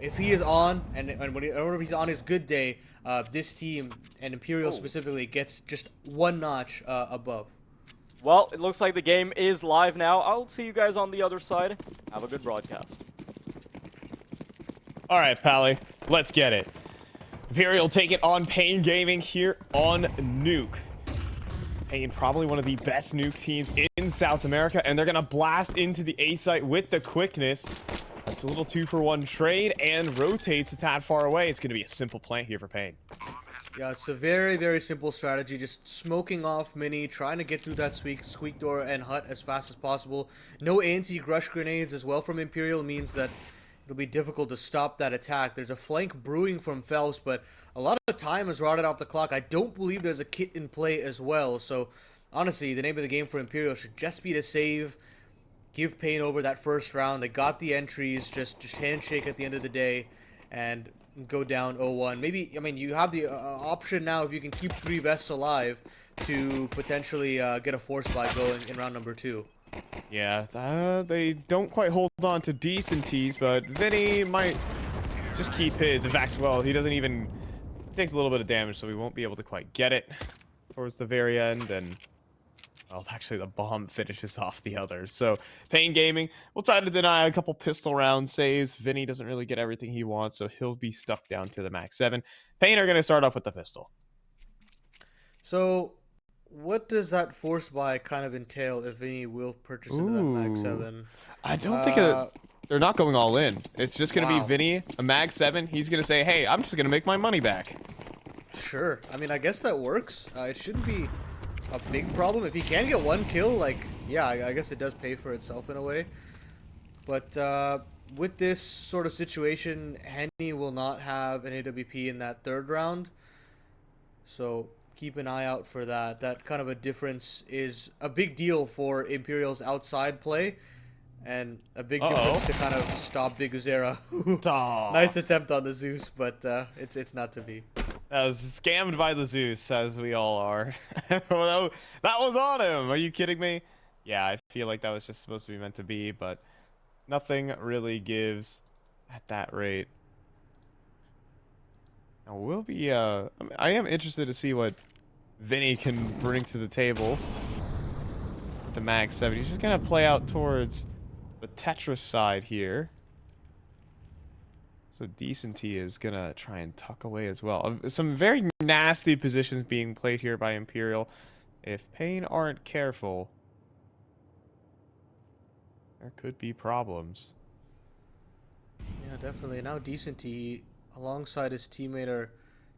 If he is on, and whenever he's on his good day, this team, and Imperial Oh. specifically, gets just one notch above. Well, it looks like the game is live now. I'll see you guys on the other side. Have a good broadcast. All right, Pally, let's get it. Imperial take it on paiN Gaming here on Nuke. paiN, probably one of the best nuke teams in South America, and they're gonna blast into the A site with the quickness. It's a little 2-for-1 trade and rotates a tad far away. It's gonna be a simple plant here for paiN. Yeah, it's a very, very simple strategy. Just smoking off Mini, trying to get through that squeak door and hut as fast as possible. No anti-grush grenades as well from Imperial means that it'll be difficult to stop that attack. There's a flank brewing from Phelps, but a lot of time is rotted off the clock. I don't believe there's a kit in play as well. So, honestly, the name of the game for Imperial should just be to save, give paiN over that first round. They got the entries, just handshake at the end of the day, and go down 0-1. Maybe, I mean, you have the option now, if you can keep 3 vests alive, to potentially get a force buy going in round number 2. Yeah, they don't quite hold on to decent tees, but Vinny might just keep his. In fact, well, he doesn't even... takes a little bit of damage, so we won't be able to quite get it towards the very end, and... well, actually, the bomb finishes off the others. So, paiN Gaming will try to deny a couple pistol round saves. Vinny doesn't really get everything he wants, so he'll be stuck down to the max 7. paiN are going to start off with the pistol. So, what does that force buy kind of entail if Vinny will purchase into that max 7? I don't think they're not going all in. It's just going to be Vinny, a mag 7. He's going to say, hey, I'm just going to make my money back. Sure. I mean, I guess that works. It shouldn't be a big problem. If he can get 1 kill, like, yeah, I guess it does pay for itself in a way. But with this sort of situation, Henny will not have an AWP in that 3rd round. So keep an eye out for that. That kind of a difference is a big deal for Imperial's outside play. And a big difference to kind of stop Big Uzera. Nice attempt on the Zeus, but it's not to be. That was scammed by the Zeus, as we all are. Well, that was on him. Are you kidding me? Yeah, I feel like that was just supposed to be meant to be, but nothing really gives at that rate. Now, we'll be, I am interested to see what Vinny can bring to the table with the mag 7. He's just going to play out towards the Tetris side here. So Decent T is going to try and tuck away as well. Some very nasty positions being played here by Imperial. If paiN aren't careful, there could be problems. Yeah, definitely. Now Decent T, alongside his teammate, are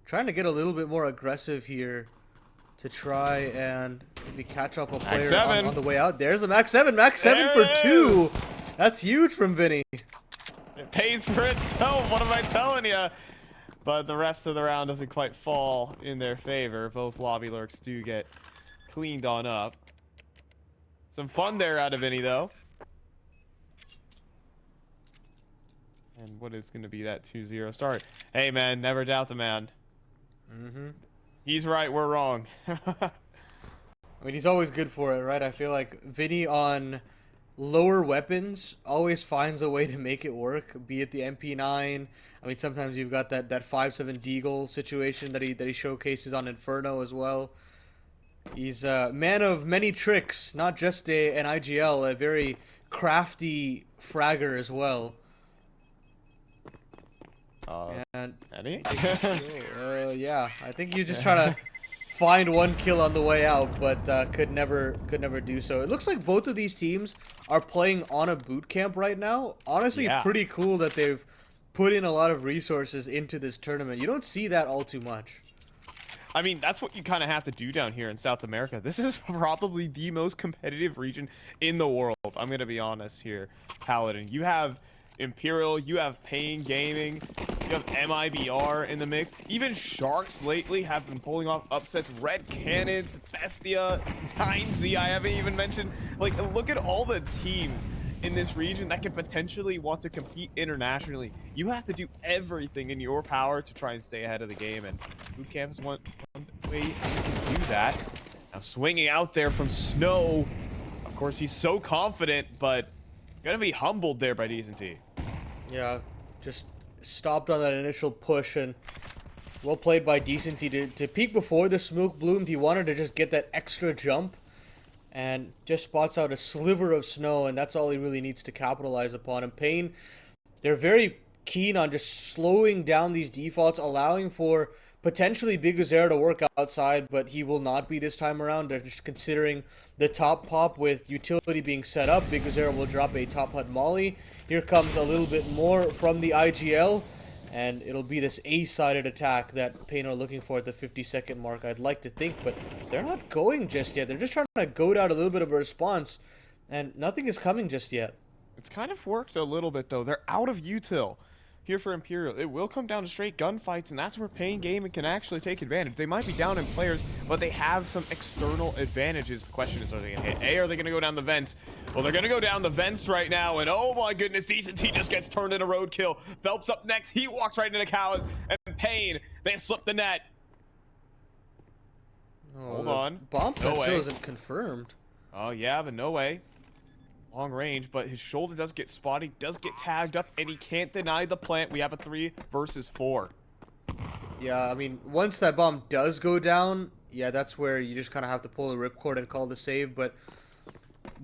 trying to get a little bit more aggressive here to try and maybe catch off a player on the way out. There's a max 7. Max 7 for 2. That's huge from Vinny. It pays for itself, what am I telling you? But the rest of the round doesn't quite fall in their favor. Both lobby lurks do get cleaned on up. Some fun there out of Vinny, though. And what is going to be that 2-0 start? Hey, man, never doubt the man. He's right, we're wrong. I mean, he's always good for it, right? I feel like Vinny on lower weapons always finds a way to make it work, be it the MP9. I mean, sometimes you've got that 5.7 Deagle situation that he showcases on Inferno as well. He's a man of many tricks, not just an IGL, a very crafty fragger as well. And Eddie? yeah, I think you just try to find 1 kill on the way out, but could never do so. It looks like both of these teams are playing on a boot camp right now. Honestly, pretty cool that they've put in a lot of resources into this tournament. You don't see that all too much. I mean, that's what you kind of have to do down here in South America. This is probably the most competitive region in the world. I'm going to be honest here, Paladin. You have Imperial, you have paiN Gaming, you have MIBR in the mix. Even Sharks lately have been pulling off upsets. Red Cannons, Bestia, 9Z, I haven't even mentioned. Like, look at all the teams in this region that could potentially want to compete internationally. You have to do everything in your power to try and stay ahead of the game, and boot camp is one way you can do that. Now, swinging out there from Snow. Of course, he's so confident, but gonna be humbled there by Decent T. Yeah, just stopped on that initial push, and well played by Decenty to peek before the smoke bloomed. He wanted to just get that extra jump and just spots out a sliver of snow, and that's all he really needs to capitalize upon. And paiN, they're very keen on just slowing down these defaults, allowing for potentially Big Azera to work outside, but he will not be this time around. They're just considering the top pop with utility being set up. Big Azera will drop a top hut molly. Here comes a little bit more from the IGL, and it'll be this A-sided attack that paiN are looking for at the 50-second mark, I'd like to think, but they're not going just yet. They're just trying to goad out a little bit of a response, and nothing is coming just yet. It's kind of worked a little bit, though. They're out of util here for Imperial. It will come down to straight gunfights, and that's where paiN Gaming can actually take advantage. They might be down in players, but they have some external advantages. The question is, are they going to hit A, or are they going to go down the vents? Well, they're going to go down the vents right now, and oh my goodness, Decenty just gets turned into roadkill. Phelps up next. He walks right into cows, and paiN, they have slipped the net. Oh, Hold on. Bump No that way. still isn't confirmed. Oh, yeah, but no way. Long range, but his shoulder does get spotted, does get tagged up, and he can't deny the plant. We have a 3 versus 4. Yeah, I mean, once that bomb does go down, yeah, that's where you just kind of have to pull the ripcord and call the save. But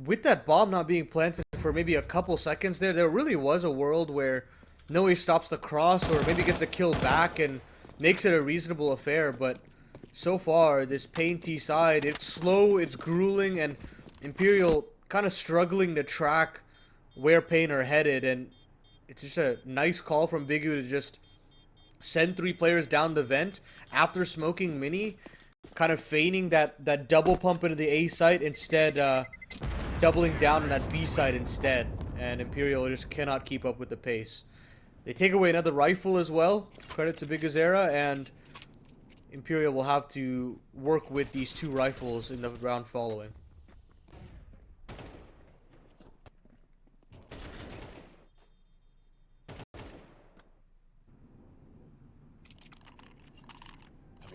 with that bomb not being planted for maybe a couple seconds there really was a world where Noe stops the cross or maybe gets a kill back and makes it a reasonable affair. But so far, this paiN T side, it's slow, it's grueling, and Imperial kind of struggling to track where paiN are headed, and it's just a nice call from Bigu to just send 3 players down the vent after smoking Mini, kind of feigning that double pump into the A site, instead doubling down on that B side instead, and Imperial just cannot keep up with the pace. They take away another rifle as well, credit to Big Azera, and Imperial will have to work with these 2 rifles in the round following.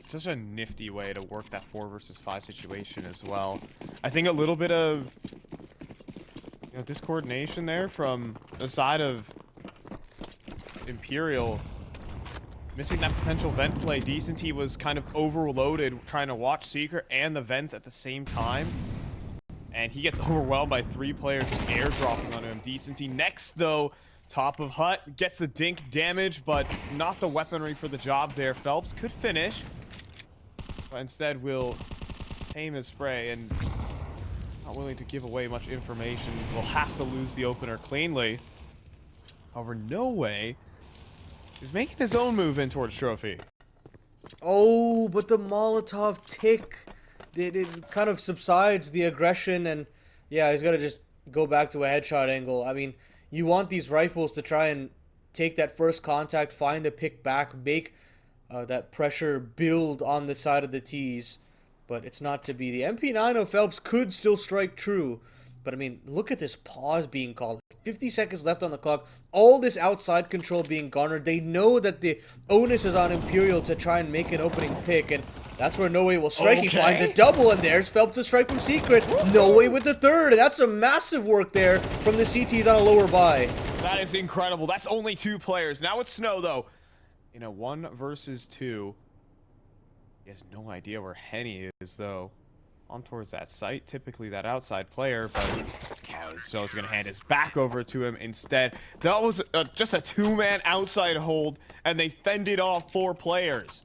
Such a nifty way to work that 4 versus 5 situation as well. I think a little bit of discoordination there from the side of Imperial. Missing that potential vent play. Decenty was kind of overloaded trying to watch Secret and the vents at the same time. And he gets overwhelmed by 3 players just airdropping onto him. Decenty next, though, top of hut, gets the dink damage, but not the weaponry for the job there. Phelps could finish, but instead will aim his spray and not willing to give away much information. Will have to lose the opener cleanly. However, No Way is making his own move in towards trophy. Oh, but the Molotov tick, it kind of subsides the aggression, and yeah, he's got to just go back to a headshot angle. I mean, you want these rifles to try and take that first contact, find a pick back, make that pressure build on the side of the T's, but it's not to be. The MP9 of Phelps could still strike true, but I mean, look at this pause being called. 50 seconds left on the clock. All this outside control being garnered. They know that the onus is on Imperial to try and make an opening pick, and that's where No Way will strike. Okay. He finds a double, and there's Phelps to strike from Secret. No Way with the third, and that's some massive work there from the CTs on a lower buy. That is incredible. That's only 2 players. Now it's Snow, though. In a 1 versus 2. He has no idea where Henny is, though. On towards that site. Typically that outside player, but so it's going to hand his back over to him instead. That was just a 2-man outside hold, and they fended off 4 players.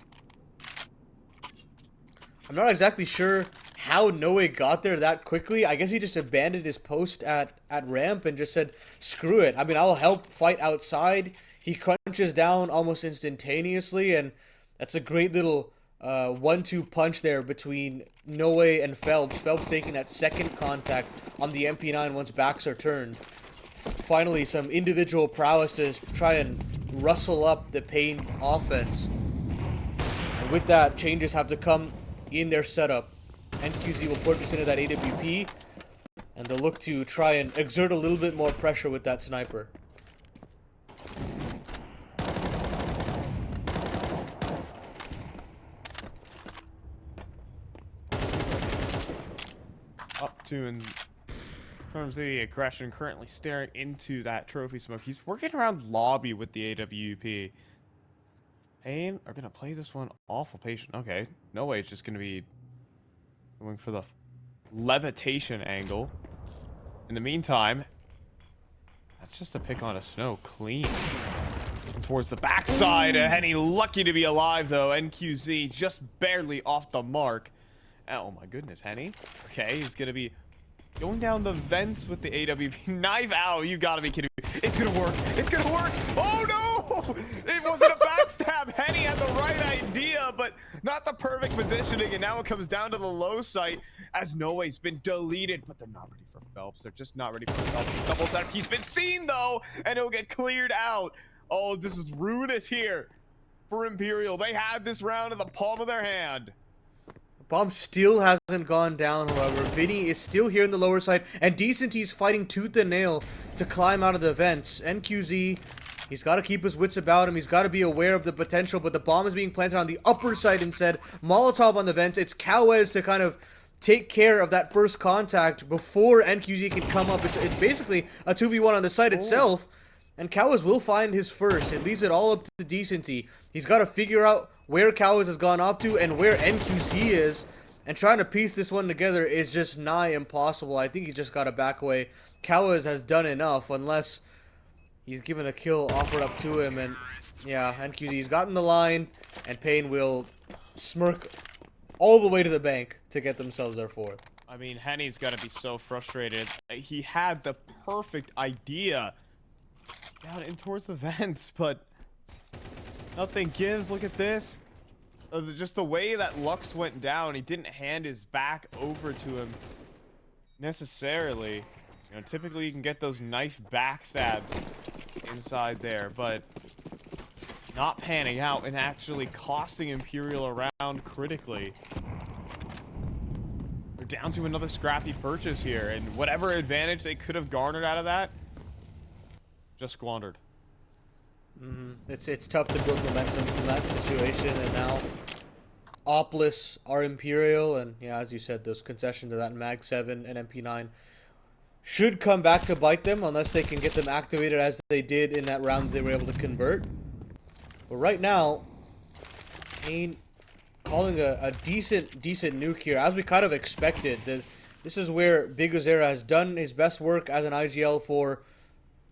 I'm not exactly sure how Noe got there that quickly. I guess he just abandoned his post at ramp and just said, screw it. I mean, I'll help fight outside. He crunches down almost instantaneously, and that's a great little 1-2 punch there between Noe and Phelps. Phelps taking that second contact on the MP9 once backs are turned. Finally, some individual prowess to try and rustle up the paiN offense. And with that, changes have to come in their setup. NQZ will purchase into that AWP, and they'll look to try and exert a little bit more pressure with that sniper. Up to and terms of the aggression, currently staring into that trophy smoke. He's working around lobby with the AWP. paiN are going to play this one awful patient. Okay, no way it's just going to be going for the levitation angle. In the meantime, that's just a pick on a snow. Clean. And towards the backside. Henny lucky to be alive, though. NQZ just barely off the mark. Oh, my goodness, Henny. Okay, he's going to be going down the vents with the AWP. Knife out. You got to be kidding me. It's going to work. It's going to work. Oh, no. It wasn't a backstab. Henny had the right idea, but not the perfect positioning. And now it comes down to the low site as Noe's been deleted, but they're not ready for Phelps. They're just not ready for Phelps. Double tap. He's been seen, though, and it'll get cleared out. Oh, this is ruinous here for Imperial. They had this round in the palm of their hand. Bomb still hasn't gone down, however. Vinny is still here in the lower side, and Decenty's fighting tooth and nail to climb out of the vents. NQZ, he's got to keep his wits about him. He's got to be aware of the potential, but the bomb is being planted on the upper side instead. Molotov on the vents. It's Cowes to kind of take care of that first contact before NQZ can come up. It's basically a 2v1 on the site itself, and Cowes will find his first. It leaves it all up to Decenty. He's got to figure out where Cowes has gone off to and where NQZ is, and trying to piece this one together is just nigh impossible. I think he's just got to back away. Cowes has done enough, unless he's given a kill offered up to him, and yeah, NQZ's gotten the line, and paiN will smirk all the way to the bank to get themselves their fourth. I mean, Henny's got to be so frustrated. He had the perfect idea down in towards the vents, but nothing gives. Look at this. Just the way that Lux went down, he didn't hand his back over to him necessarily. You know, typically you can get those knife backstabs inside there, but not panning out and actually costing Imperial around critically. They're down to another scrappy purchase here, and whatever advantage they could have garnered out of that, just squandered. It's tough to build momentum from that situation, and now Opless are Imperial, and yeah, as you said, those concessions of that Mag 7 and MP9 should come back to bite them unless they can get them activated as they did in that round they were able to convert. But right now, paiN calling a decent nuke here, as we kind of expected. This is where Big Ozera has done his best work as an IGL for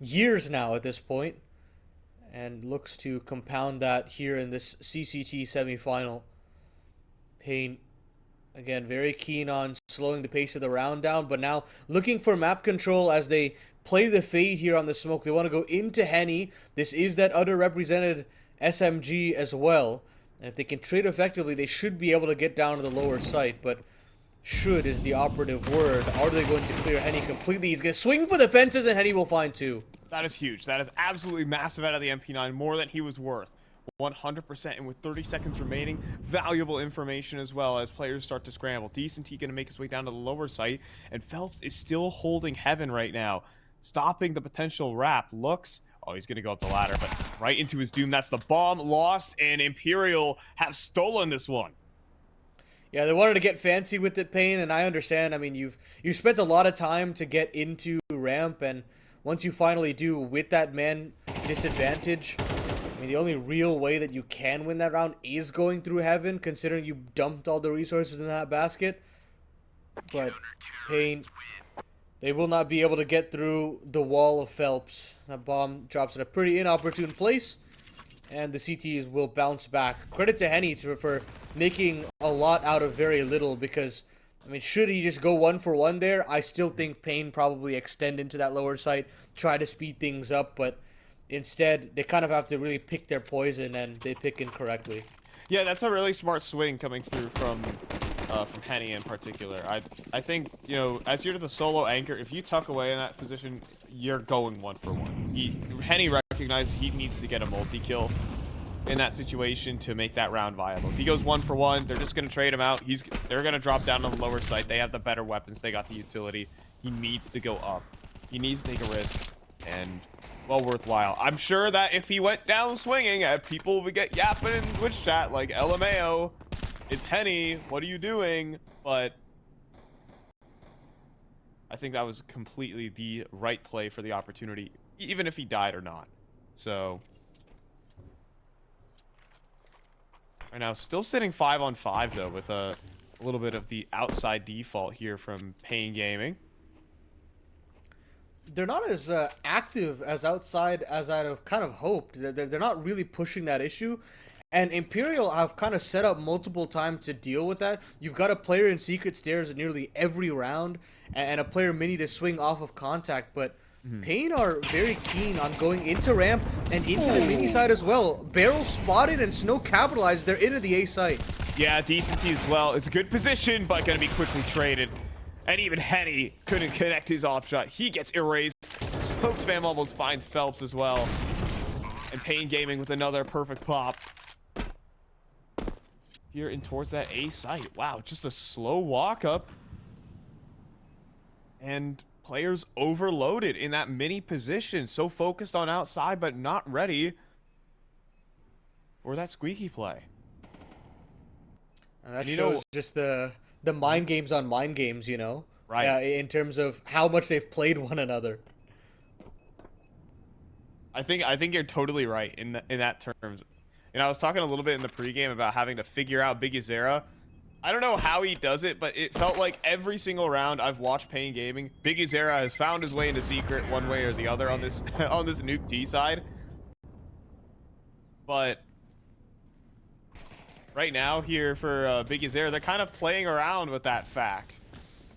years now at this point, and looks to compound that here in this CCT semifinal. paiN, again, very keen on slowing the pace of the round down, but now looking for map control as they play the fade here on the smoke. They want to go into Henny. This is that underrepresented SMG as well, and if they can trade effectively, they should be able to get down to the lower site, but should is the operative word. Are they going to clear Henny completely? He's going to swing for the fences, and Henny will find two. That is huge. That is absolutely massive out of the MP9, more than he was worth. 100%, and with 30 seconds remaining, valuable information as well as players start to scramble. Decenty going to make his way down to the lower site, and Phelps is still holding heaven right now, stopping the potential wrap. Looks, oh, he's going to go up the ladder, but right into his doom. That's the bomb lost, and Imperial have stolen this one. Yeah, they wanted to get fancy with it, paiN, and I understand. I mean, you've spent a lot of time to get into ramp, and once you finally do with that man disadvantage, I mean, the only real way that you can win that round is going through heaven, considering you dumped all the resources in that basket. But paiN, they will not be able to get through the wall of Phelps. That bomb drops at a pretty inopportune place, and the CTs will bounce back. Credit to Henny for making a lot out of very little, because, I mean, should he just go 1-for-1 there, I still think paiN probably extend into that lower site, try to speed things up, but instead, they kind of have to really pick their poison, and they pick incorrectly. Yeah, that's a really smart swing coming through from Henny in particular. I think, you know, as you're the solo anchor, if you tuck away in that position, you're going 1-for-1. Henny recognizes he needs to get a multi-kill in that situation to make that round viable. If he goes 1-for-1, they're just going to trade him out. They're going to drop down on the lower site. They have the better weapons. They got the utility. He needs to go up. He needs to take a risk, and well worthwhile. I'm sure that if he went down swinging, people would get yapping in Twitch chat like, LMAO, it's Henny, what are you doing? But I think that was completely the right play for the opportunity, even if he died or not. So right now, still sitting 5-on-5 though, with a little bit of the outside default here from paiN Gaming. They're not as active as outside as I'd have kind of hoped. They're not really pushing that issue. And Imperial have kind of set up multiple times to deal with that. You've got a player in secret stairs in nearly every round, and a player mini to swing off of contact. But paiN are very keen on going into ramp and into the mini side as well. Barrel spotted and Snow capitalized. They're into the A site. Yeah, decency as well. It's a good position, but going to be quickly traded. And even Henny couldn't connect his op shot. He gets erased. Smoke spam almost finds Phelps as well. And paiN Gaming with another perfect pop. Here in towards that A site. Wow, just a slow walk up. And players overloaded in that mini position. So focused on outside, but not ready for that squeaky play. And that shows just the mind games on mind games, you know? Right. In terms of how much they've played one another. I think you're totally right in that terms. You know, I was talking a little bit in the pregame about having to figure out Big Azera. I don't know how he does it, but it felt like every single round I've watched paiN Gaming, Big Azera has found his way into secret one way or the other on this on this nuke T side. But right now here for Big Azera, they're kind of playing around with that fact.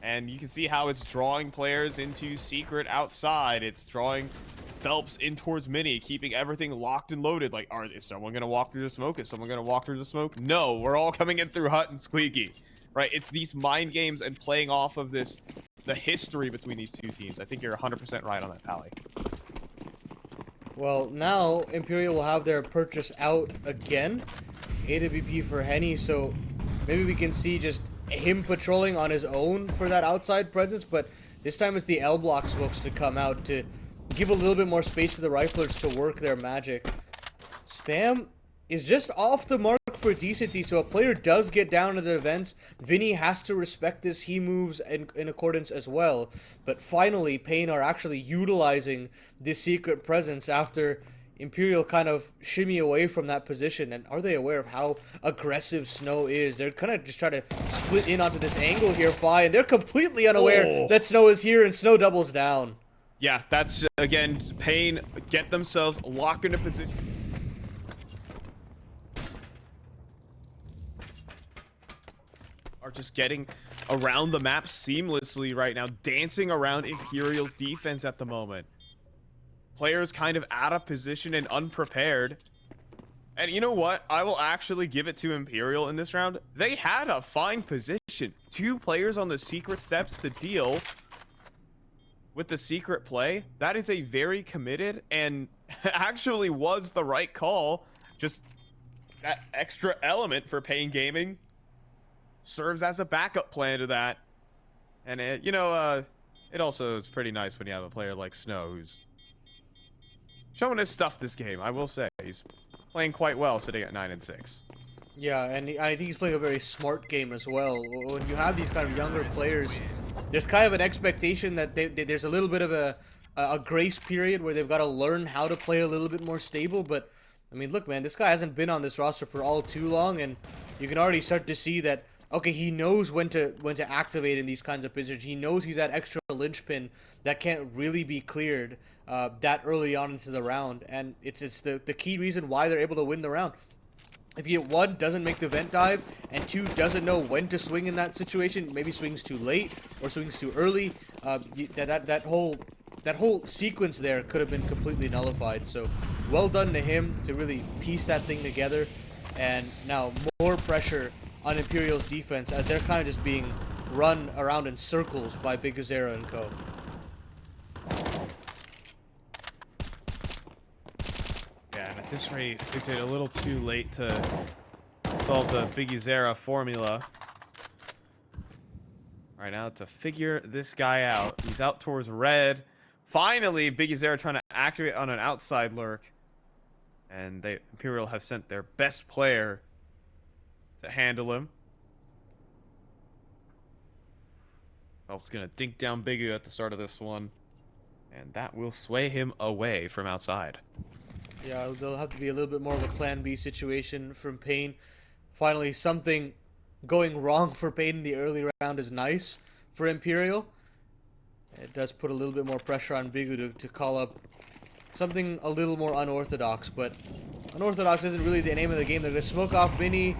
And you can see how it's drawing players into secret outside. It's drawing Phelps in towards mini, keeping everything locked and loaded. Like, is someone going to walk through the smoke? Is someone going to walk through the smoke? No, we're all coming in through Hut and Squeaky. Right? It's these mind games and playing off of this, the history between these two teams. I think you're 100% right on that, Pally. Well, now Imperial will have their purchase out again. AWP for Henny, so maybe we can see just him patrolling on his own for that outside presence, but this time it's the L block smokes to come out to give a little bit more space to the riflers to work their magic. Spam is just off the mark for decency, so a player does get down to the events. Vinny has to respect this. He moves in accordance as well. But finally, paiN are actually utilizing this secret presence after Imperial kind of shimmy away from that position. And are they aware of how aggressive Snow is? They're kind of just trying to split in onto this angle here, Fi, and they're completely unaware that Snow is here, and Snow doubles down. Yeah, that's, again, paiN get themselves locked into position. Are just getting around the map seamlessly right now, dancing around Imperial's defense at the moment. Players kind of out of position and unprepared. And you know what? I will actually give it to Imperial in this round. They had a fine position. 2 players on the secret steps to deal with the secret play. That is a very committed and actually was the right call. Just that extra element for paiN Gaming serves as a backup plan to that. And it, you know, it also is pretty nice when you have a player like Snow who's showing his stuff this game. I will say he's playing quite well, sitting at 9-6. Yeah, and I think he's playing a very smart game as well. When you have these kind of younger players, there's kind of an expectation that there's a little bit of a grace period where they've got to learn how to play a little bit more stable. But I mean, look, man, this guy hasn't been on this roster for all too long, and you can already start to see that. Okay, he knows when to activate in these kinds of positions. He knows he's that extra linchpin that can't really be cleared that early on into the round, and it's the key reason why they're able to win the round. If you get 1, doesn't make the vent dive, and 2, doesn't know when to swing in that situation, maybe swings too late or swings too early, that whole sequence there could have been completely nullified. So well done to him to really piece that thing together, and now more pressure on Imperial's defense as they're kind of just being run around in circles by Big Azera and co. Yeah, and at this rate, is it a little too late to solve the Big Azera formula? Right now, to figure this guy out. He's out towards red. Finally, Big Azera trying to activate on an outside lurk. And Imperial have sent their best player to handle him. Phelps gonna dink down Bigu at the start of this one. And that will sway him away from outside. Yeah, there'll have to be a little bit more of a plan B situation from paiN. Finally, something going wrong for paiN in the early round is nice for Imperial. It does put a little bit more pressure on Bigu to call up something a little more unorthodox, but unorthodox isn't really the name of the game. They're going to smoke off Mini,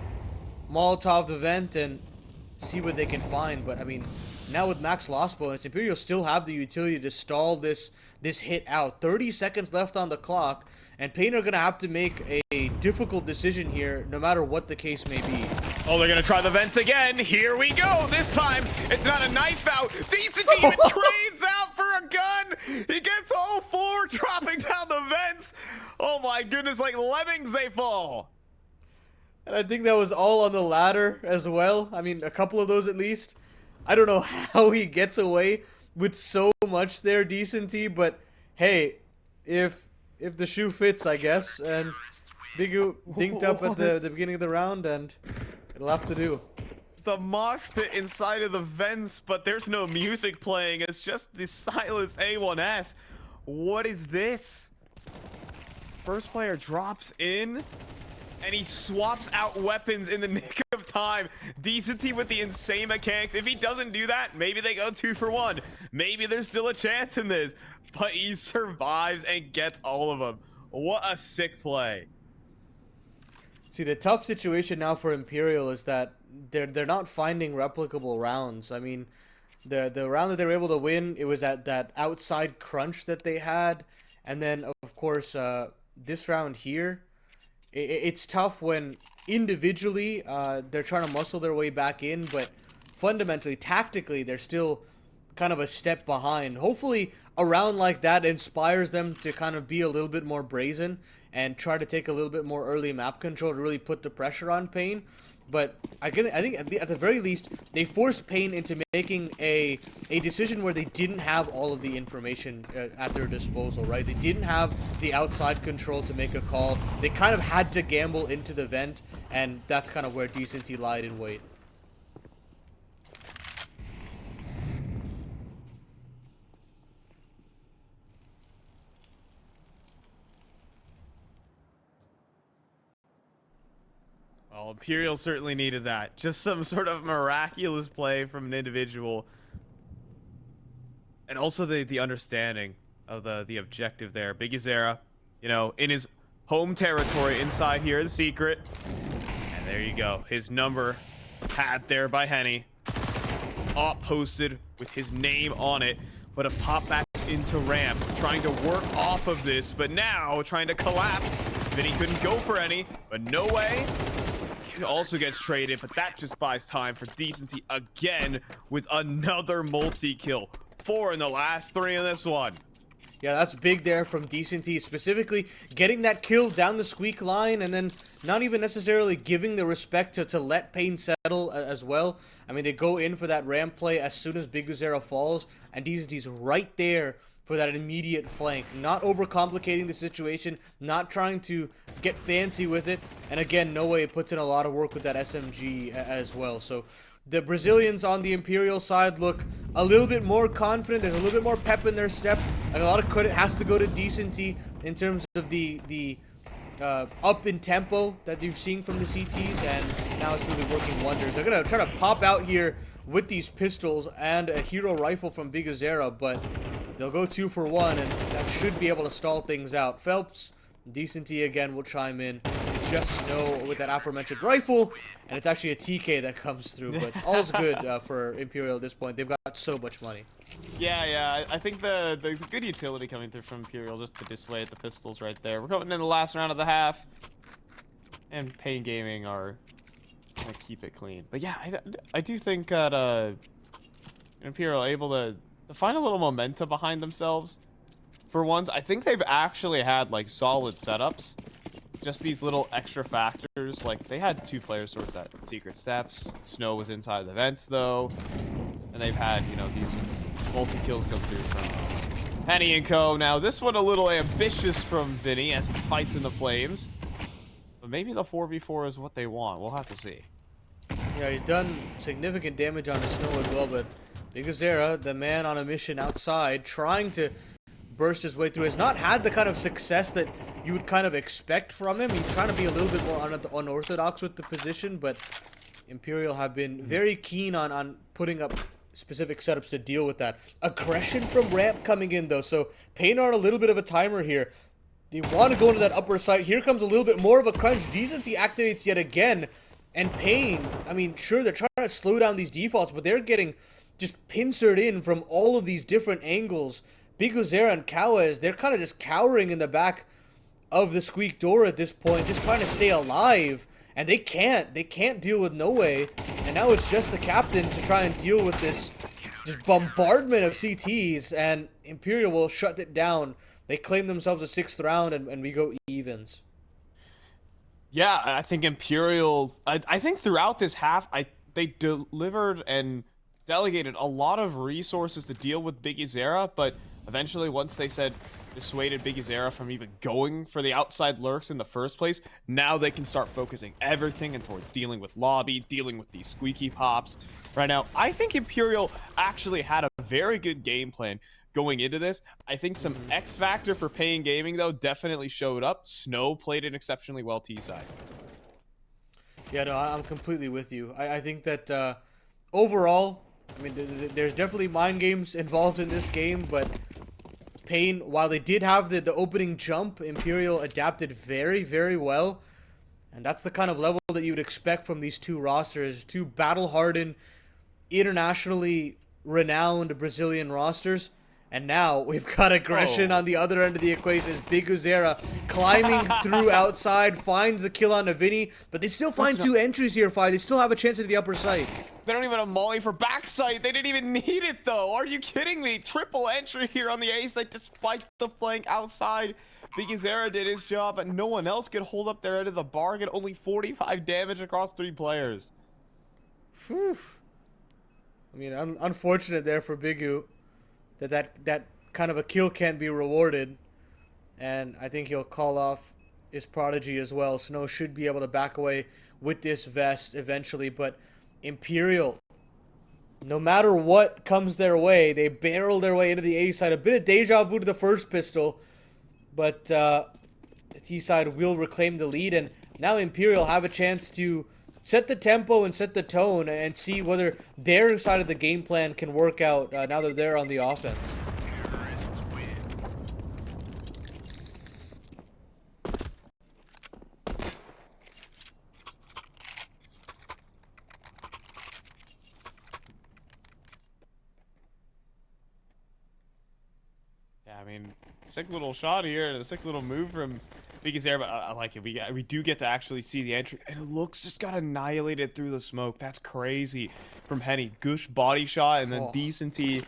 Molotov the vent, and see what they can find. But, I mean, now with max loss bonus, Imperial still have the utility to stall this hit out. 30 seconds left on the clock, and paiN are going to have to make a difficult decision here, no matter what the case may be. Oh, they're going to try the vents again. Here we go. This time, it's not a knife out. CCT even trades out for a gun. He gets all four, dropping down the vents. Oh my goodness, like lemmings they fall. And I think that was all on the ladder as well. I mean, a couple of those at least. I don't know how he gets away with so much there, Decenty, but hey, if the shoe fits, I guess. And Bigu dinked up at the beginning of the round, and it'll have to do. It's a mosh pit inside of the vents, but there's no music playing. It's just the silence A1S. What is this? First player drops in, and he swaps out weapons in the nick of time. Decenty with the insane mechanics. If he doesn't do that, maybe they go 2 for 1. Maybe there's still a chance in this. But he survives and gets all of them. What a sick play. See, the tough situation now for Imperial is that they're not finding replicable rounds. I mean, the round that they were able to win, it was at that outside crunch that they had. And then, of course, this round here, it's tough when individually they're trying to muscle their way back in, but fundamentally, tactically, they're still kind of a step behind. Hopefully, a round like that inspires them to kind of be a little bit more brazen and try to take a little bit more early map control to really put the pressure on paiN. But I think at the very least, they forced paiN into making a decision where they didn't have all of the information at their disposal, right? They didn't have the outside control to make a call. They kind of had to gamble into the vent, and that's kind of where Decenty lied in wait. Well, Imperial certainly needed that. Just some sort of miraculous play from an individual. And also the understanding of the objective there. Big Azera, you know, in his home territory inside here in secret. And there you go. His number had there by Henny. Op posted with his name on it. But a pop back into ramp. Trying to work off of this. But now trying to collapse. Then he couldn't go for any. But no way. He also gets traded, but that just buys time for Decenty again with another multi-kill. 4 in the last 3 in this one. Yeah, that's big there from Decenty, specifically getting that kill down the squeak line and then not even necessarily giving the respect to let paiN settle as well. I mean, they go in for that ramp play as soon as Big Azera falls, and Decenty's right there for that immediate flank, not overcomplicating the situation, not trying to get fancy with it, and again, no way puts in a lot of work with that SMG as well. So the Brazilians on the Imperial side look a little bit more confident. There's a little bit more pep in their step, and a lot of credit has to go to Decenty in terms of the up in tempo that you're seeing from the CTs, and now it's really working wonders. They're gonna try to pop out here with these pistols and a hero rifle from Big Azera, but they'll go 2 for 1, and that should be able to stall things out. Phelps, Decenty again will chime in. It's just Snow with that aforementioned rifle, and it's actually a TK that comes through, but all's good for Imperial at this point. They've got so much money. Yeah, I think the good utility coming through from Imperial just to dissuade the pistols right there. We're going in the last round of the half, and paiN Gaming are gonna keep it clean. But yeah, I do think that Imperial are able to find a little momentum behind themselves. For once, I think they've actually had like solid setups. Just these little extra factors. Like they had 2 players towards that secret steps. Snow was inside the vents though. And they've had, you know, these multi-kills come through from Henny and Co. Now this one a little ambitious from Vinny as he fights in the flames. But maybe the 4v4 is what they want. We'll have to see. Yeah, he's done significant damage on the Snow as well, but Bigazera, the man on a mission outside, trying to burst his way through, has not had the kind of success that you would kind of expect from him. He's trying to be a little bit more unorthodox with the position, but Imperial have been very keen on putting up specific setups to deal with that. Aggression from ramp coming in, though, so paiN are on a little bit of a timer here. They want to go into that upper side. Here comes a little bit more of a crunch. CCT activates yet again, and paiN, I mean, sure, they're trying to slow down these defaults, but they're getting just pincered in from all of these different angles. Bigazera and Kawez, they're kind of just cowering in the back of the squeak door at this point, just trying to stay alive. And they can't deal with No Way. And now it's just the captain to try and deal with this just bombardment of CTs. And Imperial will shut it down. They claim themselves a 6th round, and we go evens. Yeah, I think Imperial, I think throughout this half, they delivered and delegated a lot of resources to deal with Bigazera, but eventually once they dissuaded Bigazera from even going for the outside lurks in the first place, now they can start focusing everything and towards dealing with lobby, dealing with these squeaky pops. Right now, I think Imperial actually had a very good game plan going into this. I think some X factor for paiN Gaming, though, definitely showed up. Snow played it exceptionally well T-side. Yeah, no, I'm completely with you. I think that overall, I mean, there's definitely mind games involved in this game, but paiN, while they did have the opening jump, Imperial adapted very, very well. And that's the kind of level that you would expect from these two rosters. Two battle-hardened, internationally renowned Brazilian rosters. And now we've got aggression on the other end of the equation as Bigazera climbing through outside, finds the kill on Navini, but they still find two entries here, Fi. They still have a chance at the upper side. They don't even have Molly for backside. They didn't even need it, though. Are you kidding me? Triple entry here on the A side despite the flank outside. Bigazera did his job, but no one else could hold up their end of the bargain. Only 45 damage across 3 players. Whew. I mean, unfortunate there for Bigu that kind of a kill can't be rewarded. And I think he'll call off his prodigy as well. Snow should be able to back away with this vest eventually, but Imperial, no matter what comes their way, they barrel their way into the A side. A bit of deja vu to the first pistol, but the T side will reclaim the lead, and now Imperial have a chance to set the tempo and set the tone and see whether their side of the game plan can work out now that they're on the offense. Yeah, I mean, sick little shot here and a sick little move from Bigazera, but I like it. We do get to actually see the entry, and it looks just got annihilated through the smoke. That's crazy from Henny. Gush body shot, and then Decenty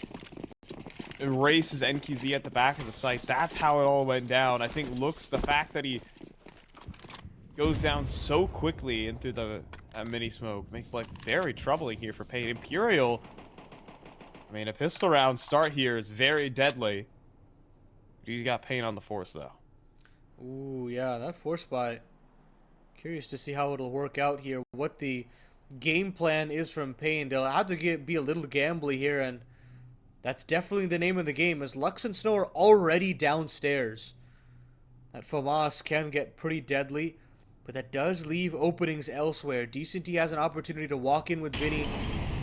erases NQZ at the back of the site. That's how it all went down. I think looks the fact that he goes down so quickly into the mini smoke makes life very troubling here for paiN. Imperial, I mean, a pistol round start here is very deadly. He's got paiN on the force, though. Ooh, yeah, that force buy. Curious to see how it'll work out here. What the game plan is from paiN. They'll have to be a little gambly here, and that's definitely the name of the game, as Lux and Snow are already downstairs. That FAMAS can get pretty deadly, but that does leave openings elsewhere. Decenty has an opportunity to walk in with Vinny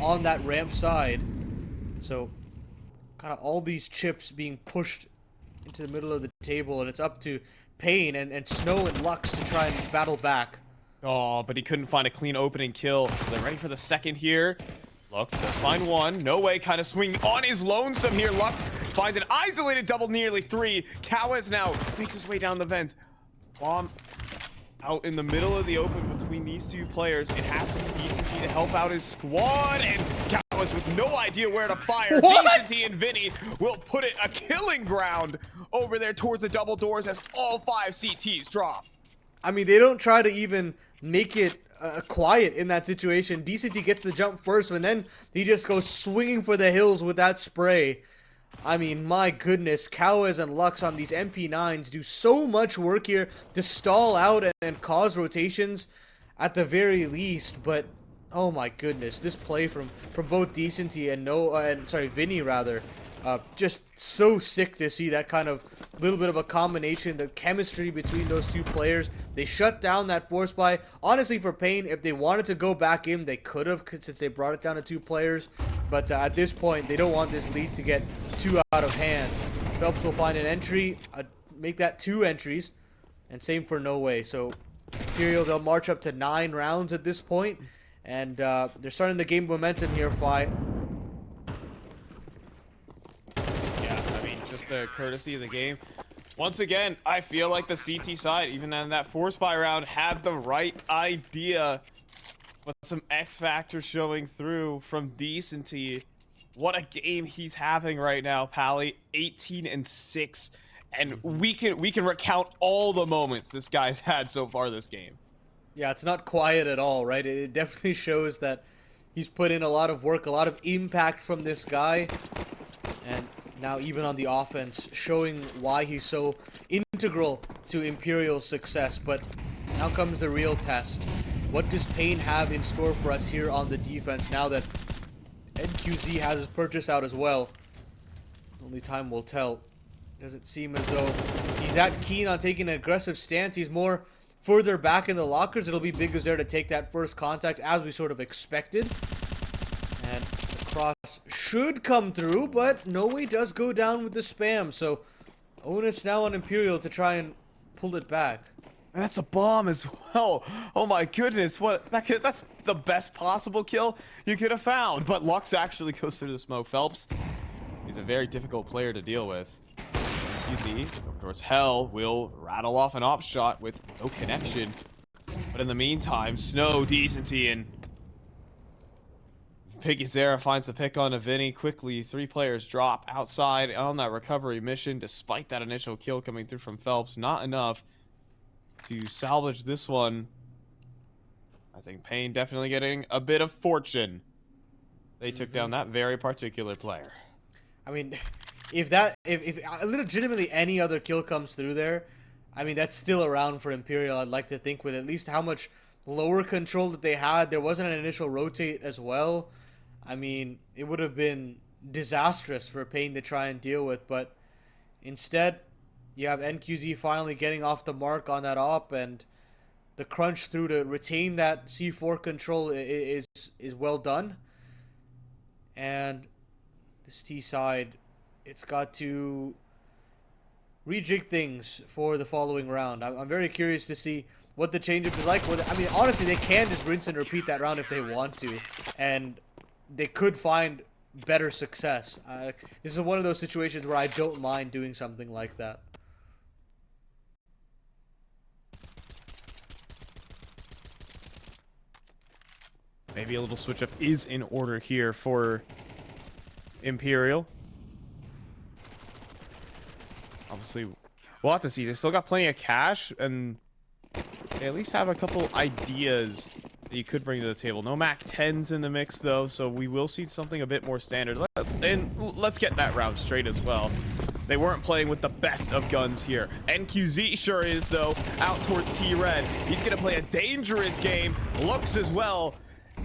on that ramp side. So, kind of all these chips being pushed into the middle of the table, and it's up to paiN and Snow and Lux to try and battle back. Oh, but he couldn't find a clean opening kill. They're ready for the second here. Lux does find one. No Way kind of swinging on his lonesome here. Lux finds an isolated double, nearly 3. Kawez now makes his way down the vents. Bomb out in the middle of the open between these two players. It has to be Decenty to help out his squad, and Kawez with no idea where to fire. Decenty and Vinny will put it a killing ground over there towards the double doors as all 5 CTs drop. I mean, they don't try to even make it quiet in that situation. Decenty gets the jump first, and then he just goes swinging for the hills with that spray. I mean, my goodness, Kawez and Lux on these MP9s do so much work here to stall out and cause rotations at the very least, but Oh my goodness, this play from both Decenty and Vinny rather, just so sick to see that kind of little bit of a combination, the chemistry between those two players. They shut down that force buy. Honestly, for paiN, if they wanted to go back in, they could have, since they brought it down to 2 players. But at this point, they don't want this lead to get too out of hand. Phelps will find an entry, make that 2 entries, and same for No Way. So Imperial, they'll march up to 9 rounds at this point. And they're starting to gain momentum here, Fi. Yeah, I mean, just the courtesy of the game. Once again, I feel like the CT side, even in that force buy round, had the right idea. But some X factor showing through from Decenty. What a game he's having right now, Pally. 18-6, and we can recount all the moments this guy's had so far this game. Yeah, it's not quiet at all, right? It definitely shows that he's put in a lot of work, a lot of impact from this guy. And now even on the offense, showing why he's so integral to Imperial's success. But now comes the real test. What does paiN have in store for us here on the defense now that NQZ has his purchase out as well? Only time will tell. Doesn't seem as though he's that keen on taking an aggressive stance. He's more further back in the lockers. It'll be Big Gazer to take that first contact as we sort of expected. And the cross should come through, but No Way does go down with the spam. So onus now on Imperial to try and pull it back. And that's a bomb as well. Oh my goodness, that's the best possible kill you could have found. But Lux actually goes through the smoke. Phelps, he's a very difficult player to deal with. Easy. Towards Hell will rattle off an op shot with no connection. But in the meantime, Snow, Decenty, and Big Gazer finds the pick on Vinny quickly. 3 players drop outside on that recovery mission, despite that initial kill coming through from Phelps. Not enough to salvage this one. I think paiN definitely getting a bit of fortune. They took down that very particular player. I mean, if legitimately any other kill comes through there, I mean, that's still around for Imperial, I'd like to think, with at least how much lower control that they had. There wasn't an initial rotate as well. I mean, it would have been disastrous for paiN to try and deal with, but instead, you have NQZ finally getting off the mark on that op, and the crunch through to retain that C4 control is well done. And this T side, it's got to rejig things for the following round. I'm very curious to see what the change-up is like. I mean, honestly, they can just rinse and repeat that round if they want to, and they could find better success. This is one of those situations where I don't mind doing something like that. Maybe a little switch up is in order here for Imperial. Obviously, we'll have to see. They still got plenty of cash, and they at least have a couple ideas that you could bring to the table. No MAC-10s in the mix, though, so we will see something a bit more standard. And let's get that round straight as well. They weren't playing with the best of guns here. NQZ sure is, though, out towards T-Red. He's going to play a dangerous game. Looks as well.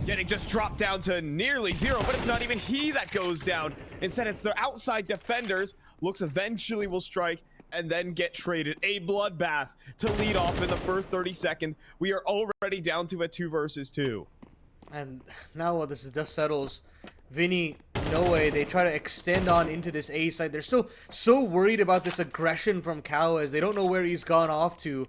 Getting just dropped down to nearly 0, but it's not even he that goes down. Instead, it's their outside defenders. Looks eventually will strike and then get traded. A bloodbath to lead off in the first 30 seconds. We are already down to a 2 versus 2. And now while this dust settles, Vinny, No Way, they try to extend on into this A side. They're still so worried about this aggression from Kao as they don't know where he's gone off to.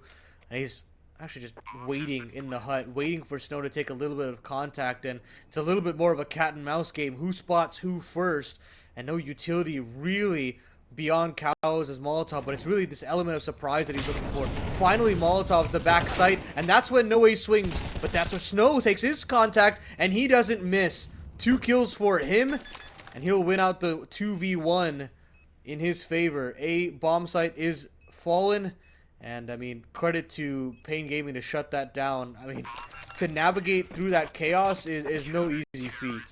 And he's actually just waiting in the hut, waiting for Snow to take a little bit of contact, and it's a little bit more of a cat and mouse game. Who spots who first, and no utility really beyond Kao's as Molotov, but it's really this element of surprise that he's looking for. Finally, Molotov's the back sight, and that's when No Way swings, but that's when Snow takes his contact, and he doesn't miss. 2 kills for him, and he'll win out the 2v1 in his favor. A bomb site is fallen, And I mean, credit to paiN Gaming to shut that down. I mean, to navigate through that chaos is no easy feat.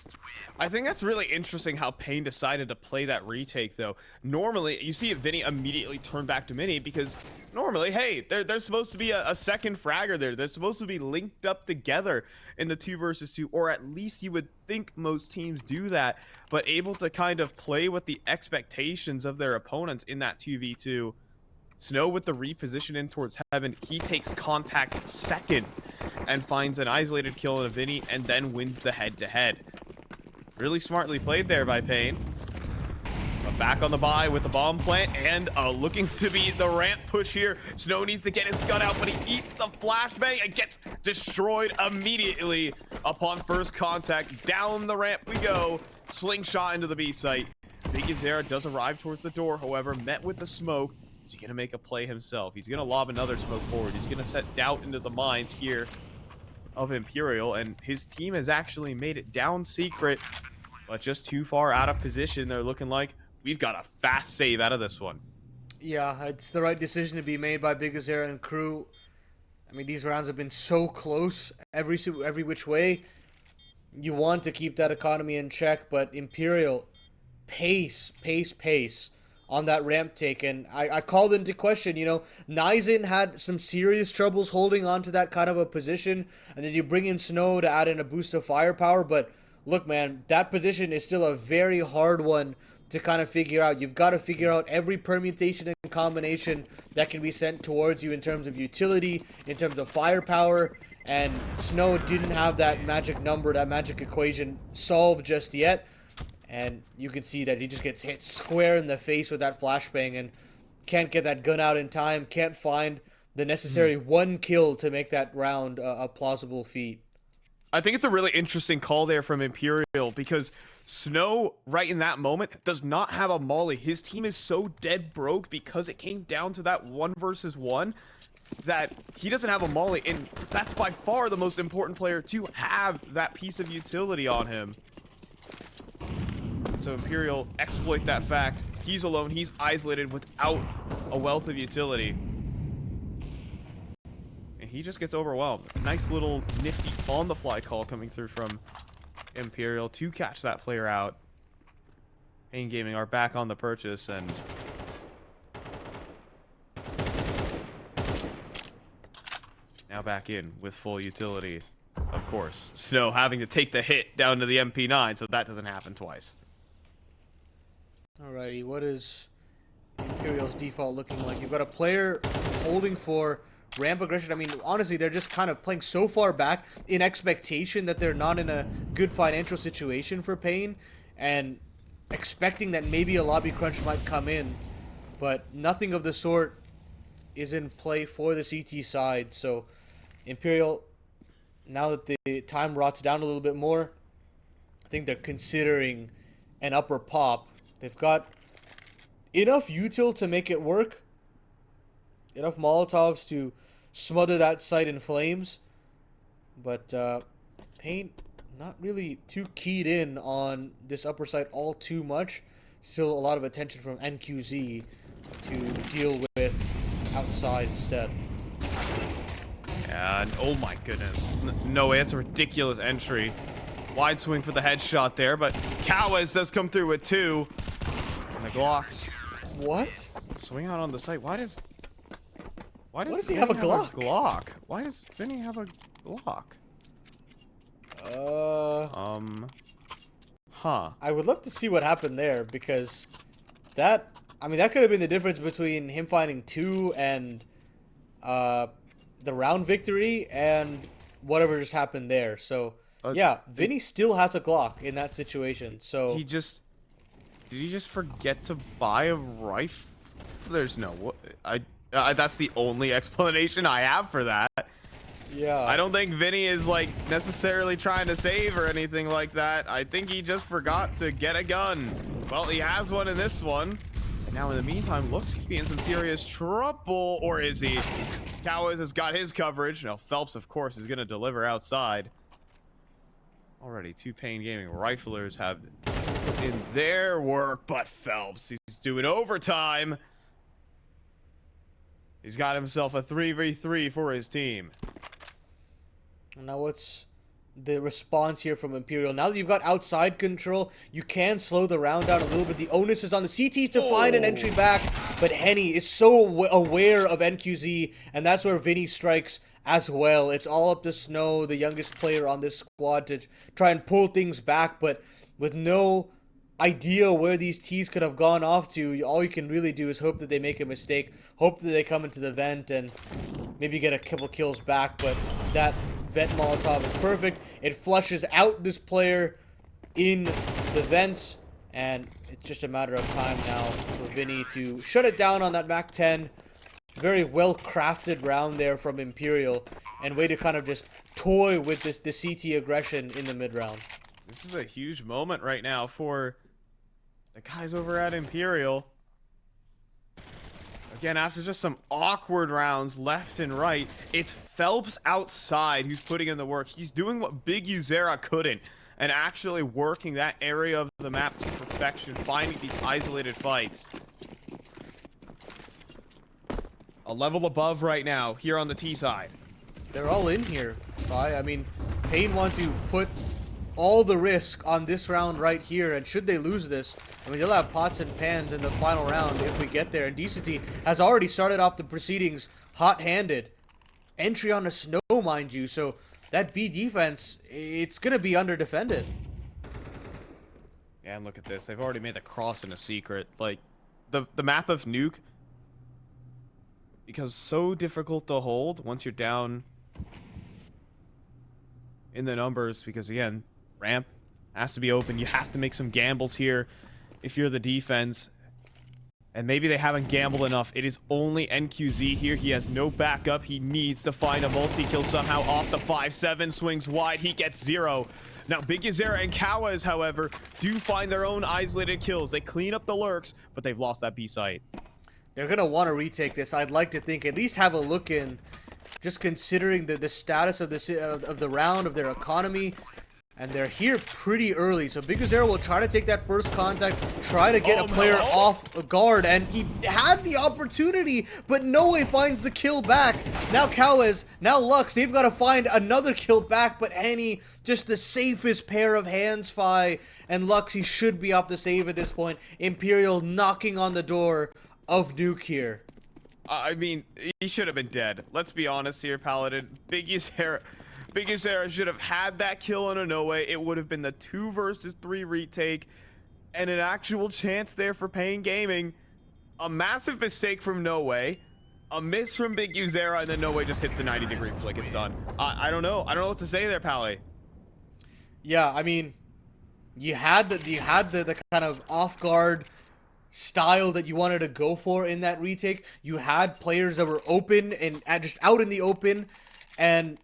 I think that's really interesting how paiN decided to play that retake, though. Normally, you see Vinny immediately turn back to Mini because normally, hey, there's supposed to be a second fragger there. They're supposed to be linked up together in the 2 versus 2, or at least you would think most teams do that, but able to kind of play with the expectations of their opponents in that 2v2. Snow with the reposition in towards Heaven. He takes contact second and finds an isolated kill in a Vinny and then wins the head-to-head. Really smartly played there by paiN. But back on the buy with the bomb plant and looking to be the ramp push here. Snow needs to get his gun out, but he eats the flashbang and gets destroyed immediately upon first contact. Down the ramp we go. Slingshot into the B site. Big Zera does arrive towards the door, however, met with the smoke. Is he going to make a play himself? He's going to lob another smoke forward. He's going to set doubt into the minds here of Imperial, and his team has actually made it down secret, but just too far out of position. They're looking like we've got a fast save out of this one. Yeah, it's the right decision to be made by Big Zera and crew. I mean, these rounds have been so close every which way. You want to keep that economy in check, but Imperial, pace on that ramp take, and I called into question, you know, Naizen had some serious troubles holding on to that kind of a position, and then you bring in Snow to add in a boost of firepower, but look, man, that position is still a very hard one to kind of figure out. You've got to figure out every permutation and combination that can be sent towards you in terms of utility, in terms of firepower, and Snow didn't have that magic number, that magic equation solved just yet. And you can see that he just gets hit square in the face with that flashbang and can't get that gun out in time, can't find the necessary one kill to make that round a plausible feat. I think it's a really interesting call there from Imperial because Snow, right in that moment, does not have a molly. His team is so dead broke because it came down to that 1 versus 1 that he doesn't have a molly, and that's by far the most important player to have that piece of utility on him. So Imperial exploit that fact. He's alone. He's isolated without a wealth of utility. And he just gets overwhelmed. Nice little nifty on-the-fly call coming through from Imperial to catch that player out. paiN Gaming are back on the purchase, and now back in with full utility. Of course, Snow having to take the hit down to the MP9, so that doesn't happen twice. Alrighty, what is Imperial's default looking like? You've got a player holding for ramp aggression. I mean, honestly, they're just kind of playing so far back in expectation that they're not in a good financial situation for paiN, and expecting that maybe a lobby crunch might come in, but nothing of the sort is in play for the CT side. So Imperial, now that the time rots down a little bit more, I think they're considering an upper pop. They've got enough util to make it work, enough Molotovs to smother that site in flames, but paiN not really too keyed in on this upper site all too much. Still a lot of attention from NQZ to deal with outside instead. And oh my goodness, no way, that's a ridiculous entry. Wide swing for the headshot there, but Kawes does come through with 2. And the Glocks. What? Swing out on the site. Why does he have a Glock? Why does Vinny have a Glock? I would love to see what happened there, because that, I mean, that could have been the difference between him finding 2 and the round victory and whatever just happened there. So yeah, Vinny still has a Glock in that situation. So did he just forget to buy a rifle? There's no, that's the only explanation I have for that. Yeah. I don't think Vinny is like necessarily trying to save or anything like that. I think he just forgot to get a gun. Well, he has one in this one. And now in the meantime, looks to be in some serious trouble, or is he? Kawes has got his coverage. Now Phelps, of course, is going to deliver outside. Already, 2 paiN Gaming riflers have put in their work, but Phelps, he's doing overtime. He's got himself a 3v3 for his team. Now what's the response here from Imperial? Now that you've got outside control, you can slow the round down a little bit. The onus is on the CTs to find an entry back, but Henny is so aware of NQZ, and that's where Vinny strikes as well. It's all up to Snow, the youngest player on this squad, to try and pull things back, but with no idea where these T's could have gone off to, all you can really do is hope that they make a mistake, hope that they come into the vent and maybe get a couple kills back, but that vent Molotov is perfect. It flushes out this player in the vents, and it's just a matter of time now for Vinny to shut it down on that Mac 10. Very well crafted round there from Imperial, and way to kind of just toy with the CT aggression in the mid round. This is a huge moment right now for the guys over at Imperial. Again, after just some awkward rounds left and right, it's Phelps outside who's putting in the work. He's doing what Big Uzera couldn't, and actually working that area of the map to perfection, finding these isolated fights. A level above right now here on the T side. They're all in here. I mean, paiN wants to put all the risk on this round right here, and should they lose this, I mean, they'll have pots and pans in the final round if we get there. And DCT has already started off the proceedings hot-handed. Entry on a Snow, mind you, so that B defense, it's gonna be under-defended. Yeah, and look at this. They've already made the cross in a secret. Like, the map of Nuke becomes so difficult to hold once you're down in the numbers, because again, ramp has to be open. You have to make some gambles here if you're the defense, and maybe they haven't gambled enough. It is only NQZ here. He has no backup. He needs to find a multi-kill somehow off the 5-7. Swings wide. He gets 0. Now, Big Uzera and Kawas, however, do find their own isolated kills. They clean up the lurks, but they've lost that B site. They're going to want to retake this. I'd like to think, at least have a look in, just considering the status of the round, of their economy. And they're here pretty early, so Big Uzera will try to take that first contact, try to get a player off guard, and he had the opportunity, but no way finds the kill back. Now Kawas, now Lux, they've got to find another kill back, but Henny, just the safest pair of hands, Fi, and Lux, he should be up the save at this point. Imperial knocking on the door of Nuke here. I mean, he should have been dead. Let's be honest here, Paladin. Big Uzera should have had that kill on a no way. It would have been the 2 versus 3 retake and an actual chance there for paiN Gaming. A massive mistake from No Way, a miss from Big Uzera, and then No Way just hits the 90 degrees like it's done. I don't know. I don't know what to say there, Pally. Yeah, I mean, you had the kind of off guard style that you wanted to go for in that retake. You had players that were open and just out in the open, and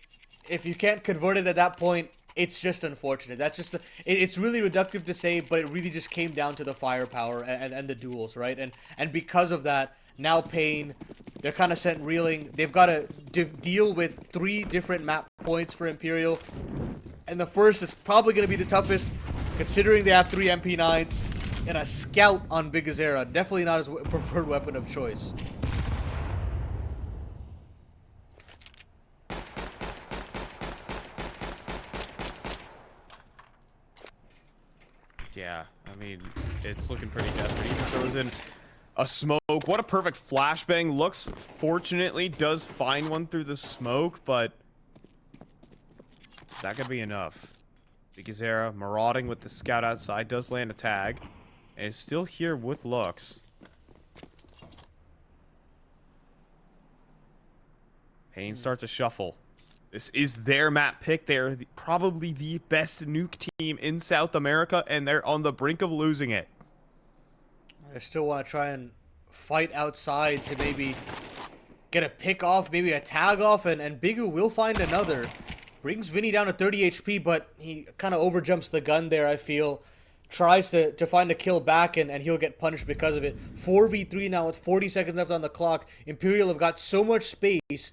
if you can't convert it at that point, it's just unfortunate. That's just it's really reductive to say, but it really just came down to the firepower and the duels, right? And because of that, now paiN, they're kind of sent reeling. They've got to deal with 3 different map points for Imperial, and the first is probably going to be the toughest, considering they have 3 MP9s and a scout on Big Uzera. Definitely not his preferred weapon of choice. Yeah, I mean, it's looking pretty desperate. He throws in a smoke. What a perfect flashbang. Looks, fortunately, does find one through the smoke, but that could be enough. Big Uzera marauding with the scout outside, does land a tag, and is still here with Lux. paiN starts to shuffle. This is their map pick. They're probably the best Nuke team in South America, and they're on the brink of losing it. I still want to try and fight outside to maybe get a pick off, maybe a tag off, and Bigu will find another. Brings Vinny down to 30 HP, but he kind of overjumps the gun there, I feel. Tries to find a kill back, and he'll get punished because of it. 4v3 now, it's 40 seconds left on the clock. Imperial have got so much space.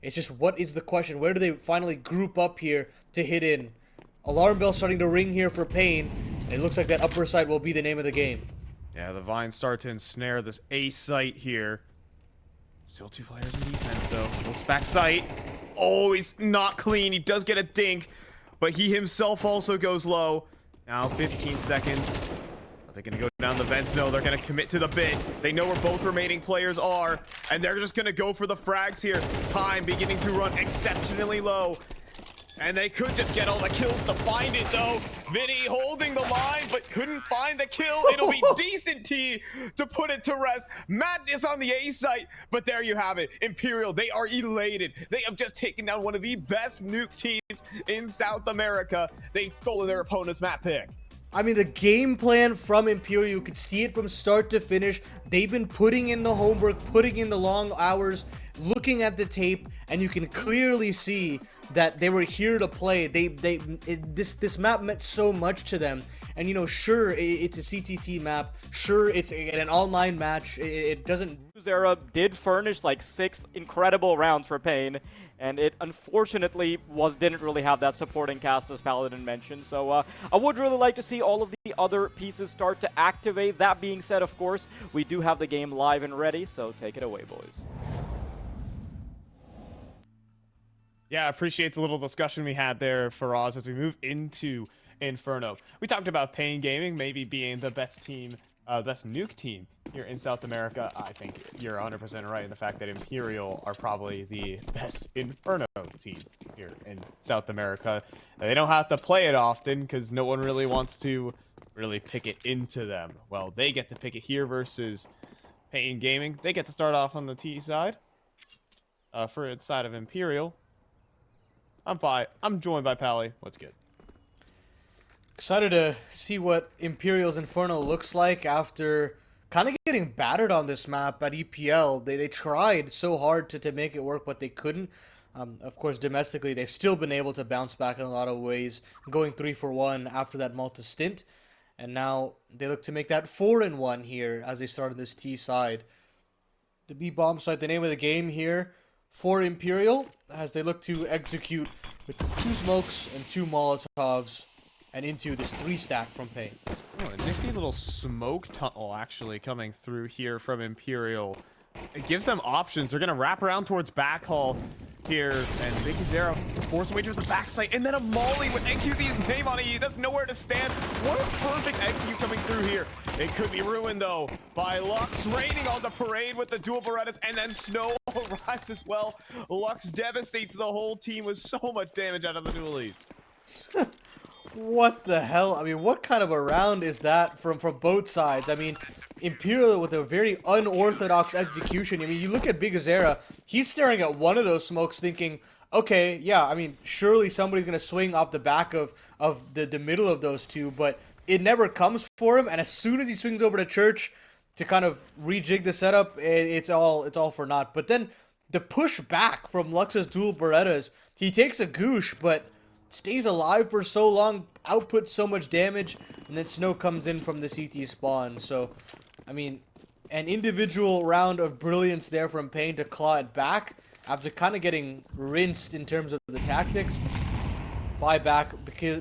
It's just, what is the question? Where do they finally group up here to hit in? Alarm bell starting to ring here for paiN. And it looks like that upper side will be the name of the game. Yeah, the vines start to ensnare this A site here. Still 2 players in defense, though. Looks back sight. Oh, he's not clean. He does get a dink, but he himself also goes low. Now 15 seconds. Are they going to go down the vents? No, they're going to commit to the bit. They know where both remaining players are, and they're just going to go for the frags here. Time beginning to run exceptionally low. And they could just get all the kills to find it, though. Vinny holding the line, but couldn't find the kill. It'll be decent T to put it to rest. Madness on the A site, but there you have it. Imperial, they are elated. They have just taken down one of the best nuke teams in South America. They've stolen their opponent's map pick. I mean, the game plan from Imperial, you could see it from start to finish. They've been putting in the homework, putting in the long hours, looking at the tape, and you can clearly see that they were here to play. This map meant so much to them. And you know, sure, it's a CTT map. Sure, it's an online match. It doesn't. Era did furnish like 6 incredible rounds for paiN, and it unfortunately didn't really have that supporting cast as Paladin mentioned. So I would really like to see all of the other pieces start to activate. That being said, of course, we do have the game live and ready, so take it away, boys. Yeah, I appreciate the little discussion we had there, Faraz, as we move into Inferno. We talked about paiN Gaming maybe being the best team, best nuke team here in South America. I think you're 100% right in the fact that Imperial are probably the best Inferno team here in South America. They don't have to play it often because no one really wants to really pick it into them. Well, they get to pick it here versus paiN Gaming. They get to start off on the T side. For the side of Imperial, I'm joined by Pally. What's good? Excited to see what Imperial's Inferno looks like after kind of getting battered on this map at EPL. They tried so hard to make it work, but they couldn't. Of course, domestically, they've still been able to bounce back in a lot of ways, going 3-for-1 after that Malta stint. And now they look to make that 4-in-1 here as they started this T side. The B bomb site, the name of the game here for Imperial, as they look to execute with 2 smokes and 2 Molotovs and into this 3-stack from paiN. Oh, a nifty little smoke tunnel actually coming through here from Imperial. It gives them options. They're going to wrap around towards backhall here, and Zero force wagers the backside, and then a molly with NQZ's name on it. He doesn't know where to stand. What a perfect execute coming through here. It could be ruined, though, by Lux raining on the parade with the dual Berettas, and then Snow arrives as well. Lux devastates the whole team with so much damage out of the dualies. What the hell? I mean, what kind of a round is that from both sides? I mean, Imperial with a very unorthodox execution. I mean, you look at Bigazera, he's staring at one of those smokes thinking, okay, yeah, I mean, surely somebody's going to swing off the back of the middle of those two, but it never comes for him, and as soon as he swings over to Church to kind of rejig the setup, it's all for naught. But then the push back from Lux's dual Berettas, he takes a goosh, but stays alive for so long, outputs so much damage, and then Snow comes in from the CT spawn. So, I mean, an individual round of brilliance there from paiN to claw it back after kind of getting rinsed in terms of the tactics. Buy back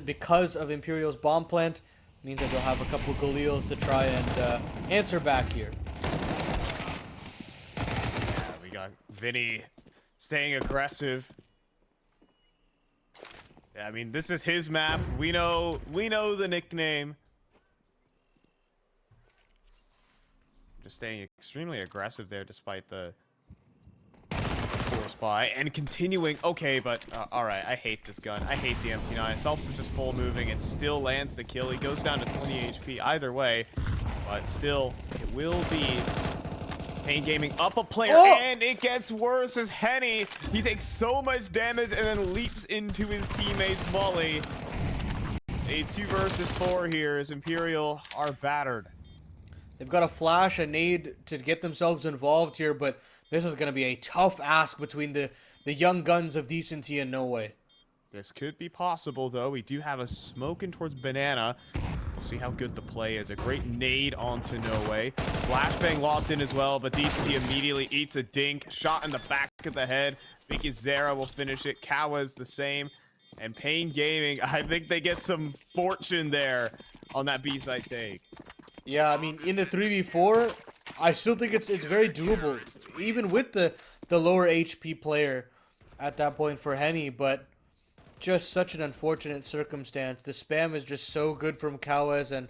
because of Imperial's bomb plant means that they'll have a couple Galils to try and answer back here. Yeah, we got Vinny staying aggressive. Yeah, I mean, this is his map. We know the nickname. Just staying extremely aggressive there despite the force buy and continuing. Okay, but all right, I hate this gun. I hate the MP9. Phelps was just full moving. It still lands the kill. He goes down to 20 HP either way, but still, it will be paiN Gaming up a player, and it gets worse as Henny. He takes so much damage and then leaps into his teammate's molly. A 2 versus 4 here as Imperial are battered. They've got a flash, a nade to get themselves involved here, but this is going to be a tough ask between the young guns of Decency and No Way. This could be possible, though. We do have a smoke in towards Banana. We'll see how good the play is. A great nade onto No Way. Flashbang locked in as well, but Decency immediately eats a dink. Shot in the back of the head. Zera will finish it. Kawa's the same. And paiN Gaming, I think they get some fortune there on that B-side take. Yeah, I mean, in the 3v4, I still think it's very doable, even with the lower HP player at that point for Henny, but just such an unfortunate circumstance. The spam is just so good from Kawes, and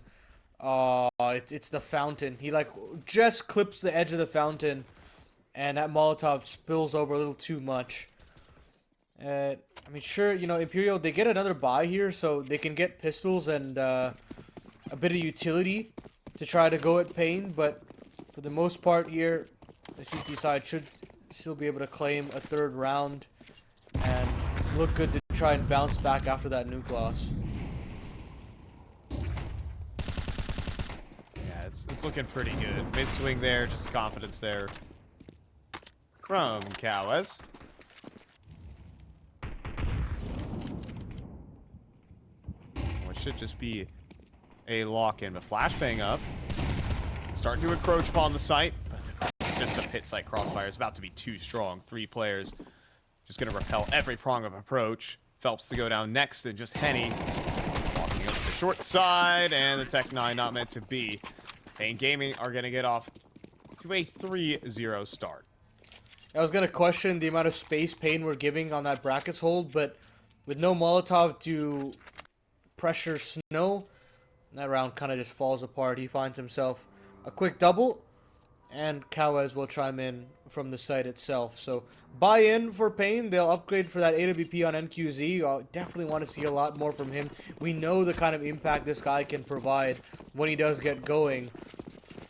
it's the fountain. He like just clips the edge of the fountain, and that Molotov spills over a little too much. I mean, sure, you know, Imperial, they get another buy here, so they can get pistols and a bit of utility to try to go at paiN, but for the most part here, the CT side should still be able to claim a third round and look good to try and bounce back after that nuke loss. Yeah, it's looking pretty good. Mid swing there, just confidence there from Kawes. What should just be a lock-in, but flashbang up. Starting to encroach upon the site, but just a pit site crossfire is about to be too strong. 3 players just going to repel every prong of approach. Phelps to go down next, and just Henny walking up the short side, and the Tech 9 not meant to be. paiN Gaming are going to get off to a 3-0 start. I was going to question the amount of space paiN we're giving on that brackets hold, but with no Molotov to pressure Snow, that round kind of just falls apart. He finds himself a quick double, and Kawes will chime in from the site itself. So buy in for paiN. They'll upgrade for that AWP on NQZ. I definitely want to see a lot more from him. We know the kind of impact this guy can provide when he does get going.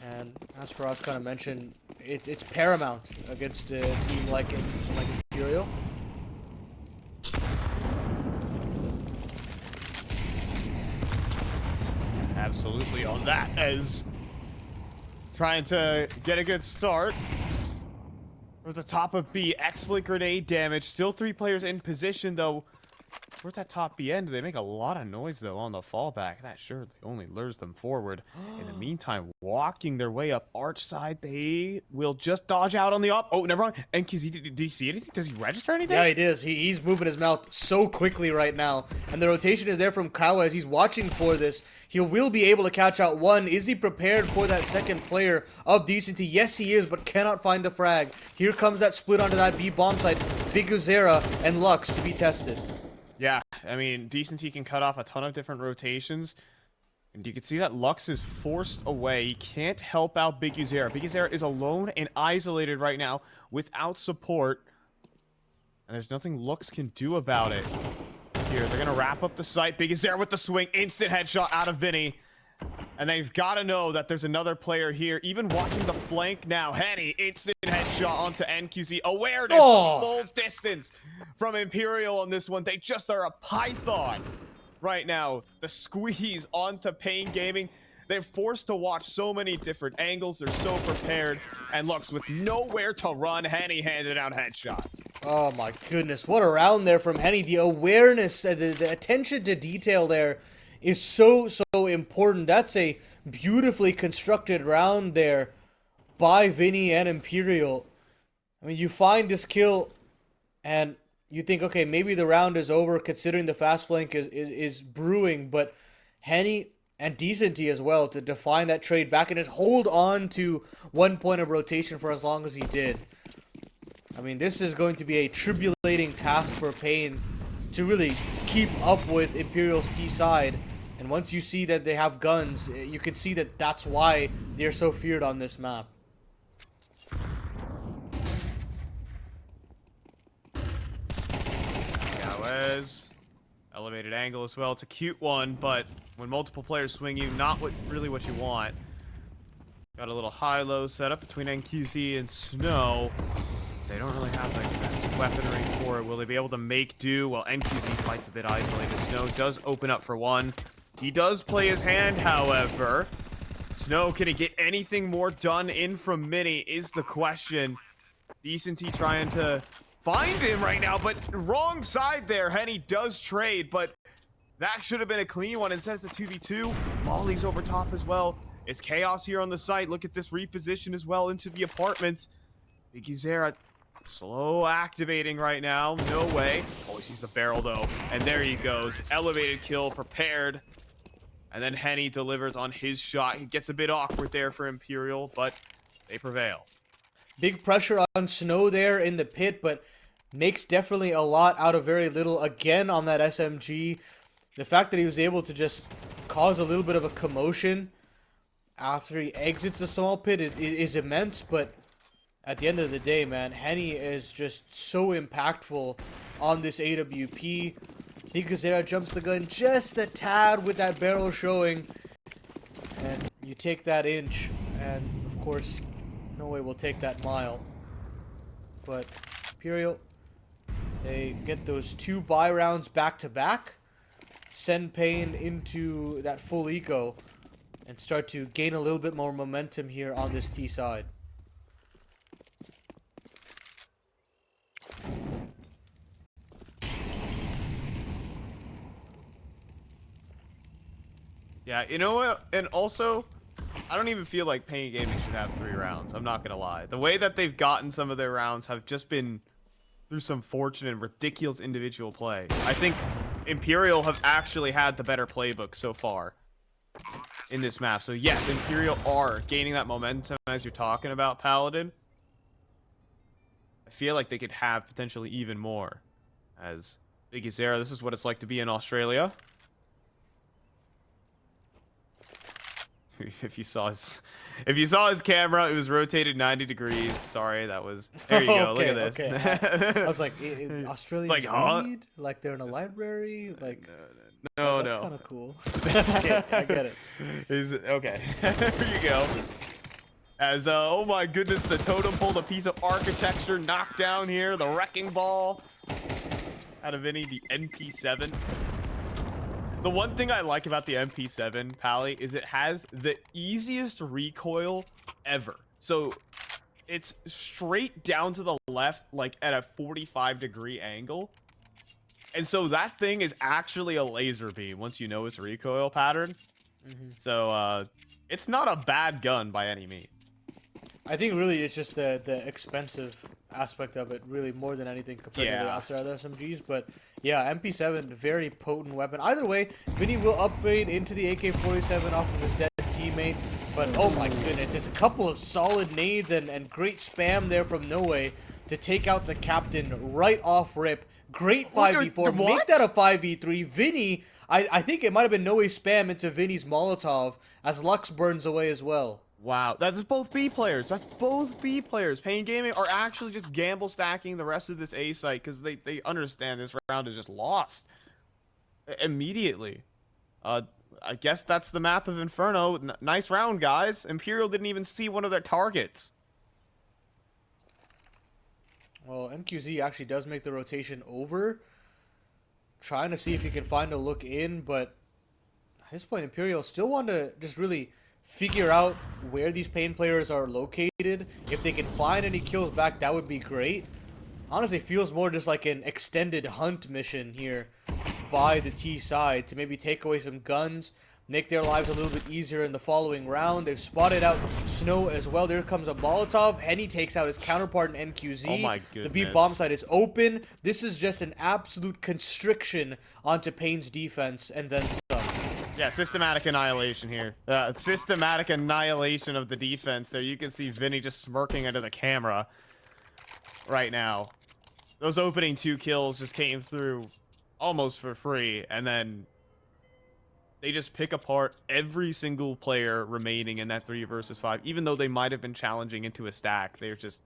And as for us kind of mentioned, it's paramount against a team like Imperial. Absolutely on that, as trying to get a good start. We're at the top of B. Excellent grenade damage. Still 3 players in position, though. We're at that top B end. They make a lot of noise, though, on the fallback. That surely only lures them forward. In the meantime, walking their way up arch side, they will just dodge out on the up. Oh, never mind. NQZ, did you see anything? Does he register anything? Yeah, he does. He's moving his mouth so quickly right now. And the rotation is there from Kawes. He's watching for this. He will be able to catch out one. Is he prepared for that second player of decency? Yes, he is, but cannot find the frag. Here comes that split onto that B bomb site. Big Uzera and Lux to be tested. Yeah, I mean, Decency can cut off a ton of different rotations. And you can see that Lux is forced away. He can't help out Big Uzera. Big Uzera is alone and isolated right now without support. And there's nothing Lux can do about it. Here, they're going to wrap up the site. Big Uzera with the swing. Instant headshot out of Vinny. And they've got to know that there's another player here. Even watching the flank now. Henny, instant headshot onto NQZ. Awareness, full distance from Imperial on this one. They just are a python right now. The squeeze onto paiN Gaming. They're forced to watch so many different angles. They're so prepared. And Lux with nowhere to run. Henny handed out headshots. Oh my goodness. What a round there from Henny. The awareness, the attention to detail there is so important. That's a beautifully constructed round there by Vinny and Imperial. I mean, you find this kill and you think, okay, maybe the round is over considering the fast flank is brewing, but Henny and Decency as well to define that trade back and just hold on to 1 point of rotation for as long as he did. I mean, this is going to be a tribulating task for paiN to really keep up with Imperial's T side. And once you see that they have guns, you can see that that's why they're so feared on this map. Kawes, elevated angle as well. It's a cute one, but when multiple players swing you, not really what you want. Got a little high-low setup between NQZ and Snow. They don't really have the best weaponry for it. Will they be able to make do? Well, NQZ fights a bit isolated. Snow does open up for one. He does play his hand, however. Snow, can he get anything more done in from Mini is the question. Decency trying to find him right now, but wrong side there. Henny does trade, but that should have been a clean one. Instead, it's a 2v2. Molly's over top as well. It's chaos here on the site. Look at this reposition as well into the apartments. Big Uzera slow activating right now. No way. Oh, he sees the barrel, though. And there he goes. Elevated kill prepared. And then Henny delivers on his shot. He gets a bit awkward there for Imperial, but they prevail. Big pressure on Snow there in the pit, but makes definitely a lot out of very little. Again on that SMG. The fact that he was able to just cause a little bit of a commotion after he exits the small pit is immense, but at the end of the day, man, Henny is just so impactful on this AWP. Higazera jumps the gun just a tad with that barrel showing, and you take that inch, and of course, no way will take that mile. But Imperial, they get those 2 buy rounds back to back, send paiN into that full eco, and start to gain a little bit more momentum here on this T side. Yeah, you know what? And also, I don't even feel like paiN Gaming should have 3 rounds. I'm not gonna lie. The way that they've gotten some of their rounds have just been through some fortunate and ridiculous individual play. I think Imperial have actually had the better playbook so far in this map. So yes, Imperial are gaining that momentum as you're talking about, paiN. I feel like they could have potentially even more. As Big Zera, this is what it's like to be in Australia. If you saw his camera, it was rotated 90 degrees. Sorry, that was. There you go. Okay, look at this. okay. I was like, Australians like, huh? read? Like they're in a library? Like, No, that's no. kind of cool. I get it. Okay. There you go. As oh my goodness, the totem pole, the piece of architecture knocked down here, the wrecking ball out of the MP7. The one thing I like about the MP7, Pally, is it has the easiest recoil ever. So it's straight down to the left, like at a 45-degree angle. And so that thing is actually a laser beam once you know its recoil pattern. So it's not a bad gun by any means. I think really it's just the expensive aspect of it, really more than anything compared to the outside SMGs. But yeah, MP7, very potent weapon. Either way, Vinny will upgrade into the AK-47 off of his dead teammate. But oh my goodness, it's a couple of solid nades and great spam there from No Way to take out the captain right off rip. Great 5v4. Make that a 5v3. Vinny, I think it might have been No Way spam into Vinny's Molotov as Lux burns away as well. Wow, that's both B players. That's both B players. paiN Gaming are actually just gamble stacking the rest of this A site because they understand this round is just lost immediately. I guess that's the map of Inferno. Nice round, guys. Imperial didn't even see one of their targets. Well, MQZ actually does make the rotation over. Trying to see if he can find a look in, but at this point, Imperial still want to just really figure out where these paiN players are located. If they can find any kills back, that would be great. Honestly, feels more just like an extended hunt mission here by the T side to maybe take away some guns, make their lives a little bit easier in the following round. They've spotted out Snow as well. There comes a Molotov. Henny takes out his counterpart in NQZ. Oh my The goodness. B bomb site is open. This is just an absolute constriction onto paiN's defense and then some. Yeah, systematic annihilation here. Systematic annihilation of the defense there. You can see Vinny just smirking into the camera right now. Those opening 2 kills just came through almost for free, and then they just pick apart every single player remaining in that 3 versus 5, even though they might have been challenging into a stack. They're just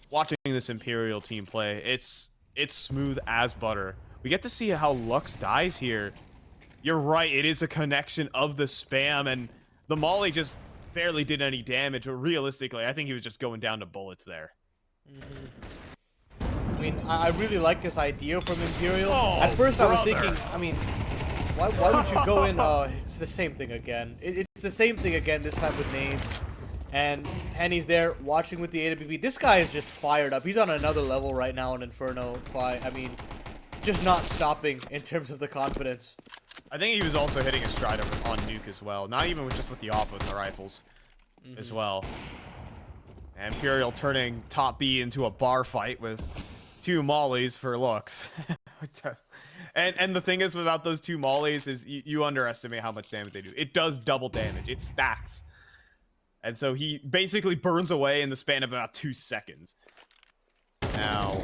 watching this Imperial team play. It's smooth as butter. We get to see how Lux dies here. You're right, it is a connection of the spam, and the Molly just barely did any damage, but realistically, I think he was just going down to bullets there. I mean, I really like this idea from Imperial. Oh, At first I was brother. thinking, I mean, why would you go in? It's the same thing again. It's the same thing again, this time with nades. And Henny's there watching with the AWP. This guy is just fired up. He's on another level right now in Inferno fight. I mean, just not stopping in terms of the confidence. I think he was also hitting a stride on Nuke as well. Not even just with the off with the rifles as well. And Imperial turning top B into a bar fight with 2 mollies for looks. and the thing is about those 2 mollies is you underestimate how much damage they do. It does double damage. It stacks. And so he basically burns away in the span of about 2 seconds. Now,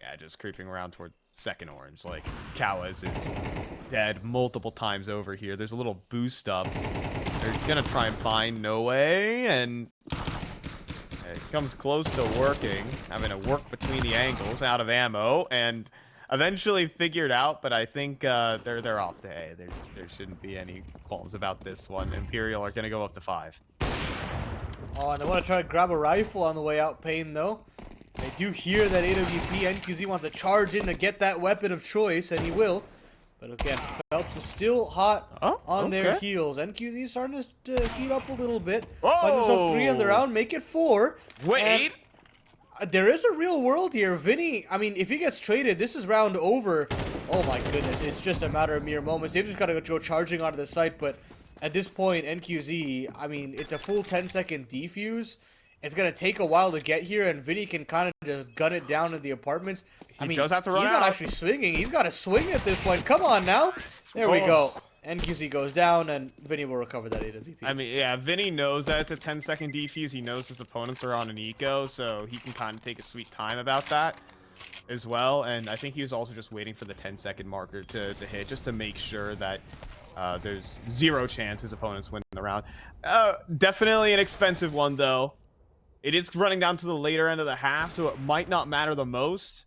yeah, just creeping around toward second orange. Like, Kawaz is dead multiple times over here. There's a little boost up. They're gonna try and find No Way, and it comes close to working. Having to work between the angles, out of ammo, and eventually figured out, but I think they're off to A. There shouldn't be any qualms about this one. Imperial are gonna go up to 5. Oh, and they want to try to grab a rifle on the way out, paiN, though. They do hear that AWP. NQZ wants to charge in to get that weapon of choice, and he will. But again, Phelps is still hot on their heels. NQZ starting to heat up a little bit. Find himself 3 on the round, make it 4. Wait! And there is a real world here. Vinny, I mean, if he gets traded, this is round over. Oh my goodness, it's just a matter of mere moments. They've just got to go charging onto the site, but at this point, NQZ, I mean, it's a full 10-second defuse. It's going to take a while to get here, and Vinny can kind of just gun it down in the apartments. I mean, does have to run he's out. not actually swinging. He's got to swing at this point. Come on now. There we go. NQZ goes down, and Vinny will recover that AWP. I mean, yeah, Vinny knows that it's a 10-second defuse. He knows his opponents are on an eco, so he can kind of take a sweet time about that as well. And I think he was also just waiting for the 10-second marker to hit, just to make sure that there's 0 chance his opponents win the round. Definitely an expensive one, though. It is running down to the later end of the half, so it might not matter the most.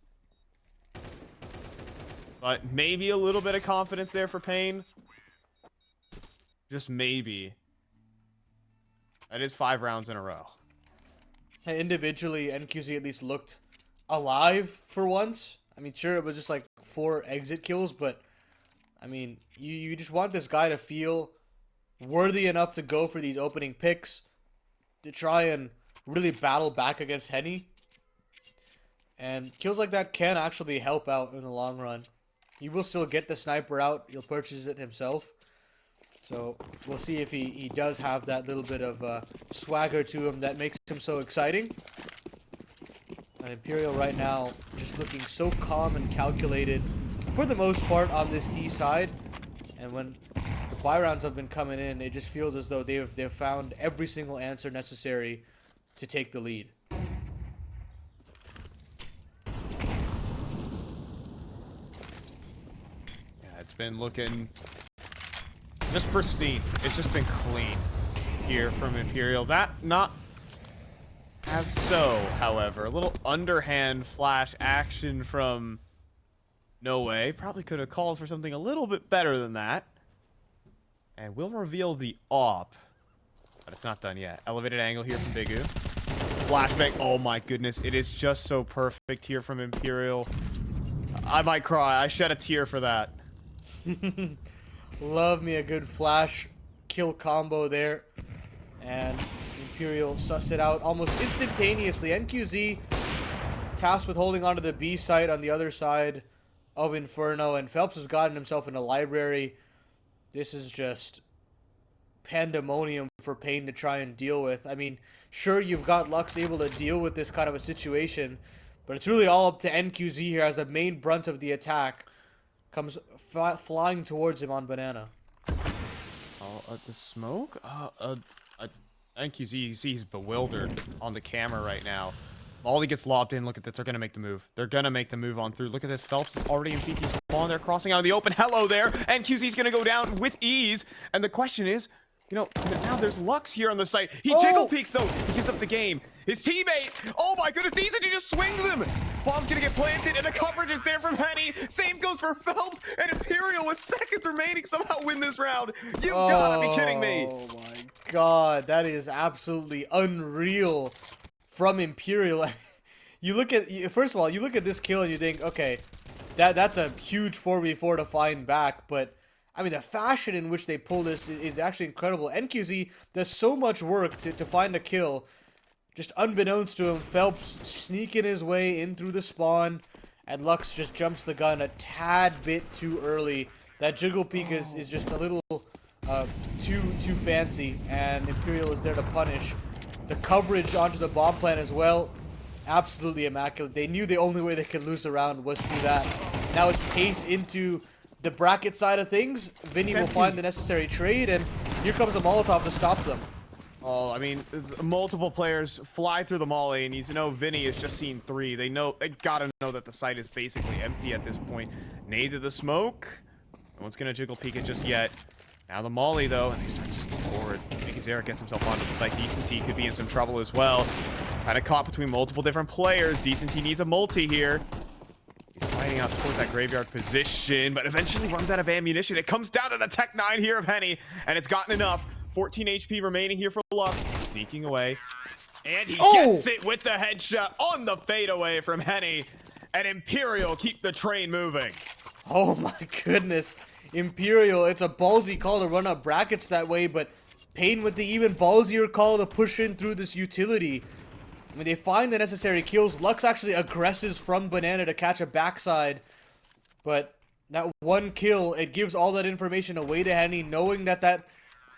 But maybe a little bit of confidence there for paiN. Just maybe. That is 5 rounds in a row. Individually, NQZ at least looked alive for once. I mean, sure, it was just like 4 exit kills, but I mean, you just want this guy to feel worthy enough to go for these opening picks, to try and really battle back against Henny. And kills like that can actually help out in the long run. He will still get the sniper out. He'll purchase it himself. So we'll see if he does have that little bit of swagger to him that makes him so exciting. And Imperial right now just looking so calm and calculated for the most part on this T side. And when the buy rounds have been coming in, it just feels as though they've found every single answer necessary to take the lead. Yeah, it's been looking just pristine. It's just been clean here from Imperial. That not as so, however. A little underhand flash action from No Way. Probably could have called for something a little bit better than that. And we'll reveal the AWP. But it's not done yet. Elevated angle here from Bigu. Flashbang. Oh my goodness. It is just so perfect here from Imperial. I might cry. I shed a tear for that. Love me a good flash kill combo there. And Imperial sussed it out almost instantaneously. NQZ tasked with holding onto the B site on the other side of Inferno. And Phelps has gotten himself in a library. This is just pandemonium for paiN to try and deal with. I mean, sure, you've got Lux able to deal with this kind of a situation, but it's really all up to NQZ here as the main brunt of the attack comes flying towards him on Banana. The smoke? NQZ, you see he's bewildered on the camera right now. Molly gets lobbed in. Look at this. They're going to make the move. They're going to make the move on through. Look at this. Phelps is already in CT spawn. They're crossing out of the open. Hello there. NQZ's going to go down with ease. And the question is, you know, now there's Lux here on the site. He jiggle peeks, though. He gives up the game. His teammate. Oh, my goodness. Easy. He just swings him. Bomb's going to get planted, and the coverage is there from Henny. Same goes for Phelps. And Imperial, with seconds remaining, somehow win this round. You've got to be kidding me. Oh, my God. That is absolutely unreal from Imperial. You look at, first of all, you look at this kill and you think, okay, that's a huge 4v4 to find back, but I mean, the fashion in which they pull this is actually incredible. NQZ does so much work to find a kill. Just unbeknownst to him, Phelps sneaking his way in through the spawn, and Lux just jumps the gun a tad bit too early. That jiggle peek is just a little too fancy, and Imperial is there to punish. The coverage onto the bomb plant as well, absolutely immaculate. They knew the only way they could lose a round was through that. Now it's pace into the bracket side of things. Vinny will find the necessary trade, and here comes a Molotov to stop them. Oh, I mean, multiple players fly through the molly, and you know Vinny has just seen 3. They gotta know that the site is basically empty at this point. Nade to the smoke. No one's gonna jiggle peek it just yet. Now the molly though, and they start to slip forward. Zera gets himself onto the site. CCT could be in some trouble as well. Kind of caught between multiple different players. CCT needs a multi here. He's fighting out towards that graveyard position, but eventually runs out of ammunition. It comes down to the Tech 9 here of Henny, and it's gotten enough. 14 HP remaining here for Lux. Sneaking away. And he gets it with the headshot on the fadeaway from Henny. And Imperial keep the train moving. Oh my goodness. Imperial, it's a ballsy call to run up brackets that way, but paiN with the even ballsier call to push in through this utility. I mean, they find the necessary kills. Lux actually aggresses from Banana to catch a backside, but that one kill, it gives all that information away to Henny, knowing that that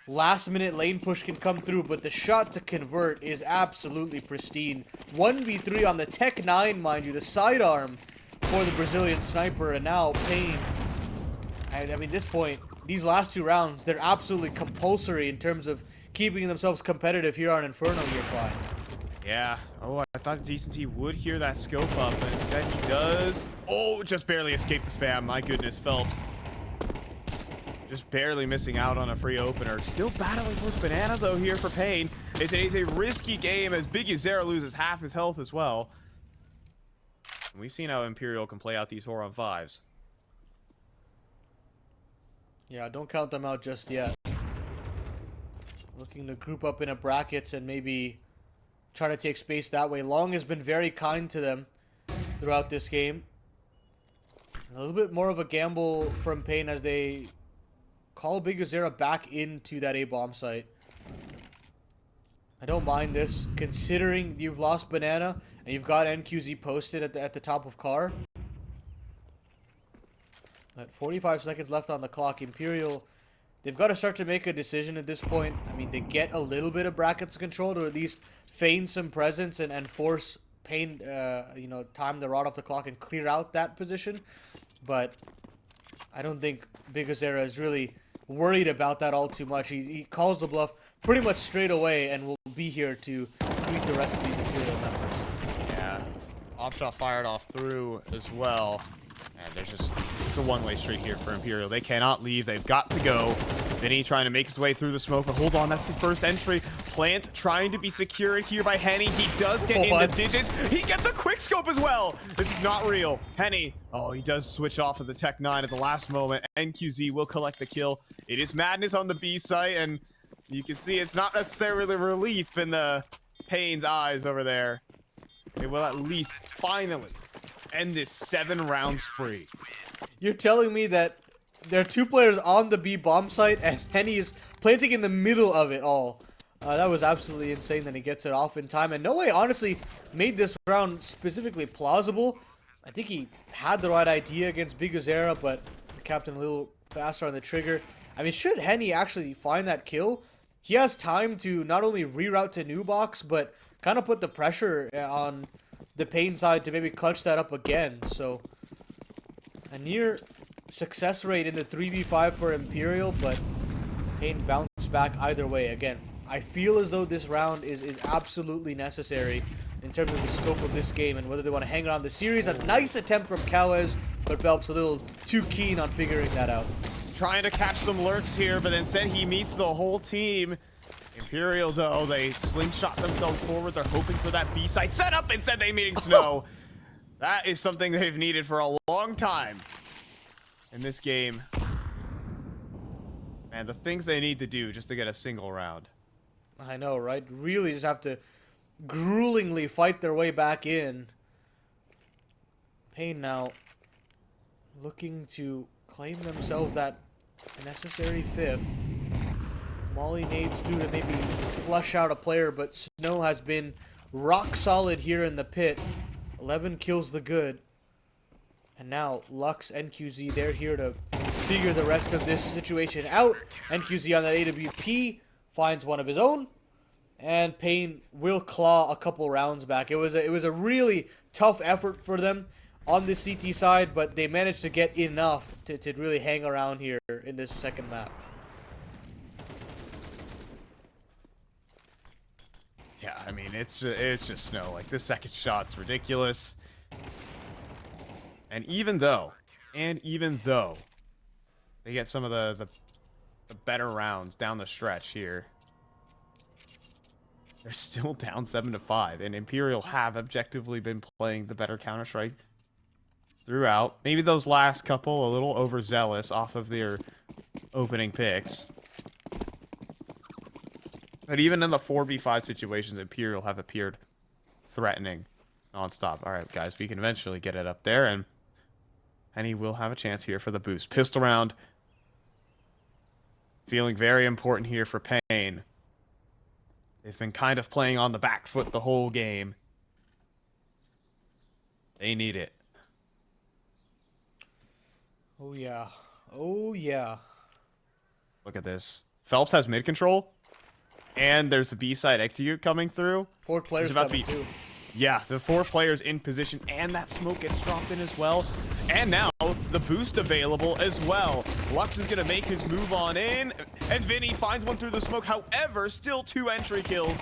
last minute lane push can come through, but the shot to convert is absolutely pristine. 1v3 on the Tech 9, mind you, the sidearm for the Brazilian sniper, and now paiN. I mean, this point, these last 2 rounds, they're absolutely compulsory in terms of keeping themselves competitive here on Inferno Year 5. Yeah. Oh, I thought Decency would hear that scope up, but instead he does. Oh, just barely escaped the spam. My goodness, Phelps. Just barely missing out on a free opener. Still battling towards Banana, though, here for paiN. It is a risky game as Big Zera loses half his health as well. And we've seen how Imperial can play out these 4-on-5s. Yeah, don't count them out just yet. Looking to group up in a brackets and maybe try to take space that way. Long has been very kind to them throughout this game. A little bit more of a gamble from paiN as they call Big Zera back into that A-bomb site. I don't mind this, considering you've lost Banana and you've got NQZ posted at the top of car. But 45 seconds left on the clock. Imperial, they've got to start to make a decision at this point. I mean, they get a little bit of brackets control to at least feign some presence and force paiN, you know, time the rod off the clock and clear out that position. But I don't think Big Zera is really worried about that all too much. He calls the bluff pretty much straight away and will be here to greet the rest of these Imperial members. Yeah. Opshot fired off through as well. And there's just, it's a one-way street here for Imperial. They cannot leave. They've got to go. Vinny trying to make his way through the smoke, but hold on, that's the first entry. Plant trying to be secured here by Henny. He does get in the digits. He gets a quick scope as well. This is not real. Henny, oh, he does switch off of the Tech 9 at the last moment. NQZ will collect the kill. It is madness on the B site, and you can see it's not necessarily relief in the paiN's eyes over there. It will at least finally end this 7-round spree. You're telling me that there are 2 players on the B bomb site and Henny is planting in the middle of it all. That was absolutely insane that he gets it off in time. And No Way honestly made this round specifically plausible. I think he had the right idea against Big Zera, but the captain a little faster on the trigger. I mean, should Henny actually find that kill, he has time to not only reroute to new box, but kind of put the pressure on the paiN side to maybe clutch that up again. So a near success rate in the 3v5 for Imperial, but paiN bounced back either way. Again, I feel as though this round is absolutely necessary in terms of the scope of this game and whether they want to hang around the series. A nice attempt from Cowes, but Phelps a little too keen on figuring that out. Trying to catch some lurks here, but instead he meets the whole team. Imperial, though, they slingshot themselves forward. They're hoping for that B side setup. Instead, they meeting Snow. That is something they've needed for a long time in this game. And the things they need to do just to get a single round. I know, right? Really just have to gruelingly fight their way back in. paiN now looking to claim themselves that necessary 5th. Molly nades through to maybe flush out a player, but Snow has been rock solid here in the pit. 11 kills the good. And now Lux, NQZ, they're here to figure the rest of this situation out. NQZ on that AWP finds one of his own, and paiN will claw a couple rounds back. It was a really tough effort for them on the CT side, but they managed to get enough to really hang around here in this second map. Yeah, I mean, it's just snow. Like, this second shot's ridiculous. And even though they get some of the better rounds down the stretch here, they're still down 7-5, and Imperial have objectively been playing the better Counter-Strike throughout. Maybe those last couple a little overzealous off of their opening picks. But even in the 4v5 situations, Imperial have appeared threatening nonstop. All right, guys, we can eventually get it up there, and he will have a chance here for the boost. Pistol round. Feeling very important here for paiN. They've been kind of playing on the back foot the whole game. They need it. Oh, yeah. Oh, yeah. Look at this. Phelps has mid control, and there's a B-side execute coming through. 4 players coming, too. Yeah, the 4 players in position, and that smoke gets dropped in as well. And now, the boost available as well. Lux is going to make his move on in, and Vinny finds one through the smoke. However, still 2 entry kills.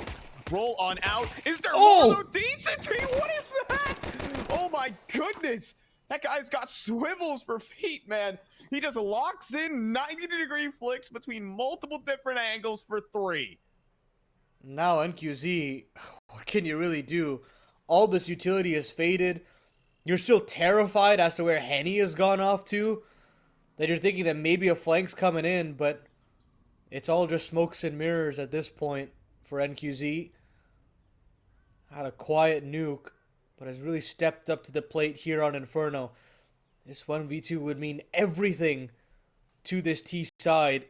Roll on out. Is there more? Decent? What is that? Oh my goodness. That guy's got swivels for feet, man. He just locks in 90-degree flicks between multiple different angles for 3. Now, NQZ, what can you really do? All this utility is faded. You're still terrified as to where Henny has gone off to. That you're thinking that maybe a flank's coming in, but it's all just smokes and mirrors at this point for NQZ. Had a quiet nuke, but has really stepped up to the plate here on Inferno. This 1v2 would mean everything to this T side.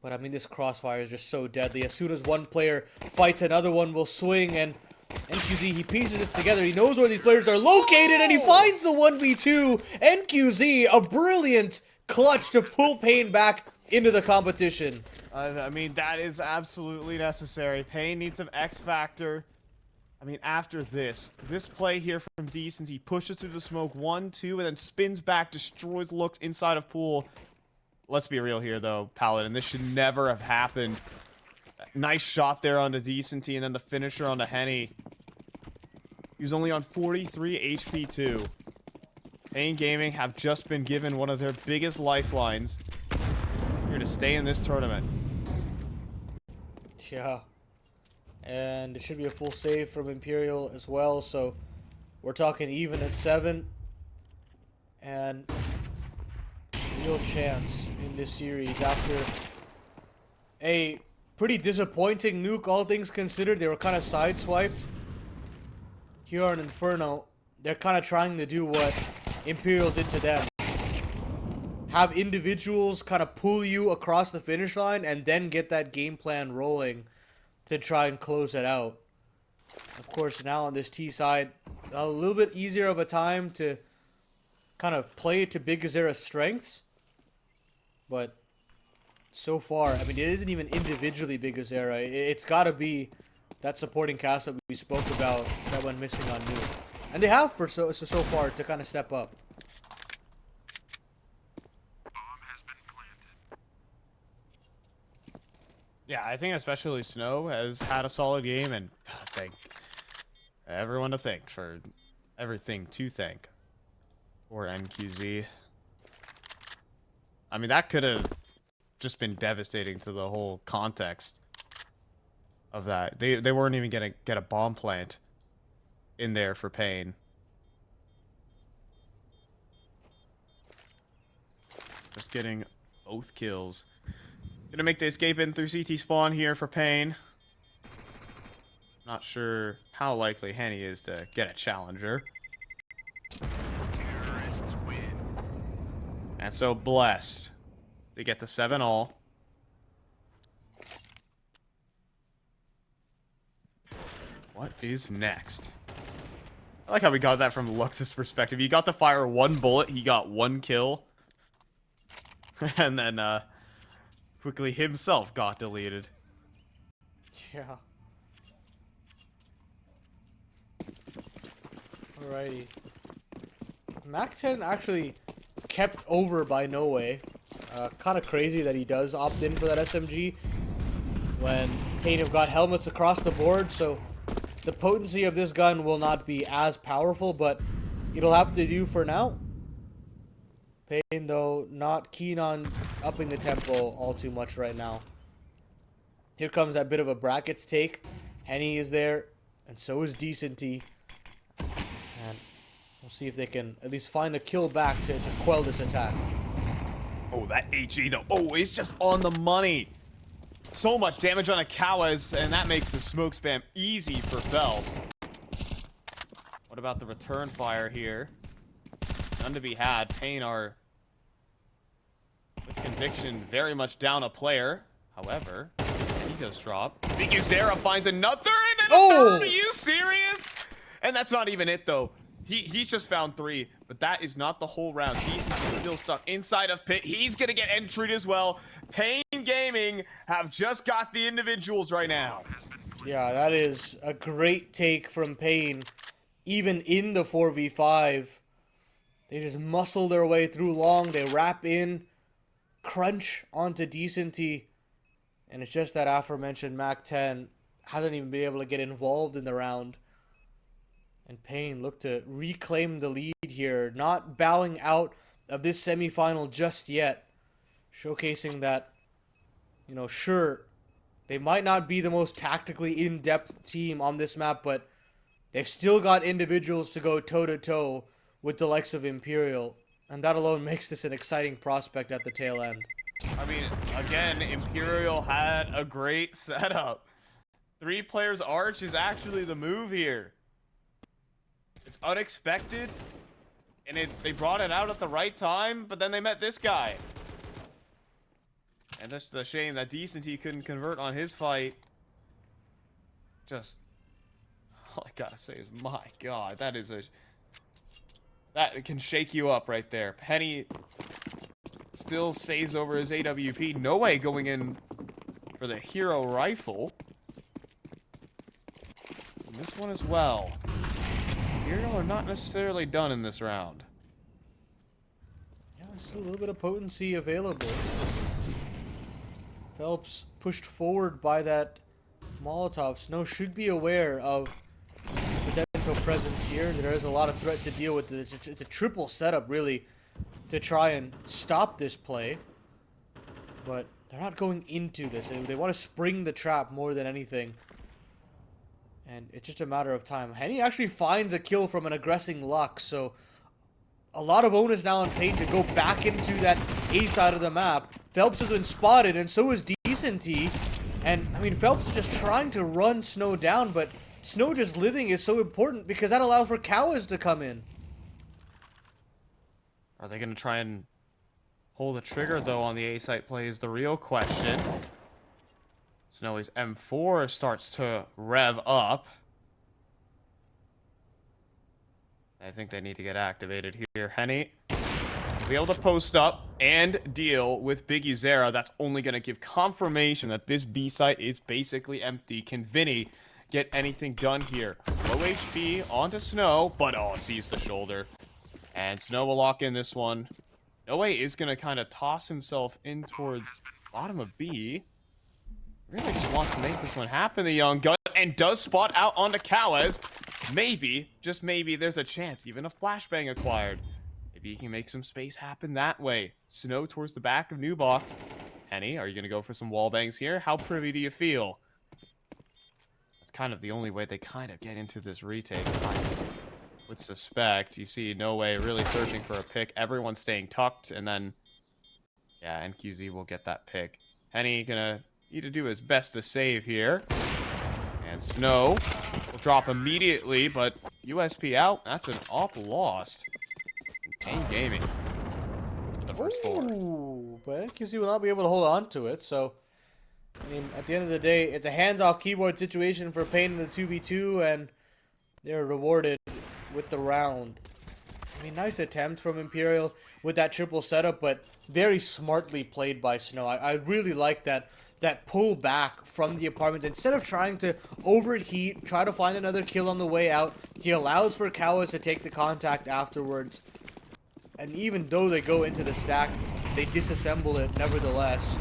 But I mean, this crossfire is just so deadly. As soon as one player fights, another one will swing, and NQZ, he pieces it together. He knows where these players are located, and he finds the 1v2. NQZ, a brilliant clutch to pull paiN back into the competition. I mean, that is absolutely necessary. paiN needs some X factor. I mean, after this play here from Decent, he pushes through the smoke 1, 2, and then spins back, destroys looks inside of pool. Let's be real here, though, paiN. This should never have happened. Nice shot there on the Decenty, and then the finisher on the Henny. He was only on 43 HP, too. paiN Gaming have just been given one of their biggest lifelines here to stay in this tournament. Yeah. And it should be a full save from Imperial as well, so we're talking even at 7. And real chance in this series after a pretty disappointing nuke, all things considered. They were kind of sideswiped. Here on Inferno, they're kind of trying to do what Imperial did to them. Have individuals kind of pull you across the finish line and then get that game plan rolling to try and close it out. Of course, now on this T side, a little bit easier of a time to kind of play to Big Azera's strengths. But so far, I mean, it isn't even individually Big Azera. It's got to be that supporting cast that we spoke about that went missing on Nuke. And they have for so far to kind of step up. Yeah, I think especially Snow has had a solid game, and thank everyone to thank for everything to thank for NQZ. I mean, that could have just been devastating to the whole context of that. They weren't even gonna get a bomb plant in there for paiN. Just getting both kills. Gonna make the escape in through CT spawn here for paiN. Not sure how likely Henny is to get a challenger. Terrorists win. And so blessed to get the 7-all. What is next? I like how we got that from Lux's perspective. He got to fire 1 bullet, he got 1 kill. And then quickly himself got deleted. Yeah. Alrighty. Mac 10 actually kept over by No Way. Kind of crazy that he does opt in for that SMG. when paiN have got helmets across the board, so the potency of this gun will not be as powerful, but it'll have to do for now. paiN, though, not keen on upping the tempo all too much right now. Here comes that bit of a brackets take. Henny is there, and so is CCT. And we'll see if they can at least find a kill back to quell this attack. Oh, that HE though. Oh, it's just on the money. So much damage on a Kawaz, and that makes the smoke spam easy for Phelps. What about the return fire here? None to be had. paiN are, with conviction, very much down a player. However, he does drop. Zera finds another and a third. Are you serious? And that's not even it though. He's just found 3, but that is not the whole round. He's still stuck inside of pit. He's gonna get entry as well. paiN Gaming have just got the individuals right now. Yeah, that is a great take from paiN. Even in the 4v5, they just muscle their way through long. They wrap in, crunch onto CCT, and it's just that aforementioned Mac-10 hasn't even been able to get involved in the round. And paiN look to reclaim the lead here, not bowing out of this semifinal just yet. Showcasing that, you know, sure, they might not be the most tactically in-depth team on this map, but they've still got individuals to go toe-to-toe with the likes of Imperial. And that alone makes this an exciting prospect at the tail end. I mean, again, Imperial had a great setup. 3 players Arch is actually the move here. It's unexpected, and they brought it out at the right time, but then they met this guy. And that's the shame that CCT couldn't convert on his fight. Just, all I gotta say is, my God, that can shake you up right there. Henny still saves over his AWP. No way going in for the hero rifle. And this one as well. Imperial are not necessarily done in this round. Yeah, there's still a little bit of potency available. Phelps pushed forward by that Molotov. Snow should be aware of potential presence here. There is a lot of threat to deal with. It's a triple setup, really, to try and stop this play. But they're not going into this. They want to spring the trap more than anything. And it's just a matter of time. Henny actually finds a kill from an aggressing Lux, so a lot of onus now on paiN to go back into that A side of the map. Phelps has been spotted, and so is CCT. And, I mean, Phelps is just trying to run Snow down, but Snow just living is so important because that allows for Kawaz to come in. Are they going to try and pull the trigger, though, on the A site play is the real question. Snowy's M4 starts to rev up. I think they need to get activated here. Henny will be able to post up and deal with Zera. That's only going to give confirmation that this B site is basically empty. Can Vinny get anything done here? Low HP onto Snow, but sees the shoulder. And Snow will lock in this one. No Way is going to kind of toss himself in towards bottom of B. Really just wants to make this one happen, the young gun, and does spot out onto Kawaz. Maybe, just maybe, there's a chance. Even a flashbang acquired. Maybe he can make some space happen that way. Snow towards the back of New Box. Henny, are you going to go for some wall bangs here? How privy do you feel? That's kind of the only way they kind of get into this retake. I would suspect. You see No Way really searching for a pick. Everyone's staying tucked, and then, yeah, NQZ will get that pick. Henny gonna need to do his best to save here. And Snow will drop immediately, but USP out. That's an op lost. paiN Gaming with the first 4. Ooh, but NQC will not be able to hold on to it, so I mean, at the end of the day, it's a hands-off keyboard situation for paiN in the 2v2, and they're rewarded with the round. I mean, nice attempt from Imperial with that triple setup, but very smartly played by Snow. I really like that pull back from the apartment. Instead of trying to overheat, try to find another kill on the way out, he allows for Kawaz to take the contact afterwards. And even though they go into the stack, they disassemble it nevertheless.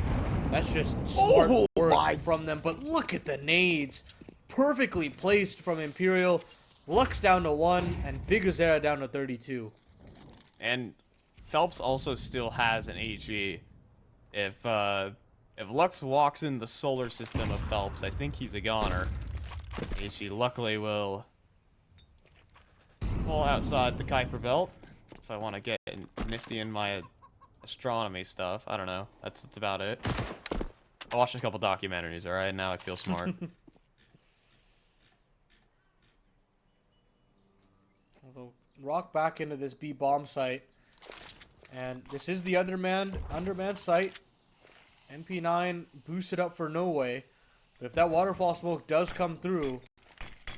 That's just smart Oh work my. from them. But look at the nades. Perfectly placed from Imperial. Lux down to 1, and Big Azera down to 32. And Phelps also still has an HE. If Lux walks in the solar system of Phelps, I think he's a goner. HE luckily will fall outside the Kuiper Belt. If I want to get nifty in my astronomy stuff, I don't know. That's about it. I watched a couple documentaries, alright? Now I feel smart. So rock back into this B bomb site. And this is the undermanned site. NP9 boosted up for no way. But if that waterfall smoke does come through,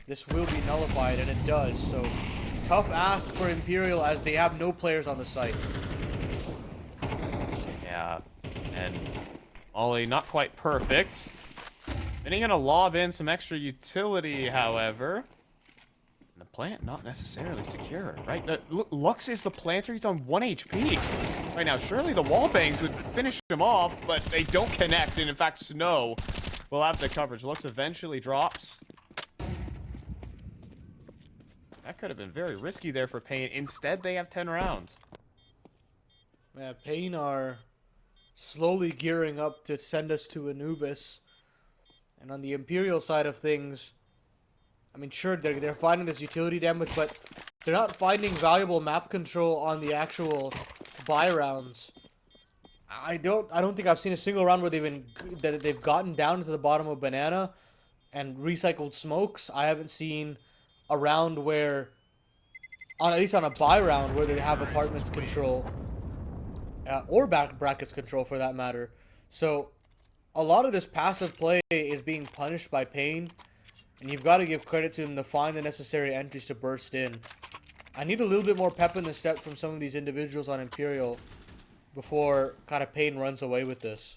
this will be nullified, and it does. So tough ask for Imperial as they have no players on the site. Yeah, and Ollie not quite perfect. Then he's gonna lob in some extra utility, however. And the plant not necessarily secure, right? Lux is the planter, he's on 1 HP. Right now, surely the wall bangs would finish him off, but they don't connect, and in fact, Snow will have the coverage. Lux eventually drops. That could have been very risky there for paiN. Instead, they have 10 rounds. Yeah, paiN are slowly gearing up to send us to Anubis. And on the Imperial side of things, I mean, sure, they're finding this utility damage, but they're not finding valuable map control on the actual buy rounds. I don't think I've seen a single round where they've gotten down to the bottom of banana and recycled smokes. I haven't seen a round where, at least on a buy round, where they have apartments control or brackets control for that matter. So a lot of this passive play is being punished by paiN, and you've got to give credit to them to find the necessary entries to burst in. I need a little bit more pep in the step from some of these individuals on Imperial before kind of paiN runs away with this.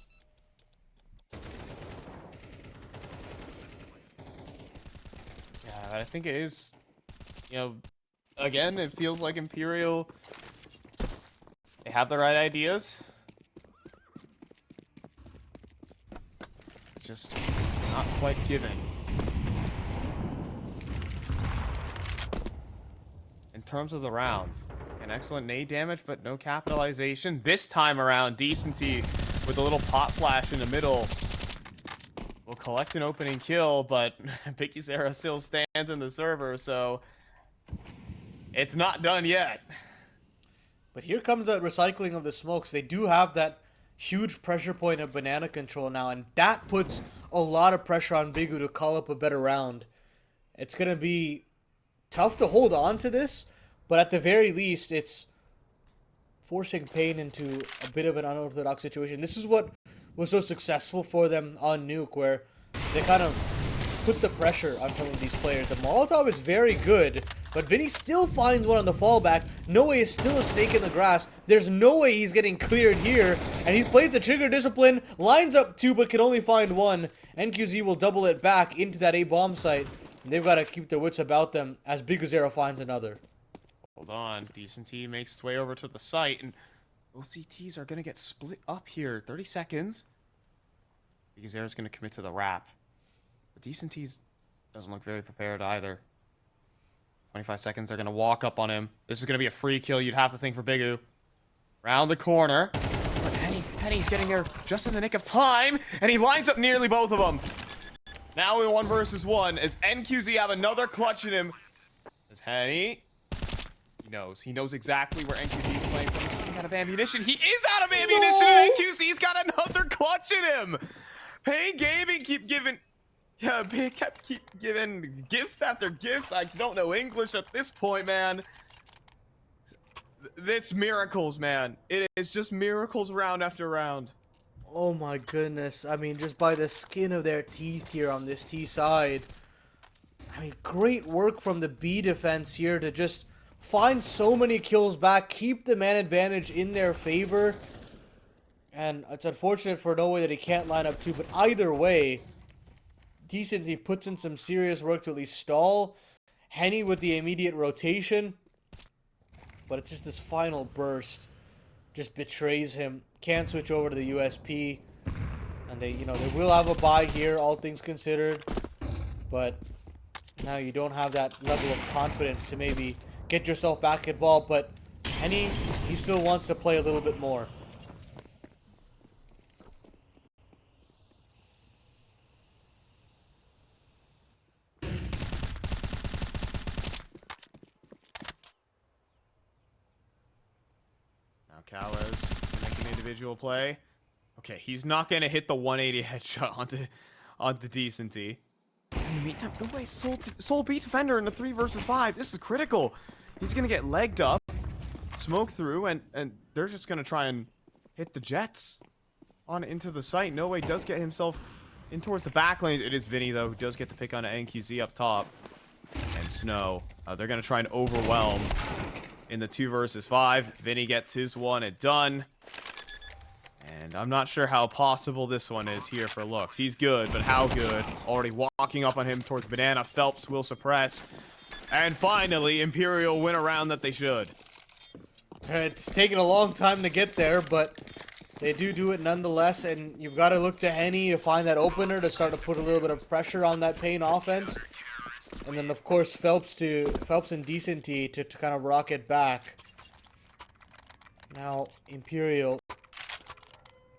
Yeah, I think it is, you know, again, it feels like Imperial, they have the right ideas. Just not quite given. In terms of the rounds, an excellent nade damage, but no capitalization. This time around, Decenty with a little pot flash in the middle will collect an opening kill, but Picky Sarah still stands in the server, so it's not done yet. But here comes the recycling of the smokes. They do have that huge pressure point of banana control now, and that puts a lot of pressure on Bigu to call up a better round. It's going to be tough to hold on to this, but at the very least, it's forcing paiN into a bit of an unorthodox situation. This is what was so successful for them on Nuke, where they kind of put the pressure on some of these players. The Molotov is very good, but Vinny still finds one on the fallback. Noe is still a snake in the grass. There's no way he's getting cleared here, and he's played the trigger discipline, lines up 2 but can only find 1. NQZ will double it back into that A-bomb site, and they've got to keep their wits about them as Big Azera finds another. Hold on, Decenty makes its way over to the site, and OCTs are going to get split up here. 30 seconds. Big Azera's going to commit to the wrap. But Decenty's doesn't look very prepared either. 25 seconds, they're going to walk up on him. This is going to be a free kill, you'd have to think, for Bigu. Round the corner. But Penny's getting there just in the nick of time, and he lines up nearly both of them. Now in 1 versus 1, as NQZ have another clutch in him. As Henny, he knows exactly where NQZ is playing from. He's out of ammunition. He is out of ammunition, and NQZ's got another clutch in him. paiN Gaming keep giving gifts after gifts. I don't know English at this point, man. It's miracles, man. It is just miracles round after round. Oh my goodness. I mean, just by the skin of their teeth here on this T side. I mean, great work from the B defense here to just find so many kills back, keep the man advantage in their favor. And it's unfortunate for Noe that he can't line up 2, but either way, Decenty puts in some serious work to at least stall Henny with the immediate rotation. But it's just this final burst just betrays him. Can't switch over to the USP. And And they will have a bye here, all things considered. But now you don't have that level of confidence to maybe get yourself back involved. But Henny, he still wants to play a little bit more. Now Calez making an individual play. Okay, he's not going to hit the 180 headshot onto Decenty. In the meantime, no way, Soul beat defender in the 3 versus 5. This is critical. He's going to get legged up, smoke through, and they're just going to try and hit the Jets on into the site. No way does get himself in towards the back lanes. It is Vinny, though, who does get the pick on an NQZ up top. And Snow. They're going to try and overwhelm in the 2 versus 5. Vinny gets his one and done. And I'm not sure how possible this one is here for looks. He's good, but how good? Already walking up on him towards Banana. Phelps will suppress. And finally, Imperial win a round that they should. It's taken a long time to get there, but they do it nonetheless. And you've got to look to Henny to find that opener to start to put a little bit of pressure on that paiN offense. And then, of course, Phelps and Decenty to kind of rock it back. Now, Imperial,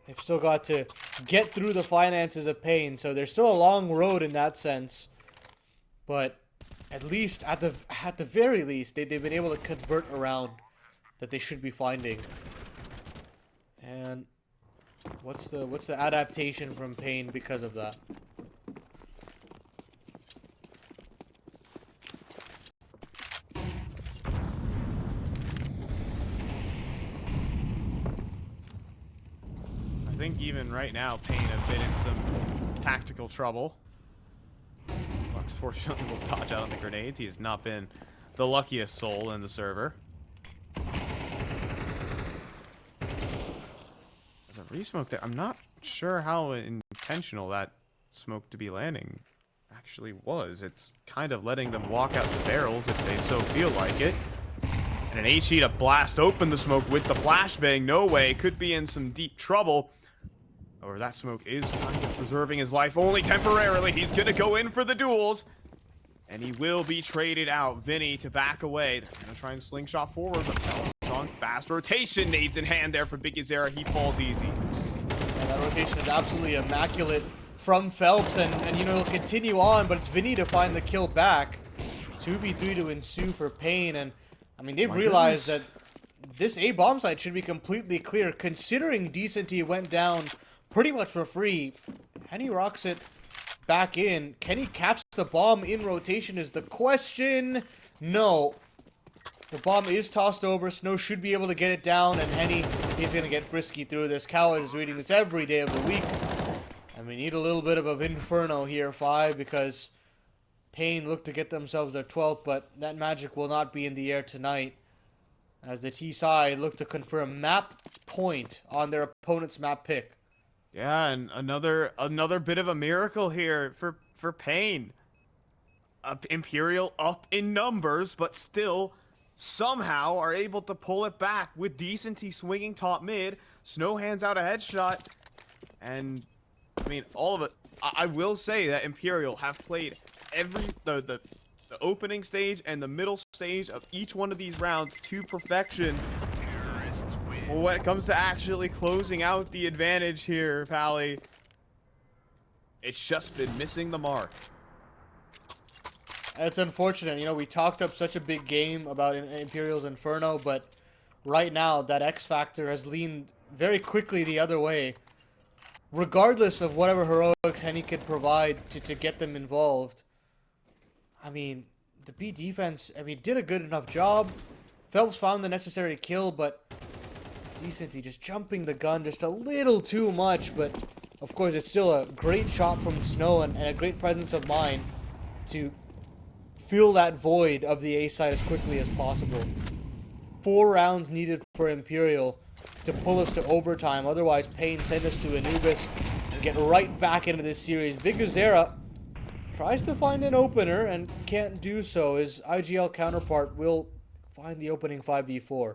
they've still got to get through the finances of paiN, so there's still a long road in that sense. But at least, at the very least, they've been able to convert around that they should be finding. And what's the adaptation from paiN because of that? I think even right now, paiN have been in some tactical trouble. Lux fortunately will dodge out on the grenades. He has not been the luckiest soul in the server. There's a re-smoke there. I'm not sure how intentional that smoke to be landing actually was. It's kind of letting them walk out the barrels if they so feel like it. And an HE to blast open the smoke with the flashbang. No way. Could be in some deep trouble. Or that smoke is kind of preserving his life only temporarily. He's going to go in for the duels. And he will be traded out. Vinny to back away. They're going to try and slingshot forward, but Phelps on fast rotation. Nades in hand there for Bigazera. He falls easy. And that rotation is absolutely immaculate from Phelps. And he'll continue on, but it's Vinny to find the kill back. 2v3 to ensue for paiN. And, I mean, they've realized that this A bomb site should be completely clear, considering Decenty went down pretty much for free. Henny rocks it back in. Can he catch the bomb in rotation is the question. No. The bomb is tossed over. Snow should be able to get it down, and Henny is going to get frisky through this. Cow is reading this every day of the week. And we need a little bit of an inferno here, 5, because paiN look to get themselves their 12th, but that magic will not be in the air tonight, as the T side look to confirm map point on their opponent's map pick. Yeah, and another bit of a miracle here for paiN. Imperial up in numbers, but still somehow are able to pull it back with Decenty swinging top mid. Snow hands out a headshot, and I mean all of it. I will say that Imperial have played the opening stage and the middle stage of each one of these rounds to perfection. Well, when it comes to actually closing out the advantage here, Pally, it's just been missing the mark. It's unfortunate. We talked up such a big game about Imperial's Inferno, but right now that X Factor has leaned very quickly the other way. Regardless of whatever heroics Henny could provide to get them involved. I mean, the B defense, did a good enough job. Phelps found the necessary kill, but Decenty just jumping the gun just a little too much, but of course it's still a great shot from Snow and a great presence of mind to fill that void of the A side as quickly as possible. 4 rounds needed for Imperial to pull us to overtime, otherwise paiN send us to Anubis and get right back into this series. Bigazera tries to find an opener and can't do so. His IGL counterpart will find the opening 5v4.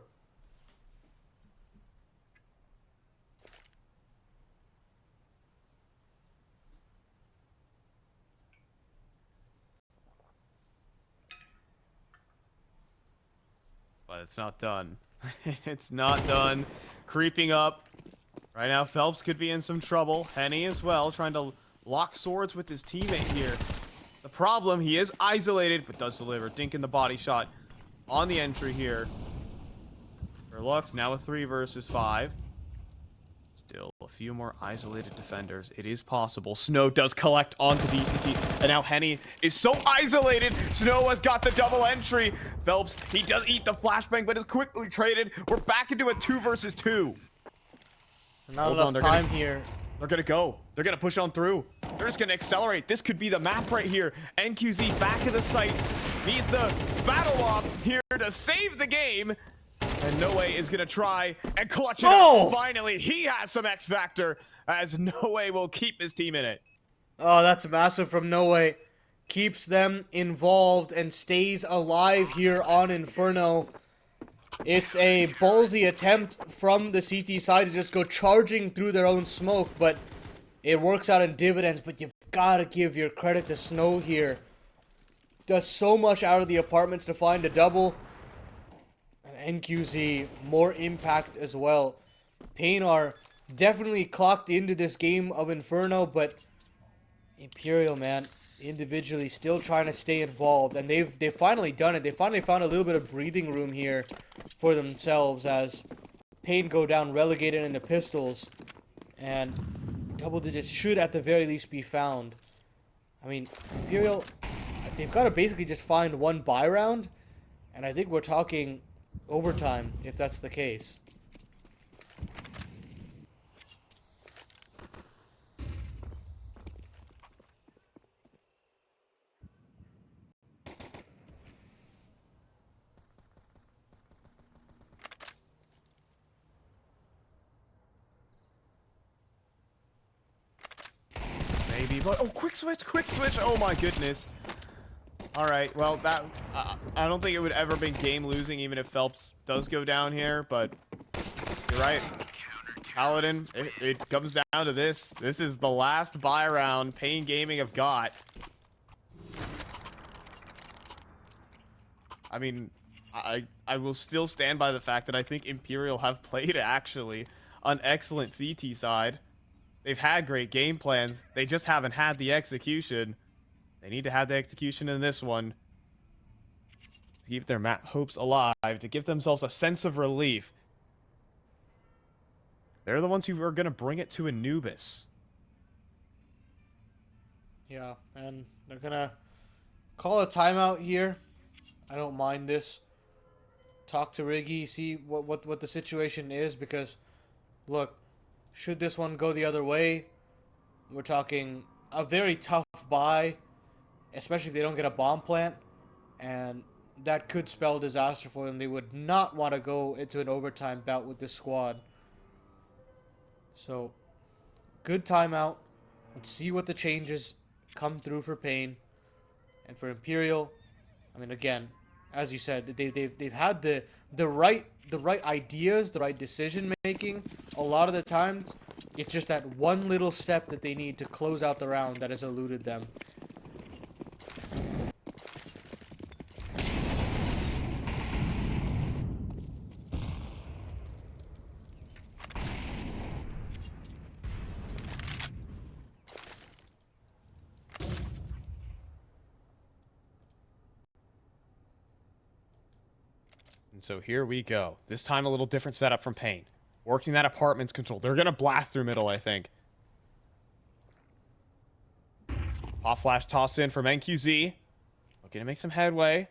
But it's not done. It's not done. Creeping up. Right now, Phelps could be in some trouble. Henny as well, trying to lock swords with his teammate here. The problem, he is isolated, but does deliver. Dink in the body shot on the entry here. For Lux, now a 3 versus 5. Still a few more isolated defenders. It is possible. Snow does collect onto DCT, and now Henny is so isolated. Snow has got the double entry. Phelps, he does eat the flashbang, but is quickly traded. We're back into a 2 versus 2. Not enough time here. They're gonna go. They're gonna push on through. They're just gonna accelerate. This could be the map right here. NQZ back in the site. Needs the battle up here to save the game. And No Way is gonna try and clutch it up. Finally, he has some X Factor as No Way will keep his team in it. Oh, that's massive from No Way. Keeps them involved and stays alive here on Inferno. It's a ballsy attempt from the CT side to just go charging through their own smoke, but it works out in dividends. But you've got to give your credit to Snow here. Does so much out of the apartments to find a double. And NQZ, more impact as well. paiN are definitely clocked into this game of Inferno, but Imperial, man, individually still trying to stay involved, and they've finally done it. They finally found a little bit of breathing room here for themselves as paiN go down relegated into pistols, and double digits should at the very least be found. I mean, Imperial, they've got to basically just find one buy round, and I think we're talking overtime if that's the case. Maybe, but oh, quick switch, oh my goodness. All right, well, that I don't think it would ever be game losing even if Phelps does go down here, but you're right. Paladin, it comes down to this. This is the last buy round paiN Gaming have got. I mean, I will still stand by the fact that I think Imperial have played actually an excellent CT side. They've had great game plans. They just haven't had the execution. They need to have the execution in this one to keep their map hopes alive, to give themselves a sense of relief. They're the ones who are going to bring it to Anubis. Yeah, and they're going to call a timeout here. I don't mind this. Talk to Riggy, see what the situation is, because, look, should this one go the other way, we're talking a very tough buy, especially if they don't get a bomb plant, and that could spell disaster for them. They would not want to go into an overtime bout with this squad. So, good timeout. Let's see what the changes come through for paiN. And for Imperial, I mean, again, as you said, they've had the right ideas, the right decision making. A lot of the times, it's just that one little step that they need to close out the round that has eluded them. So here we go. This time a little different setup from paiN. Working that apartment's control. They're going to blast through middle, I think. Pop flash tossed in from NQZ. Looking to make some headway.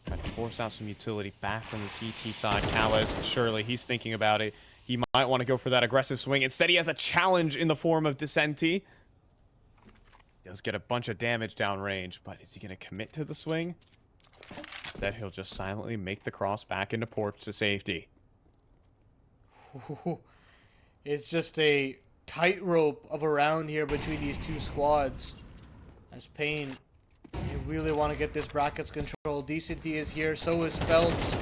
Trying to force out some utility back from the CT side. Calais, surely he's thinking about it. He might want to go for that aggressive swing. Instead, he has a challenge in the form of Dissenti. Does get a bunch of damage downrange, but is he going to commit to the swing? Instead, he'll just silently make the cross back into porch to safety. It's just a tightrope of a round here between these two squads. As paiN, you really want to get this brackets control. Dissenti is here, so is Phelps.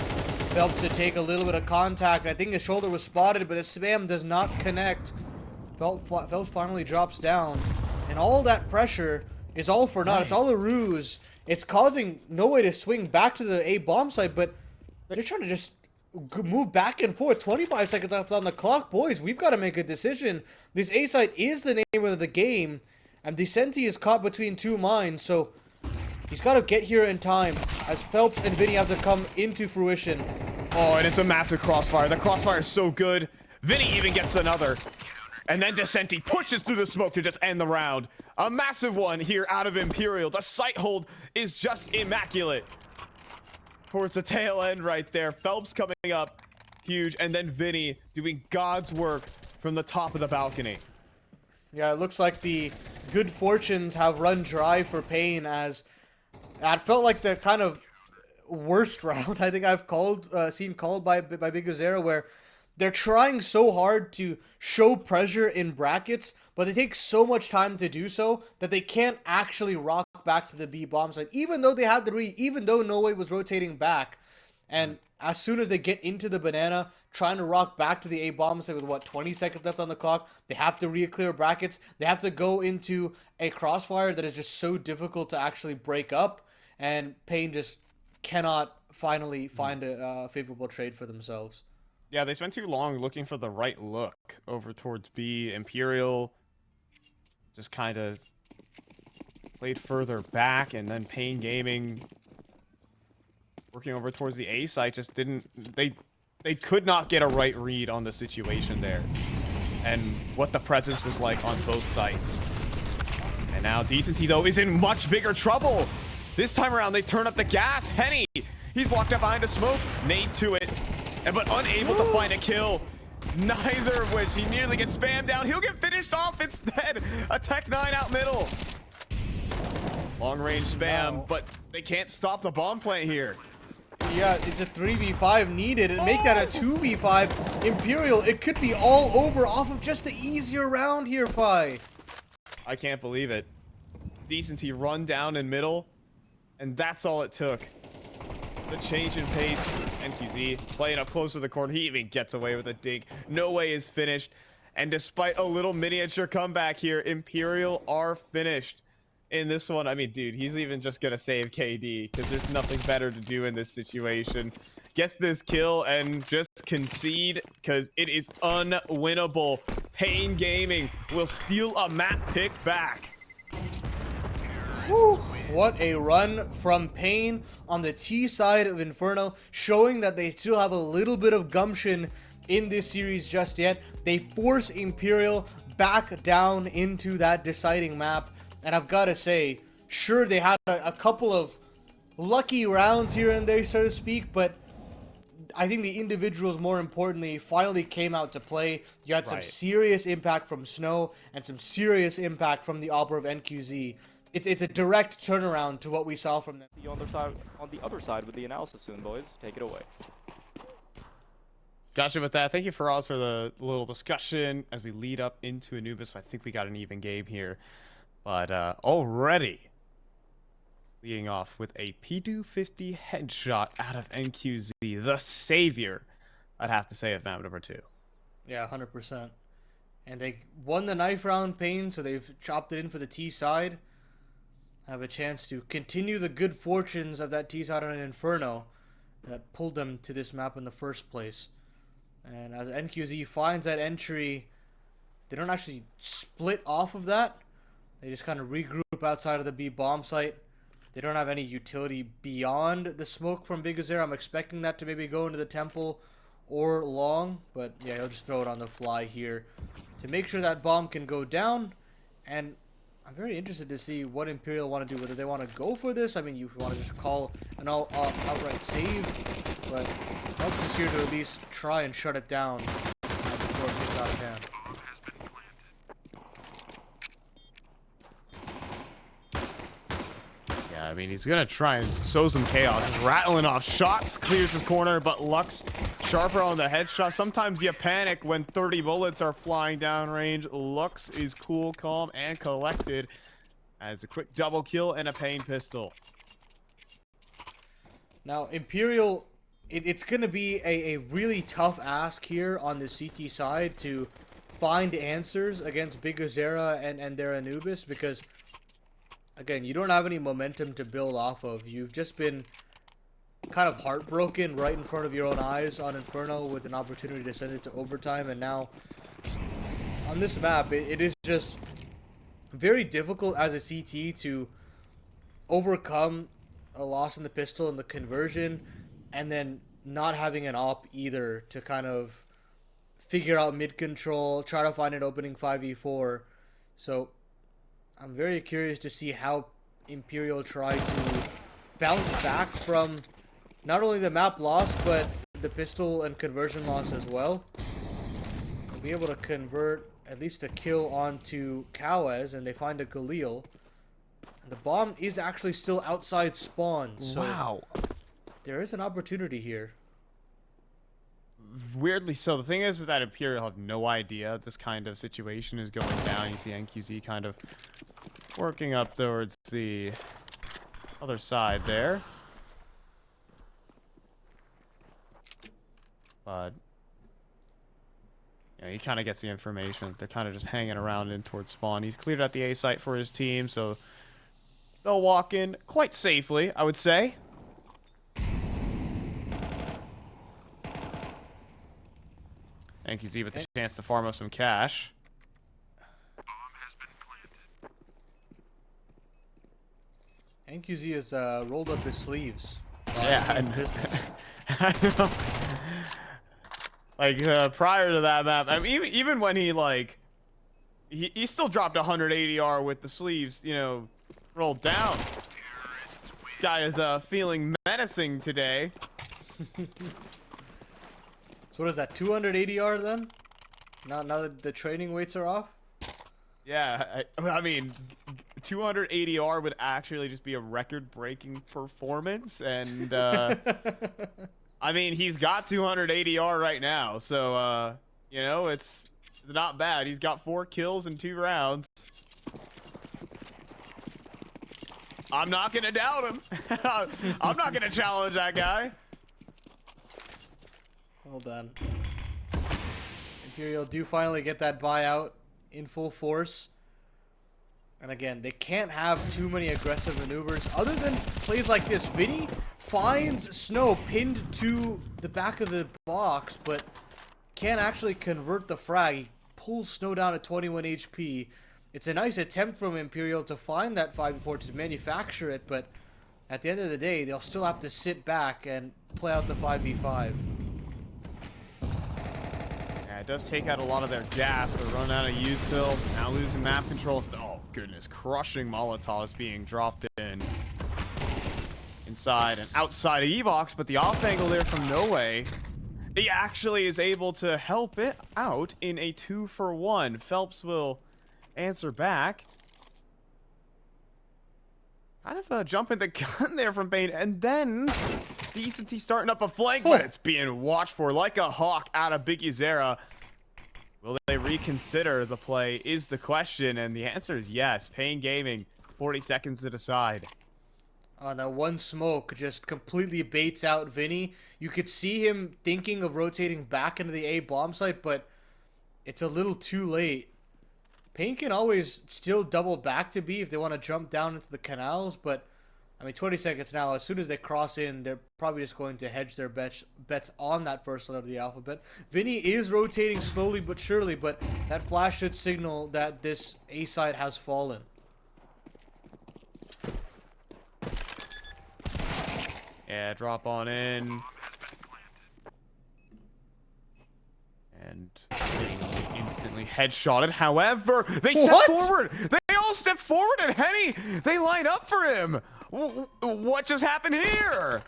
Phelps to take a little bit of contact. I think his shoulder was spotted, but the spam does not connect. Phelps finally drops down. And all that pressure is all for naught. Right. It's all a ruse. it's causing No Way to swing back to the A bomb site, but they're trying to just move back and forth. 25 seconds left on the clock. Boys, we've got to make a decision. This A site is the name of the game, and Decenti is caught between two mines, so he's got to get here in time as Phelps and Vinny have to come into fruition. Oh, and it's a massive crossfire. The crossfire is so good. Vinny even gets another. And then Decenti pushes through the smoke to just end the round. A massive one here out of Imperial. The sight hold is just immaculate. Towards the tail end right there. Phelps coming up huge. And then Vinny doing God's work from the top of the balcony. Yeah, it looks like the good fortunes have run dry for paiN, as that felt like the kind of worst round I think I've seen called by Bigozera, where they're trying so hard to show pressure in brackets, but they take so much time to do so that they can't actually rock back to the B bomb site, even though they had the read, even though No Way was rotating back. And as soon as they get into the banana, trying to rock back to the A bomb site with, what, 20 seconds left on the clock, they have to re-clear brackets. They have to go into a crossfire that is just so difficult to actually break up, and paiN just cannot finally find a favorable trade for themselves. Yeah, they spent too long looking for the right look over towards B. Imperial just kind of played further back, and then paiN Gaming working over towards the A site just didn't... They could not get a right read on the situation there and what the presence was like on both sites. And now Decenti, though, is in much bigger trouble. This time around, they turn up the gas. Henny, he's locked up behind a smoke. Nade to it, but unable to find a kill. Neither of which he nearly gets spammed down. He'll get finished off instead. A Tech 9 out middle. Long range spam, but they can't stop the bomb plant here. Yeah, it's a 3v5 needed, and make that a 2v5. Imperial, it could be all over off of just the easier round here, Fi. I can't believe it. Decenti run down in middle, and that's all it took. The change in pace. NQZ playing up close to the corner. He even gets away with a dig. No Way is finished. And despite a little miniature comeback here, Imperial are finished in this one. I mean, dude, he's even just going to save KD because there's nothing better to do in this situation. Gets this kill and just concede because it is unwinnable. paiN Gaming will steal a map pick back. Whew. What a run from paiN on the T side of Inferno, showing that they still have a little bit of gumption in this series just yet. They force Imperial back down into that deciding map, and I've got to say, sure, they had a couple of lucky rounds here and there, so to speak, but I think the individuals, more importantly, finally came out to play. You had some serious impact from Snow and some serious impact from the Opera of NQZ. It's a direct turnaround to what we saw from them. See you on the other side with the analysis soon, boys. Take it away. Gotcha with that. Thank you, Faraz, for the little discussion as we lead up into Anubis. I think we got an even game here. But already leading off with a P250 headshot out of NQZ, the savior, I'd have to say, of map number 2. Yeah, 100%. And they won the knife round, paiN, so they've chopped it in for the T side. Have a chance to continue the good fortunes of that T side on an Inferno that pulled them to this map in the first place. And as NQZ finds that entry, they don't actually split off of that. They just kind of regroup outside of the B bomb site. They don't have any utility beyond the smoke from Bigozera. I'm expecting that to maybe go into the temple or long, but yeah, he'll just throw it on the fly here to make sure that bomb can go down. And I'm very interested to see what Imperial want to do, whether they want to go for this. I mean, you want to just call an outright save, but Phelps is here to at least try and shut it down before it gets out of hand. Yeah, I mean, he's going to try and sow some chaos. Just rattling off shots, clears his corner, but Lux sharper on the headshot. Sometimes you panic when 30 bullets are flying downrange. Lux is cool, calm, and collected as a quick double kill and a paiN pistol. Now, Imperial, it's going to be a really tough ask here on the CT side to find answers against Bigozera and their Anubis, because again, you don't have any momentum to build off of. You've just been kind of heartbroken right in front of your own eyes on Inferno with an opportunity to send it to overtime, and now on this map it is just very difficult as a CT to overcome a loss in the pistol and the conversion, and then not having an op either to kind of figure out mid control, try to find an opening 5v4. So I'm very curious to see how Imperial try to bounce back from not only the map loss, but the pistol and conversion loss as well. They'll be able to convert at least a kill onto Kawez, and they find a Galil. The bomb is actually still outside spawn, so Wow. there is an opportunity here. Weirdly so. The thing is that Imperial have no idea this kind of situation is going down. You see NQZ kind of working up towards the other side there. But yeah, he kind of gets the information. They're kind of just hanging around in towards spawn. He's cleared out the A site for his team, so they'll walk in quite safely, I would say. NQZ with the chance to farm up some cash. NQZ has rolled up his sleeves. Yeah, His and business. I know. Like prior to that map, I mean, even when he like, he still dropped 180 R with the sleeves, you know, rolled down. This guy is feeling menacing today. So what is that, 280R then? Now that the training weights are off? Yeah, I mean, 280 R would actually just be a record-breaking performance, and I mean, he's got 280 R right now, so you know, it's not bad. He's got 4 kills in 2 rounds. I'm not gonna doubt him. I'm not gonna challenge that guy. Well done. Imperial do finally get that buyout in full force. And again, they can't have too many aggressive maneuvers other than plays like this. Vinny finds Snow pinned to the back of the box, but can't actually convert the frag. He pulls Snow down at 21 HP. It's a nice attempt from Imperial to find that 5v4 to manufacture it, but at the end of the day, they'll still have to sit back and play out the 5v5. Yeah, it does take out a lot of their gas. They're running out of util. Now losing map control. Oh, goodness. Crushing Molotovs being dropped in. Inside and outside of Evox, but the off angle there from No Way. He actually is able to help it out in a 2-for-1. Phelps will answer back. Kind of jumping the gun there from paiN, and then CCT starting up a flank, but it's being watched for like a hawk out of Big Uzera. Will they reconsider the play is the question, and the answer is yes. paiN Gaming, 40 seconds to decide. That one smoke just completely baits out Vinny. You could see him thinking of rotating back into the A bomb site, but it's a little too late. paiN can always still double back to B if they want to jump down into the canals, but I mean 20 seconds now, as soon as they cross in, they're probably just going to hedge their bets on that first letter of the alphabet. Vinny is rotating slowly but surely, but that flash should signal that this A site has fallen. Yeah, drop on in. And instantly headshotted. However, they step forward. They all step forward, and Henny, they line up for him. What just happened here?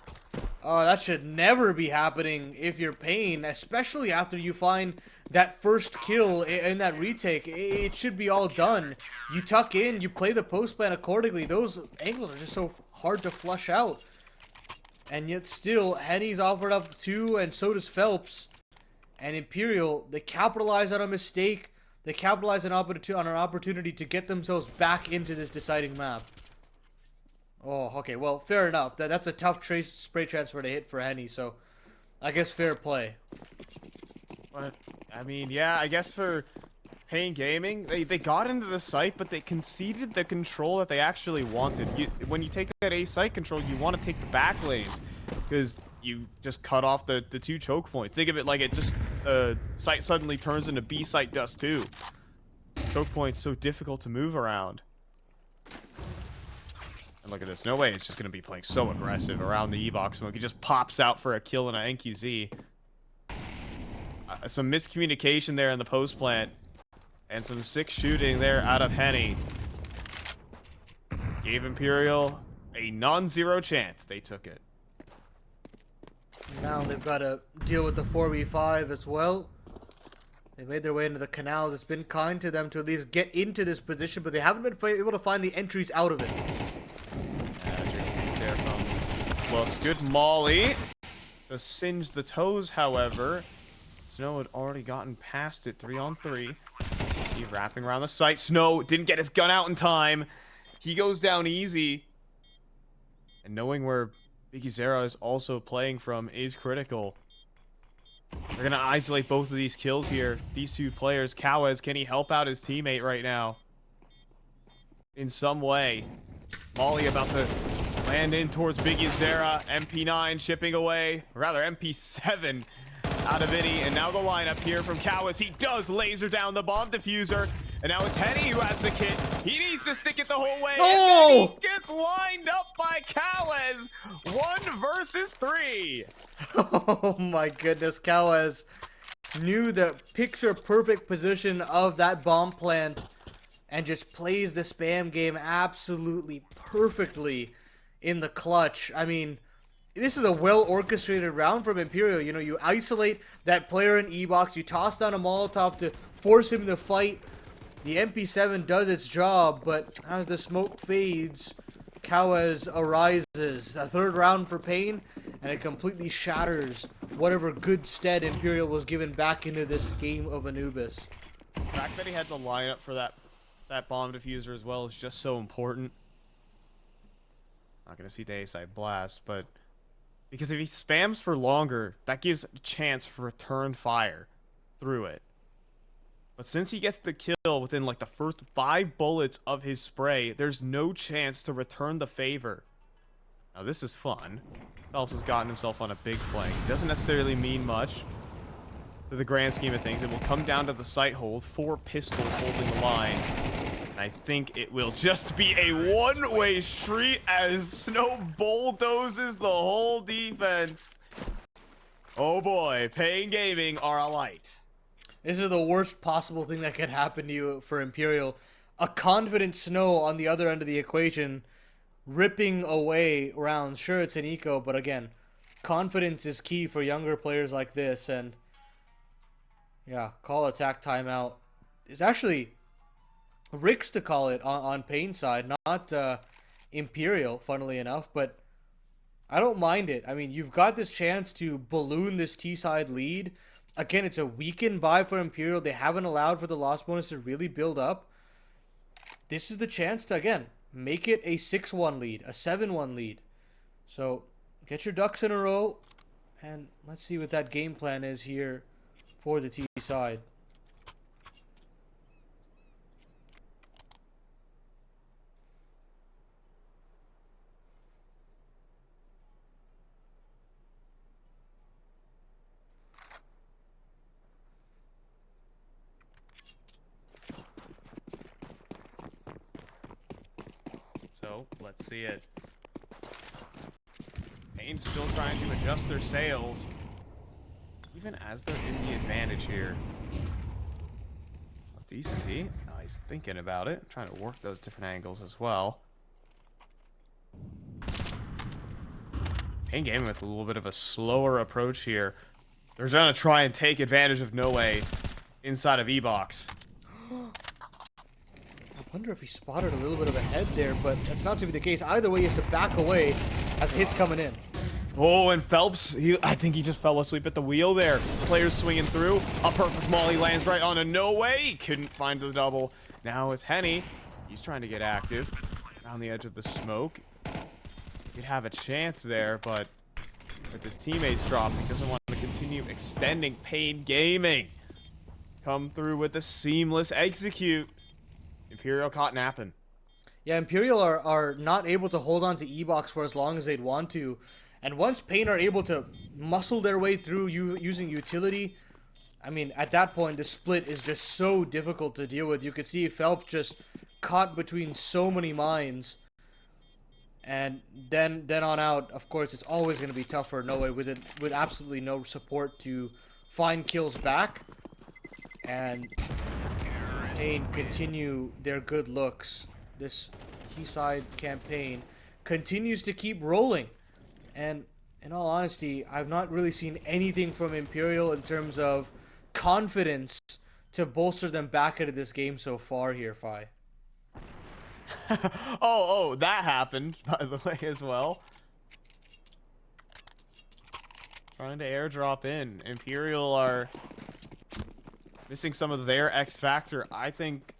Oh, that should never be happening if you're paiN, especially after you find that first kill in that retake. It should be all done. You tuck in, you play the post plan accordingly. Those angles are just so hard to flush out. And yet still, Henny's offered up 2, and so does Phelps. And Imperial, they capitalize on a mistake. They capitalize on an opportunity to get themselves back into this deciding map. Oh, okay. Well, fair enough. That's a tough spray transfer to hit for Henny, so I guess fair play. But, I mean, yeah, I guess for paiN Gaming, they got into the site, but they conceded the control that they actually wanted. When you take that A site control, you want to take the back lanes, because you just cut off the 2 choke points. Think of it like it just site suddenly turns into B site dust too. Choke points so difficult to move around. And look at this. No way it's just going to be playing so aggressive around the E-Box smoke. He just pops out for a kill and an NQZ. Some miscommunication there in the post plant. And some sick shooting there out of paiN. Gave Imperial a non-zero chance. They took it. Now they've got to deal with the 4v5 as well. They made their way into the canals. It's been kind to them to at least get into this position, but they haven't been able to find the entries out of it. There from looks good. Molly just singed the toes, however. Snow had already gotten past it. 3-on-3. CCT wrapping around the site. Snow didn't get his gun out in time. He goes down easy. And knowing where Biggie Zera is also playing from is critical. They're going to isolate both of these kills here. These 2 players. Kawez, can he help out his teammate right now? In some way. Molly about to land in towards Biggie Zera. MP9 shipping away. Or rather, MP7 out of Vinny. And now the lineup here from Kawez. He does laser down the bomb diffuser. And now it's paiN who has the kit. He needs to stick it the whole way. Oh! And then he gets lined up by Kawez. 1 versus 3. Oh my goodness, Kawez knew the picture-perfect position of that bomb plant and just plays the spam game absolutely perfectly in the clutch. I mean, this is a well-orchestrated round from Imperial. You know, you isolate that player in E-Box, you toss down a Molotov to force him to fight. The MP7 does its job, but as the smoke fades, Kawez arises. A 3rd round for paiN, and it completely shatters whatever good stead Imperial was given back into this game of Anubis. The fact that he had the lineup for that bomb diffuser as well is just so important. Not going to see the A-side blast, but because if he spams for longer, that gives a chance for return fire through it. But since he gets the kill within like the first 5 bullets of his spray, there's no chance to return the favor. Now this is fun. Phelps has gotten himself on a big flank. Doesn't necessarily mean much to the grand scheme of things. It will come down to the site hold. 4 pistols holding the line. And I think it will just be a one-way street as Snow bulldozes the whole defense. Oh boy, paiN Gaming are a light. This is the worst possible thing that could happen to you for Imperial. A confident Snow on the other end of the equation, ripping away rounds. Sure, it's an eco, but again, confidence is key for younger players like this. And yeah, call attack timeout. It's actually Rick's to call it on paiN side, not Imperial, funnily enough. But I don't mind it. I mean, you've got this chance to balloon this T-side lead. Again, it's a weekend buy for Imperial. They haven't allowed for the loss bonus to really build up. This is the chance to, again, make it a 6-1 lead, a 7-1 lead. So, get your ducks in a row, and let's see what that game plan is here for the T side. So, let's see it. paiN's still trying to adjust their sails, even as they're in the advantage here. Decent D. Oh, he's thinking about it, trying to work those different angles as well. paiN Gaming with a little bit of a slower approach here. They're gonna try and take advantage of No Way inside of E-Box. I wonder if he spotted a little bit of a head there, but that's not to be the case. Either way, he has to back away as the hit's coming in. Oh, and Phelps, I think he just fell asleep at the wheel there. Players swinging through. A perfect molly lands right on a No Way. He couldn't find the double. Now it's paiN. He's trying to get active around the edge of the smoke. He'd have a chance there, but with his teammates dropping, doesn't want to continue extending paiN Gaming. come through with the seamless execute. Imperial caught napping. Yeah, Imperial are not able to hold on to E-Box for as long as they'd want to. And once paiN are able to muscle their way through using utility, I mean, at that point, the split is just so difficult to deal with. You could see Phelps just caught between so many mines. And then on out, of course, it's always going to be tough for Noe with absolutely no support to find kills back. And paiN continue their good looks. This T-side campaign continues to keep rolling. And in all honesty, I've not really seen anything from Imperial in terms of confidence to bolster them back into this game so far here, Fi. Oh, that happened, by the way, as well. Trying to airdrop in. Imperial are missing some of their X factor. I think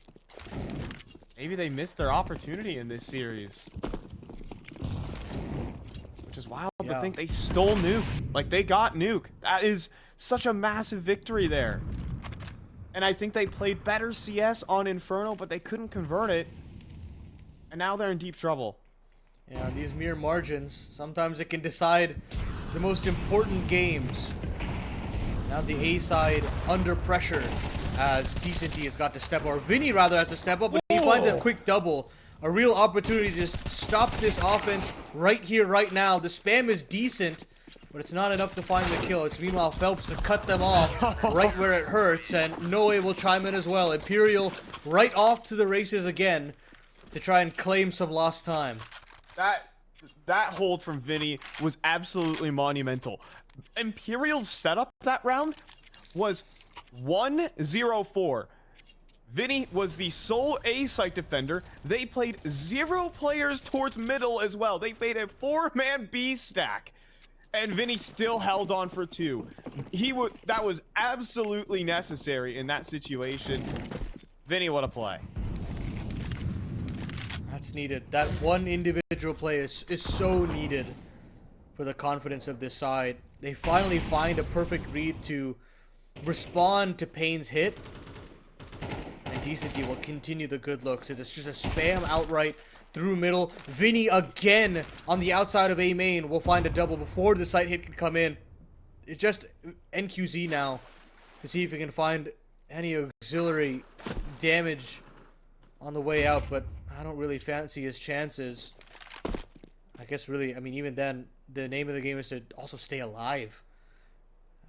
maybe they missed their opportunity in this series. Which is wild to think they stole Nuke. Like, they got Nuke. That is such a massive victory there. And I think they played better CS on Inferno, but they couldn't convert it. And now they're in deep trouble. Yeah, these mere margins, sometimes it can decide the most important games. Now the A side under pressure as Decent has got to step up, or Vinny rather has to step up, but he finds a quick double. A real opportunity to just stop this offense right here, right now. The spam is decent, but it's not enough to find the kill. It's meanwhile Phelps to cut them off right where it hurts, and Noe will chime in as well. Imperial right off to the races again to try and claim some lost time. That hold from Vinny was absolutely monumental. Imperial's setup that round was 1-0-4. Vinny was the sole A site defender. They played 0 players towards middle as well. They played a 4-man B stack. And Vinny still held on for 2. That was absolutely necessary in that situation. Vinny, what a play. That's needed. That one individual play is so needed for the confidence of this side. They finally find a perfect read to respond to paiN's hit. And Decency will continue the good looks. It's just a spam outright through middle. Vinny again on the outside of A main will find a double before the site hit can come in. It's just NQZ now to see if he can find any auxiliary damage on the way out, but I don't really fancy his chances. I guess really, I mean, even then, the name of the game is to also stay alive.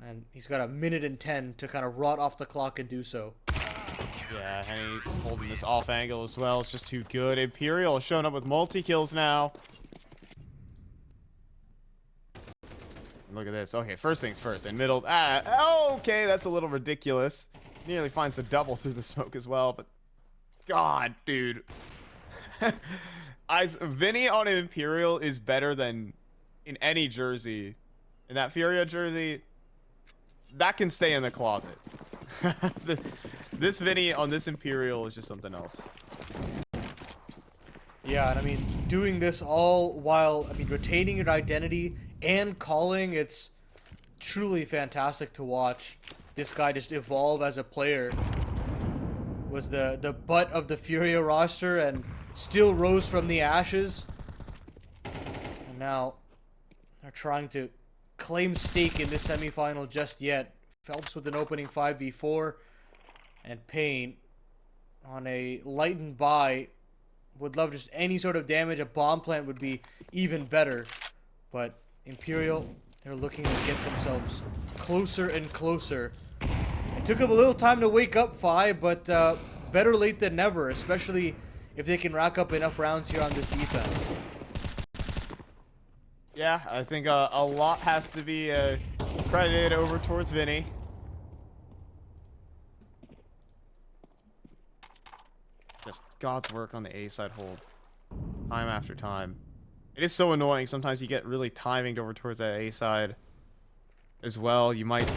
And he's got 1:10 to kind of rot off the clock and do so. Yeah, Henny's holding this off angle as well. It's just too good. Imperial is showing up with multi-kills now. Look at this. Okay, first things first. In middle. Okay, that's a little ridiculous. Nearly finds the double through the smoke as well, but God, dude. Vinny on Imperial is better than in any jersey. In that Furia jersey, that can stay in the closet. This Vinny on this Imperial is just something else. Yeah, and I mean, doing this all while, I mean, retaining your identity and calling, it's truly fantastic to watch this guy just evolve as a player. Was the butt of the Furia roster and still rose from the ashes. And now they're trying to claim stake in this semifinal just yet. Phelps with an opening 5v4 and paiN on a lightened buy. Would love just any sort of damage. A bomb plant would be even better. But Imperial, they're looking to get themselves closer and closer. It took them a little time to wake up, Fi, but better late than never, especially if they can rack up enough rounds here on this defense. Yeah, I think a lot has to be credited over towards Vinny. Just God's work on the A side hold. Time after time. It is so annoying. Sometimes you get really timinged over towards that A side as well. You might...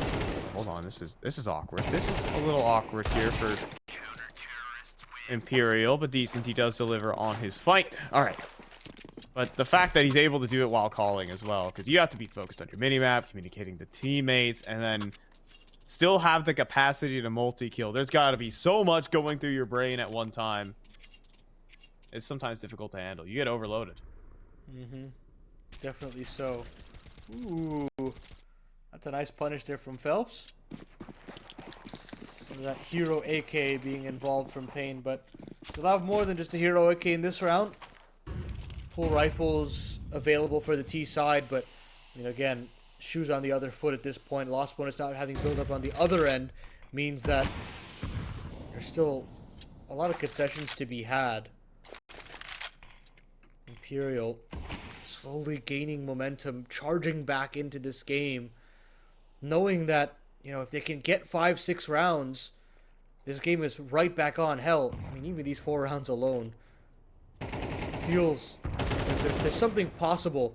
Hold on, this is awkward. This is a little awkward here for Imperial, but Decent, he does deliver on his fight. Alright. But the fact that he's able to do it while calling as well, because you have to be focused on your minimap, communicating to teammates, and then still have the capacity to multi-kill. There's got to be so much going through your brain at one time. It's sometimes difficult to handle. You get overloaded. Definitely so. Ooh. That's a nice punish there from Phelps. That hero AK being involved from paiN, but they'll have more than just a hero AK in this round. Full rifles available for the T side, but again, shoes on the other foot at this point. Lost bonus not having build up on the other end means that there's still a lot of concessions to be had. Imperial slowly gaining momentum, charging back into this game, knowing that if they can get 5-6 rounds, this game is right back on. Hell, I mean, even these 4 rounds alone, feels like there's something possible.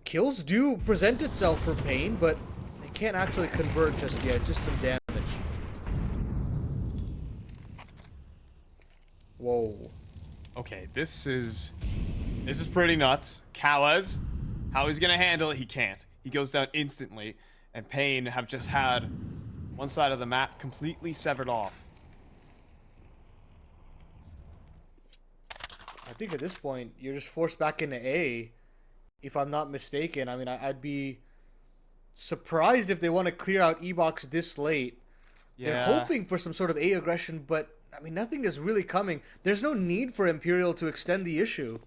Kills do present itself for paiN, but they can't actually convert just yet. Just some damage. Whoa. Okay, this is pretty nuts. Kawaz, how he's gonna handle it? He can't. He goes down instantly, and paiN have just had one side of the map completely severed off. I think at this point, you're just forced back into A, if I'm not mistaken. I mean, I'd be surprised if they want to clear out E-Box this late. Yeah. They're hoping for some sort of A aggression, but, I mean, nothing is really coming. There's no need for Imperial to extend the issue.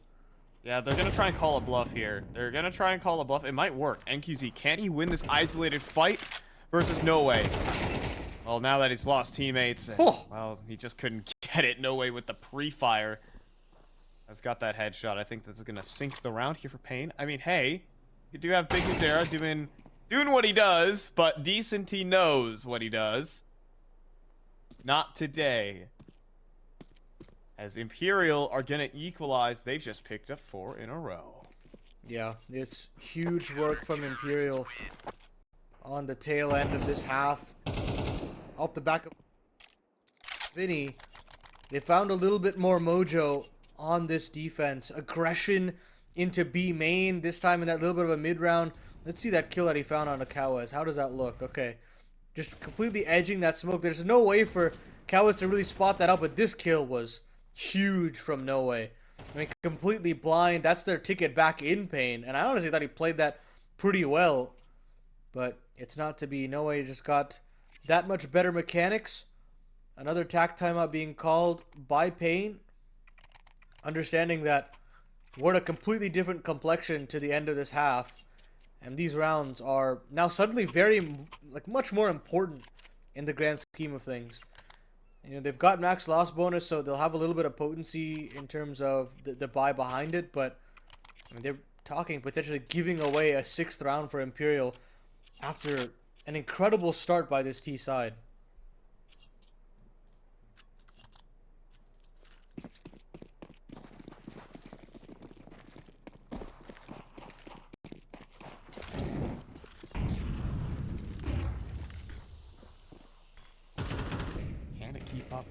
Yeah, they're going to try and call a bluff here. It might work. NQZ, can he win this isolated fight versus No Way? Well, now that he's lost teammates, well, he just couldn't get it. No Way with the pre-fire has got that headshot. I think this is going to sink the round here for paiN. I mean, hey, you do have Big Zera doing what he does, but Decent he knows what he does. Not today. As Imperial are going to equalize, they've just picked up 4 in a row. Yeah, it's huge work from Imperial on the tail end of this half. Off the back of Vinny, they found a little bit more mojo on this defense. Aggression into B main, this time in that little bit of a mid-round. Let's see that kill that he found on Kawaz. How does that look? Okay. Just completely edging that smoke. There's no way for Kawaz to really spot that out, but this kill was huge from No Way. I mean, completely blind. That's their ticket back in paiN. And I honestly thought he played that pretty well. But it's not to be. No Way just got that much better mechanics. Another tack timeout being called by paiN. Understanding that we're at a completely different complexion to the end of this half. And these rounds are now suddenly much more important in the grand scheme of things. They've got max loss bonus, so they'll have a little bit of potency in terms of the buy behind it, but I mean, they're talking potentially giving away a 6th round for Imperial after an incredible start by this T side.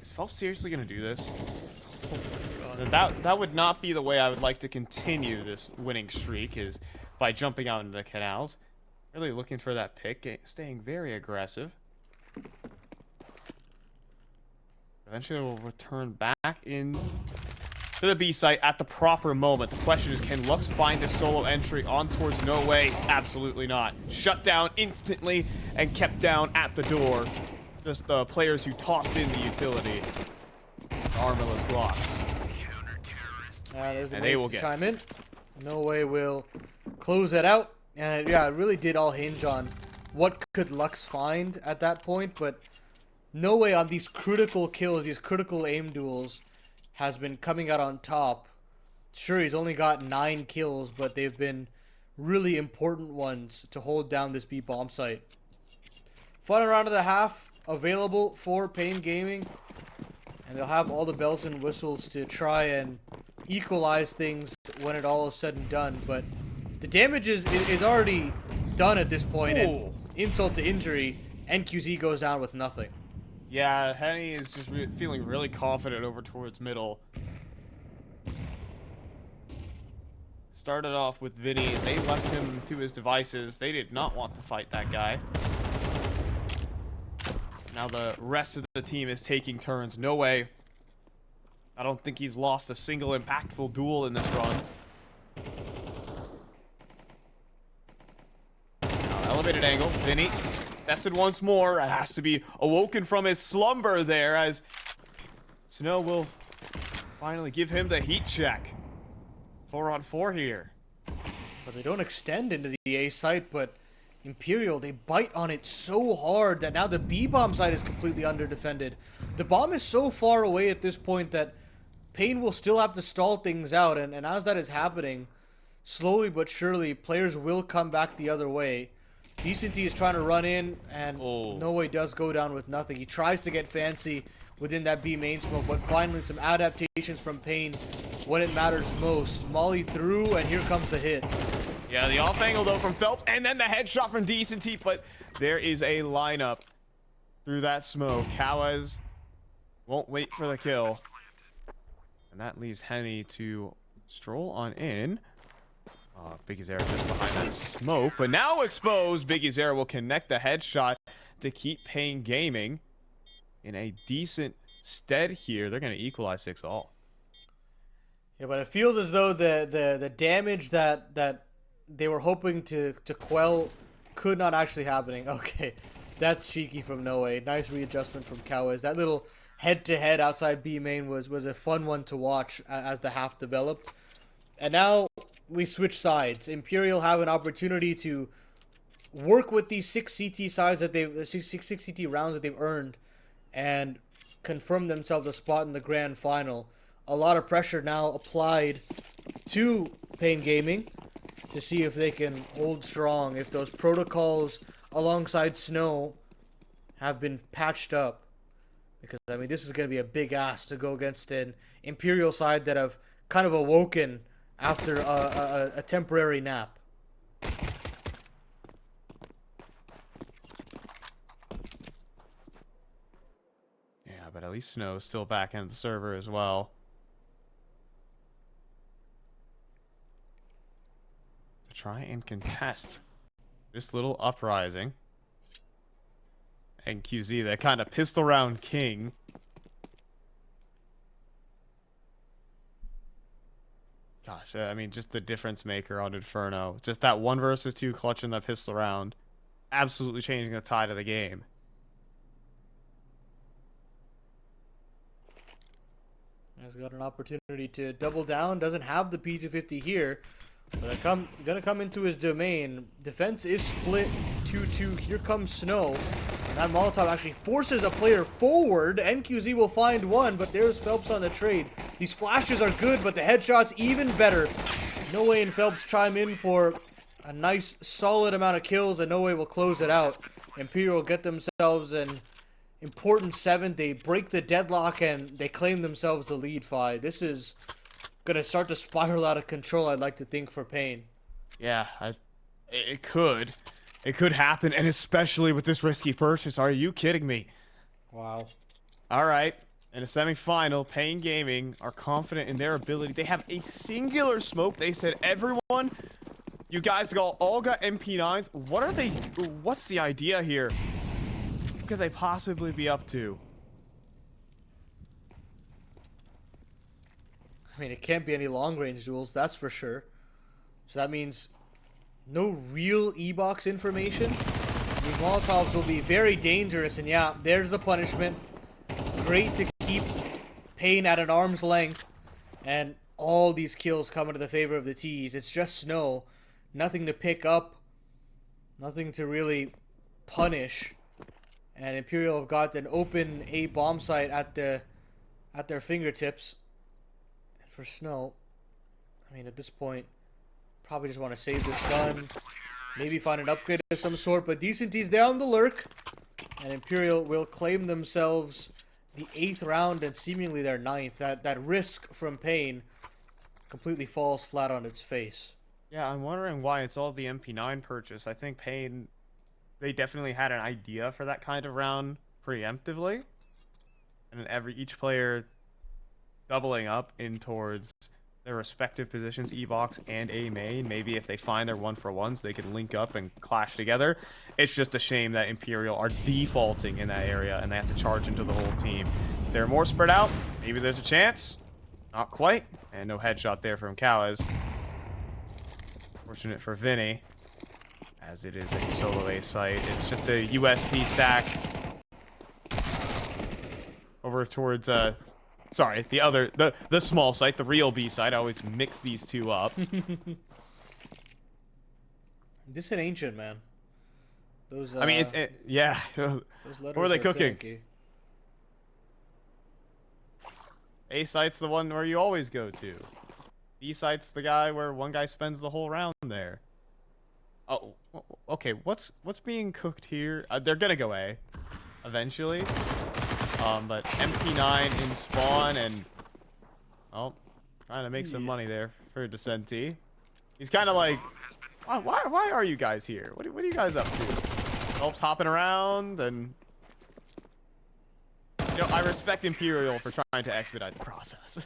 Is Phelps seriously going to do this? That would not be the way I would like to continue this winning streak, is by jumping out into the canals. Really looking for that pick, staying very aggressive. Eventually we'll return back in to the B site at the proper moment. The question is, can Lux find a solo entry on towards No Way? Absolutely not. Shut down instantly and kept down at the door. Just the players who tossed in the utility. Armorless blocks. There's a they will chime in. No Way will close it out. And yeah, it really did all hinge on what could Lux find at that point. But No Way on these critical kills, these critical aim duels, has been coming out on top. Sure, he's only got 9 kills, but they've been really important ones to hold down this B bomb site. Final round of the half available for paiN Gaming, and they'll have all the bells and whistles to try and equalize things when it all is said and done, but the damage is already done at this point. And insult to injury, NQZ goes down with nothing. Yeah, Henny is just feeling really confident over towards middle. Started off with Vinny, they left him to his devices. They did not want to fight that guy. Now the rest of the team is taking turns. No way. I don't think he's lost a single impactful duel in this run. Now, elevated angle. Vinny tested once more. It has to be awoken from his slumber there as Snow will finally give him the heat check. 4-on-4 here. But they don't extend into the A site, but Imperial, they bite on it so hard that now the B bomb side is completely underdefended. The bomb is so far away at this point that paiN will still have to stall things out, and as that is happening, slowly but surely, players will come back the other way. CCT is trying to run in, and No Way does go down with nothing. He tries to get fancy within that B main smoke, but finally some adaptations from paiN when it matters most. Molly through, and here comes the hit. Yeah, the off angle though from Phelps, and then the headshot from CCT, but there is a lineup through that smoke. Kawaz won't wait for the kill. And that leaves Henny to stroll on in. Biggie Zera just behind that smoke, but now exposed. Biggie Zera will connect the headshot to keep paiN Gaming in a decent stead here. They're going to equalize 6-all. Yeah, but it feels as though the damage that they were hoping to quell could not actually happening. Okay, that's cheeky from No Way. Nice readjustment from Kawaz. That little head-to-head outside B main was a fun one to watch as the half developed. And now we switch sides. Imperial have an opportunity to work with these 6 CT sides that they've 6 CT rounds that they've earned and confirm themselves a spot in the grand final. A lot of pressure now applied to paiN Gaming to see if they can hold strong, if those protocols alongside Snow have been patched up. Because, I mean, this is going to be a big ask to go against an Imperial side that have kind of awoken after a temporary nap. Yeah, but at least Snow's still back into the server as well. To try and contest this little uprising. And QZ, that kind of pistol round king. Gosh, I mean, just the difference maker on Inferno. Just that 1 versus 2 clutching that pistol round. Absolutely changing the tide of the game. He's got an opportunity to double down. Doesn't have the P250 here. But gonna come into his domain. Defense is split 2-2. Here comes Snow. That Molotov actually forces a player forward. NQZ will find one, but there's Phelps on the trade. These flashes are good, but the headshots even better. No Way and Phelps chime in for a nice, solid amount of kills, and No Way will close it out. Imperial get themselves an important 7. They break the deadlock, and they claim themselves the lead 5. This is gonna start to spiral out of control, I'd like to think, for paiN. Yeah, it could. It could happen, and especially with this risky purchase. Are you kidding me? Wow. All right. In a semifinal, paiN Gaming are confident in their ability. They have a singular smoke. They said, everyone, you guys all got MP9s. What's the idea here? What could they possibly be up to? I mean, it can't be any long-range duels, that's for sure. So that means no real E-box information. These Molotovs will be very dangerous, and yeah, there's the punishment. Great to keep paiN at an arm's length, and all these kills come into the favor of the T's. It's just Snow. Nothing to pick up. Nothing to really punish. And Imperial have got an open A bomb site at their fingertips. And for Snow, I mean, at this point, probably just want to save this gun. Maybe find an upgrade of some sort. But Decent T's there on the lurk. And Imperial will claim themselves the 8th round and seemingly their 9th. That risk from paiN completely falls flat on its face. Yeah, I'm wondering why it's all the MP9 purchase. I think paiN, they definitely had an idea for that kind of round preemptively. And then each player doubling up in towards their respective positions, E-Box and A main. Maybe if they find their 1-for-1s, they could link up and clash together. It's just a shame that Imperial are defaulting in that area and they have to charge into the whole team. If they're more spread out, maybe there's a chance. Not quite. And no headshot there from Kawaz. Fortunate for Vinny, as it is a solo A site. It's just a USP stack over towards sorry, the small site, the real B site. I always mix these two up. This is an ancient, man. Those I mean, yeah. those What are they cooking? finicky. A site's the one where you always go to. B site's the guy where one guy spends the whole round there. Oh, okay. What's being cooked here? They're gonna go A eventually. But MP9 in spawn and trying to make some money there for Descenti. He's kind of like, why are you guys here? What are you guys up to? Helps hopping around and. You know, I respect Imperial for trying to expedite the process.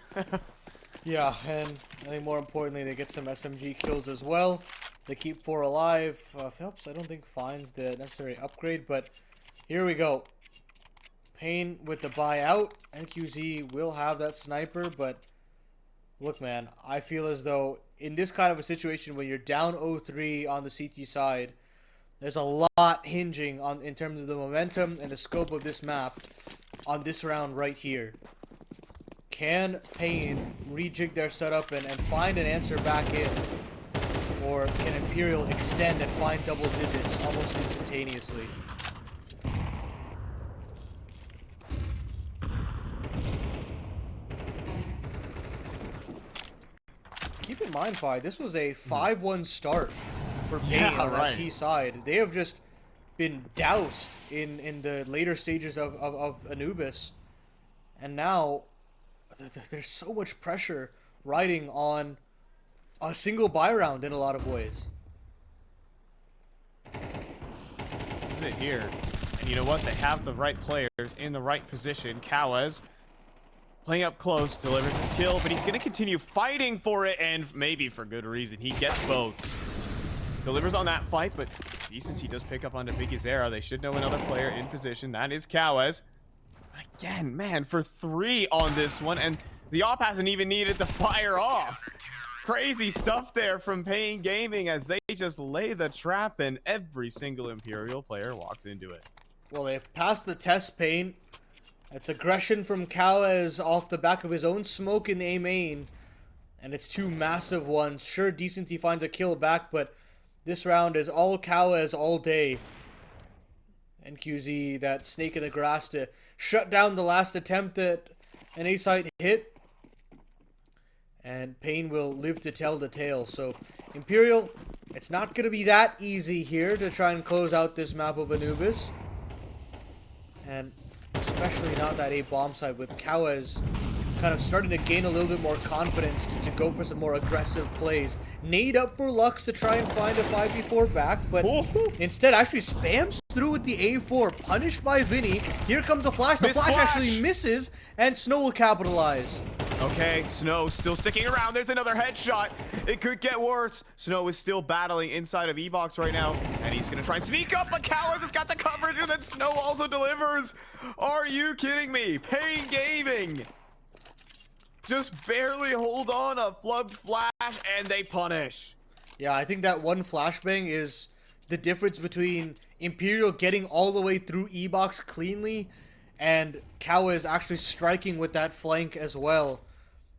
Yeah, and I think more importantly, they get some SMG kills as well. They keep 4 alive. Phelps, I don't think finds the necessary upgrade, but here we go. paiN with the buyout. NQZ will have that sniper, but look, man, I feel as though in this kind of a situation when you're down 0-3 on the CT side, there's a lot hinging on in terms of the momentum and the scope of this map on this round right here. Can paiN rejig their setup and find an answer back in? Or can Imperial extend and find double digits almost instantaneously? Keep in mind, Fi, this was a 5-1 start for paiN on that T side. They have just been doused in the later stages of Anubis. And now there's so much pressure riding on a single buy round in a lot of ways. This is it here. And you know what? They have the right players in the right position. Kawaz playing up close, delivers his kill, but he's going to continue fighting for it, and maybe for good reason. He gets both. Delivers on that fight, but Decency does pick up onto Biggie's arrow. They should know another player in position. That is Kawaz. But again, man, for 3 on this one, and the op hasn't even needed to fire off. Crazy stuff there from paiN Gaming as they just lay the trap and every single Imperial player walks into it. Well, they've passed the test, paiN. It's aggression from Kawaz off the back of his own smoke in A main. And it's 2 massive ones. Sure, Decency finds a kill back, but this round is all Kawaz all day. NQZ, that snake in the grass to shut down the last attempt at an A-site hit. And paiN will live to tell the tale. So, Imperial, it's not going to be that easy here to try and close out this map of Anubis. And especially not that A bomb site with Kawaz kind of starting to gain a little bit more confidence to go for some more aggressive plays. Nade up for Lux to try and find a 5v4 back, but instead actually spams through with the A4, punished by Vinny. Here comes the flash. The flash actually misses, and Snow will capitalize. Okay, Snow still sticking around. There's another headshot. It could get worse. Snow is still battling inside of E-Box right now, and he's going to try and sneak up, but Kawaz has got the coverage, and then Snow also delivers. Are you kidding me? paiN Gaming just barely hold on a flubbed flash, and they punish. Yeah, I think that one flashbang is the difference between Imperial getting all the way through E-Box cleanly and Kawaz actually striking with that flank as well.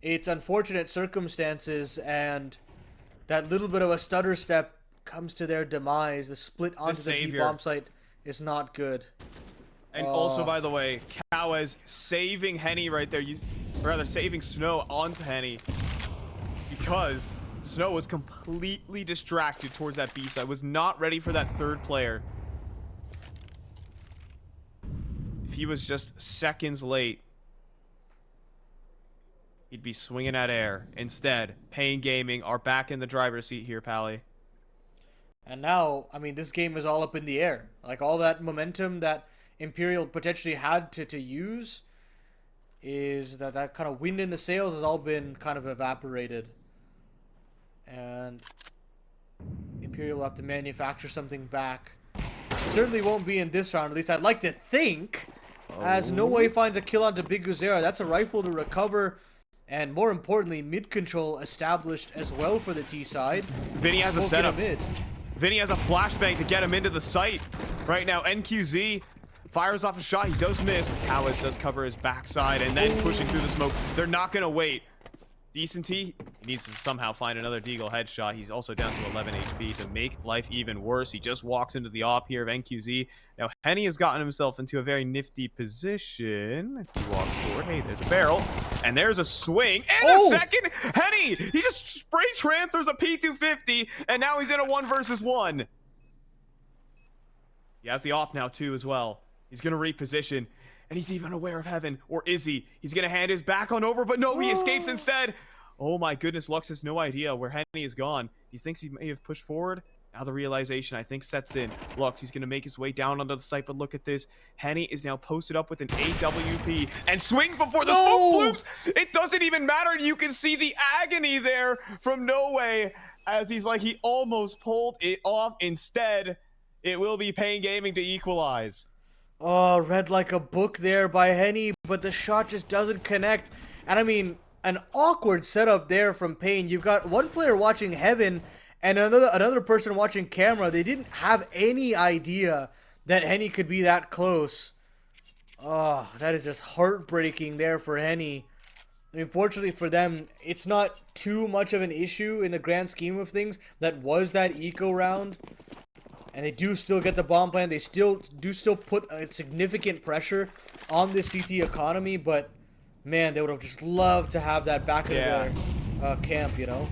It's unfortunate circumstances, and that little bit of a stutter step comes to their demise. The split onto the B-bomb site is not good. And also, by the way, Kawaz saving Henny right there. Or rather, saving Snow onto Henny. Because Snow was completely distracted towards that B side. Was not ready for that third player. If he was just seconds late, he'd be swinging at air. Instead, paiN Gaming are back in the driver's seat here, Pally. And now, I mean, this game is all up in the air. Like, all that momentum that Imperial potentially had to use, is that that kind of wind in the sails has all been kind of evaporated. And Imperial will have to manufacture something back. Certainly won't be in this round, at least I'd like to think. As No Way finds a kill onto Big Guzera. That's a rifle to recover. And more importantly, mid control established as well for the T side. Vinny has a setup. Mid. Vinny has a flashbang to get him into the site. Right now, NQZ fires off a shot. He does miss. Cowards does cover his backside and then pushing through the smoke. They're not going to wait. Decent T, he needs to somehow find another Deagle headshot. He's also down to 11 HP to make life even worse. He just walks into the op here of NQZ. Now, Henny has gotten himself into a very nifty position. If he walks forward, hey, there's a barrel. And there's a swing. And a second! Henny! He just spray transfers a P250, and now he's in a 1-versus-1. He has the op now, too, as well. He's going to reposition. And he's even aware of heaven. Or is he? He's going to hand his back on over, but no, he escapes instead. Oh my goodness, Lux has no idea where Henny is gone. He thinks he may have pushed forward. Now the realization, I think, sets in. Lux, he's going to make his way down onto the site, but look at this. Henny is now posted up with an AWP and swings before the smoke blooms. It doesn't even matter. You can see the agony there from No Way as he's like, he almost pulled it off. Instead, it will be paiN Gaming to equalize. Oh, read like a book there by Henny, but the shot just doesn't connect. And I mean, an awkward setup there from paiN. You've got one player watching heaven and another person watching camera. They didn't have any idea that Henny could be that close. Oh, that is just heartbreaking there for Henny. I mean, fortunately for them, it's not too much of an issue in the grand scheme of things. That was that eco round. And they do still get the bomb plan. They still put a significant pressure on this CT economy. But, man, they would have just loved to have that back in their camp, you know?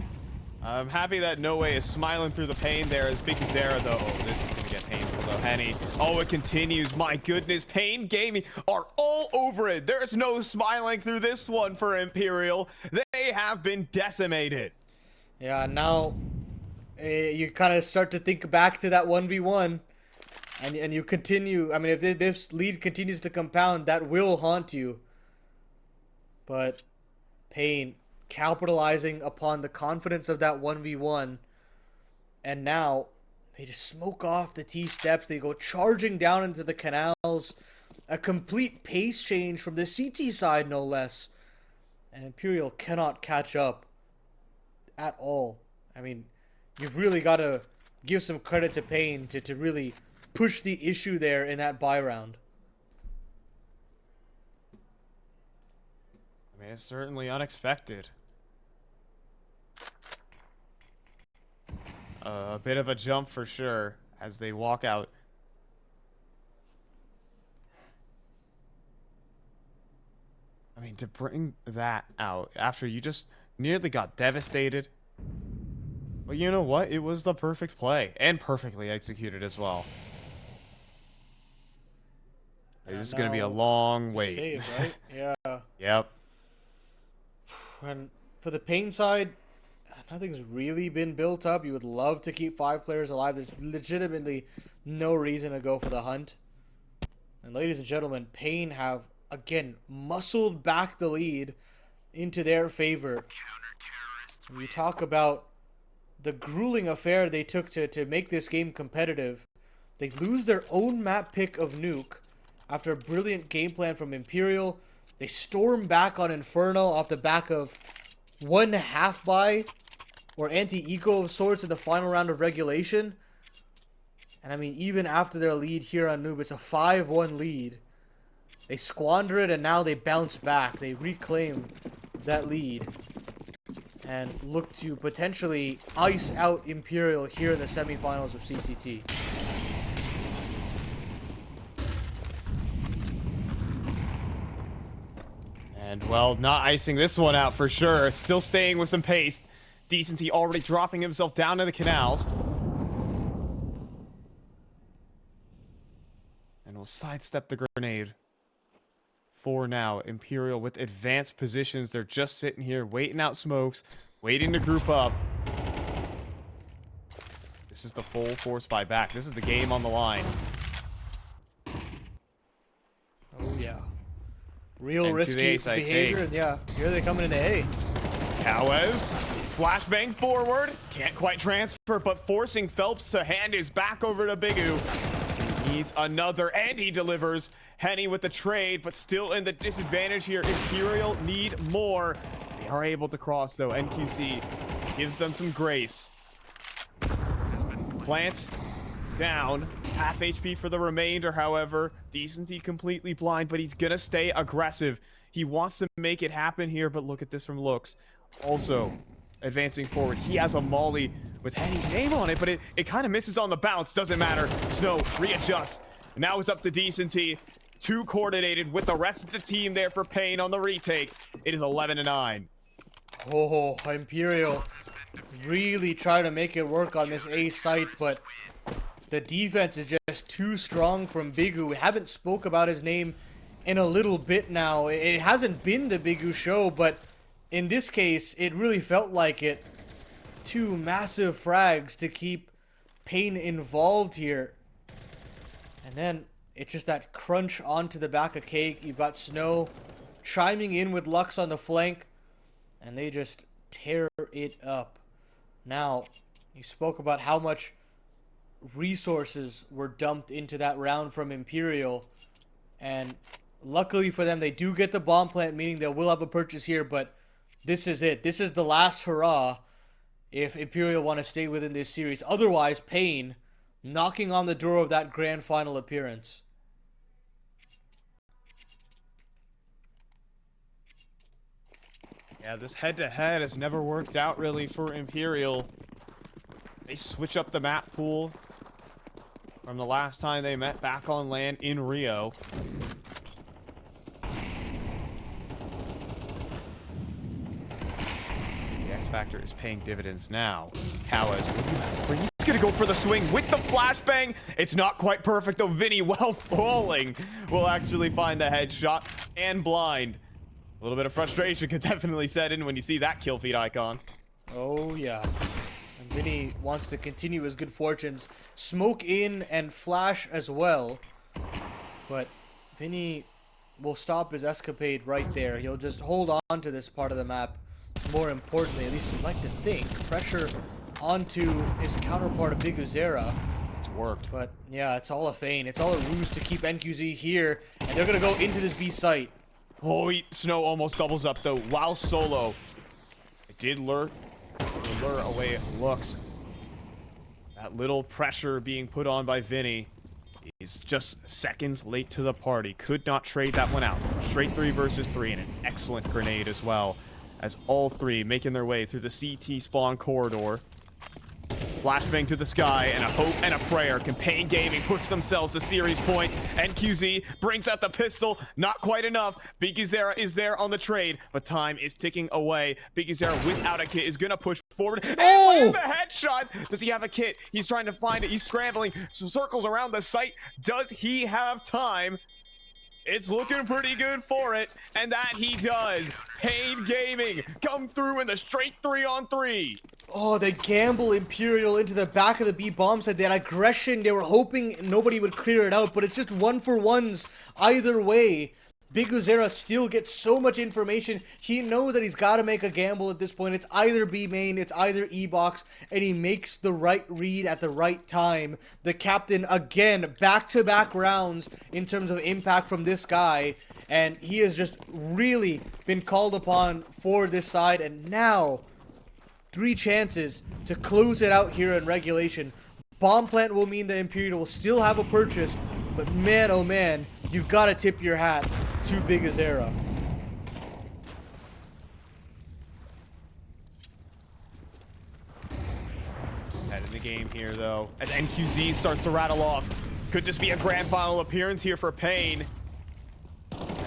I'm happy that No Way is smiling through the pain there as Big Zera, though. Oh, this is going to get painful, though. Henny. Oh, it continues. My goodness. paiN Gaming are all over it. There's no smiling through this one for Imperial. They have been decimated. Yeah, now you kind of start to think back to that 1v1. And you continue. I mean, if this lead continues to compound, that will haunt you. But paiN capitalizing upon the confidence of that 1v1. And now they just smoke off the T steps. They go charging down into the canals. A complete pace change from the CT side, no less. And Imperial cannot catch up at all. I mean, you've really got to give some credit to paiN to really push the issue there in that buy round. I mean, it's certainly unexpected. A bit of a jump for sure as they walk out. I mean, to bring that out after you just nearly got devastated. But you know what? It was the perfect play and perfectly executed as well. This is going to be a long wait. Save, right? Yeah. Yep. And for the paiN side, nothing's really been built up. You would love to keep 5 players alive. There's legitimately no reason to go for the hunt. And ladies and gentlemen, paiN have, again, muscled back the lead into their favor. When you talk about the grueling affair they took to make this game competitive, they lose their own map pick of Nuke after a brilliant game plan from Imperial. They storm back on Inferno off the back of one half buy or anti-eco of sorts in the final round of regulation. And I mean, even after their lead here on Noob, it's a 5-1 lead. They squander it and now they bounce back. They reclaim that lead and look to potentially ice out Imperial here in the semifinals of CCT. And, well, not icing this one out for sure. Still staying with some pace. Decency already dropping himself down to the canals. And will sidestep the grenade. For now, Imperial with advanced positions. They're just sitting here waiting out smokes, waiting to group up. This is the full force buyback. This is the game on the line. Oh, yeah. Real And to risky the ace I behavior. take. And yeah, here they coming into A. Cowes, flashbang forward, can't quite transfer, but forcing Phelps to hand his back over to Bigu. He needs another, and he delivers. Henny with the trade, but still in the disadvantage here. Imperial need more. They are able to cross, though. NQC gives them some grace. Plant down. Half HP for the remainder, however. Decency completely blind, but he's gonna stay aggressive. He wants to make it happen here, but look at this from Looks. Also, advancing forward. He has a molly with Henny's name on it, but it kind of misses on the bounce. Doesn't matter. Snow readjusts. Now it's up to Decency. Too coordinated with the rest of the team there for paiN on the retake. It is 11-9. Oh, Imperial really trying to make it work on this A site, but the defense is just too strong from Bigu. We haven't spoke about his name in a little bit now. It hasn't been the Bigu show, but in this case, it really felt like it. Two massive frags to keep paiN involved here. And then it's just that crunch onto the back of Cake. You've got Snow chiming in with Lux on the flank, and they just tear it up. Now, you spoke about how much resources were dumped into that round from Imperial, and luckily for them, they do get the bomb plant, meaning they will have a purchase here, but this is it. This is the last hurrah if Imperial want to stay within this series. Otherwise, paiN knocking on the door of that grand final appearance. Yeah, this head-to-head has never worked out really for Imperial. They switch up the map pool from the last time they met back on land in Rio. The X Factor is paying dividends now. Cowes, he's gonna go for the swing with the flashbang. It's not quite perfect though. Vinny, while falling, will actually find the headshot and blind. A little bit of frustration could definitely set in when you see that kill feed icon. Oh, yeah. And Vinny wants to continue his good fortunes. Smoke in and flash as well. But Vinny will stop his escapade right there. He'll just hold on to this part of the map. More importantly, at least you'd like to think, pressure onto his counterpart of Biguzera. It's worked. But yeah, it's all a feint. It's all a ruse to keep NQZ here. And they're going to go into this B site. Oh, Snow almost doubles up though while solo. It did lure away Looks. That little pressure being put on by Vinny. He's just seconds late to the party. Could not trade that one out. Straight 3 versus 3 and an excellent grenade as well. As all three making their way through the CT spawn corridor. Flashbang to the sky, and a hope and a prayer. Can paiN Gaming push themselves to series point? NQZ brings out the pistol. Not quite enough. Biguzera is there on the trade, but time is ticking away. Biguzera without a kit is going to push forward. Oh! And the headshot! Does he have a kit? He's trying to find it. He's scrambling. Circles around the site. Does he have time? It's looking pretty good for it, and that he does. paiN Gaming come through in the straight 3-on-3. Oh, they gamble Imperial into the back of the B bomb site. They had aggression. They were hoping nobody would clear it out, but it's just 1-for-1s either way. Biguzera still gets so much information. He knows that he's got to make a gamble at this point. It's either B main, it's either E box, and he makes the right read at the right time. The captain, again, back-to-back rounds in terms of impact from this guy, and he has just really been called upon for this side, and now 3 chances to close it out here in regulation. Bomb plant will mean that Imperial will still have a purchase, but man, oh man, you've got to tip your hat to Biguzera. Head in the game here, though, as NQZ starts to rattle off. Could this be a grand final appearance here for paiN?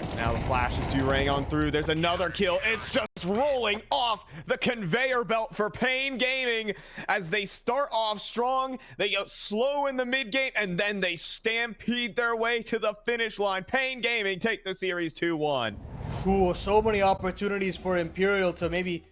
As now the flash is do-raying on through. There's another kill. It's just rolling off the conveyor belt for paiN Gaming as they start off strong. They go slow in the mid game, and then they stampede their way to the finish line. paiN Gaming take the series 2-1. Ooh, so many opportunities for Imperial to maybe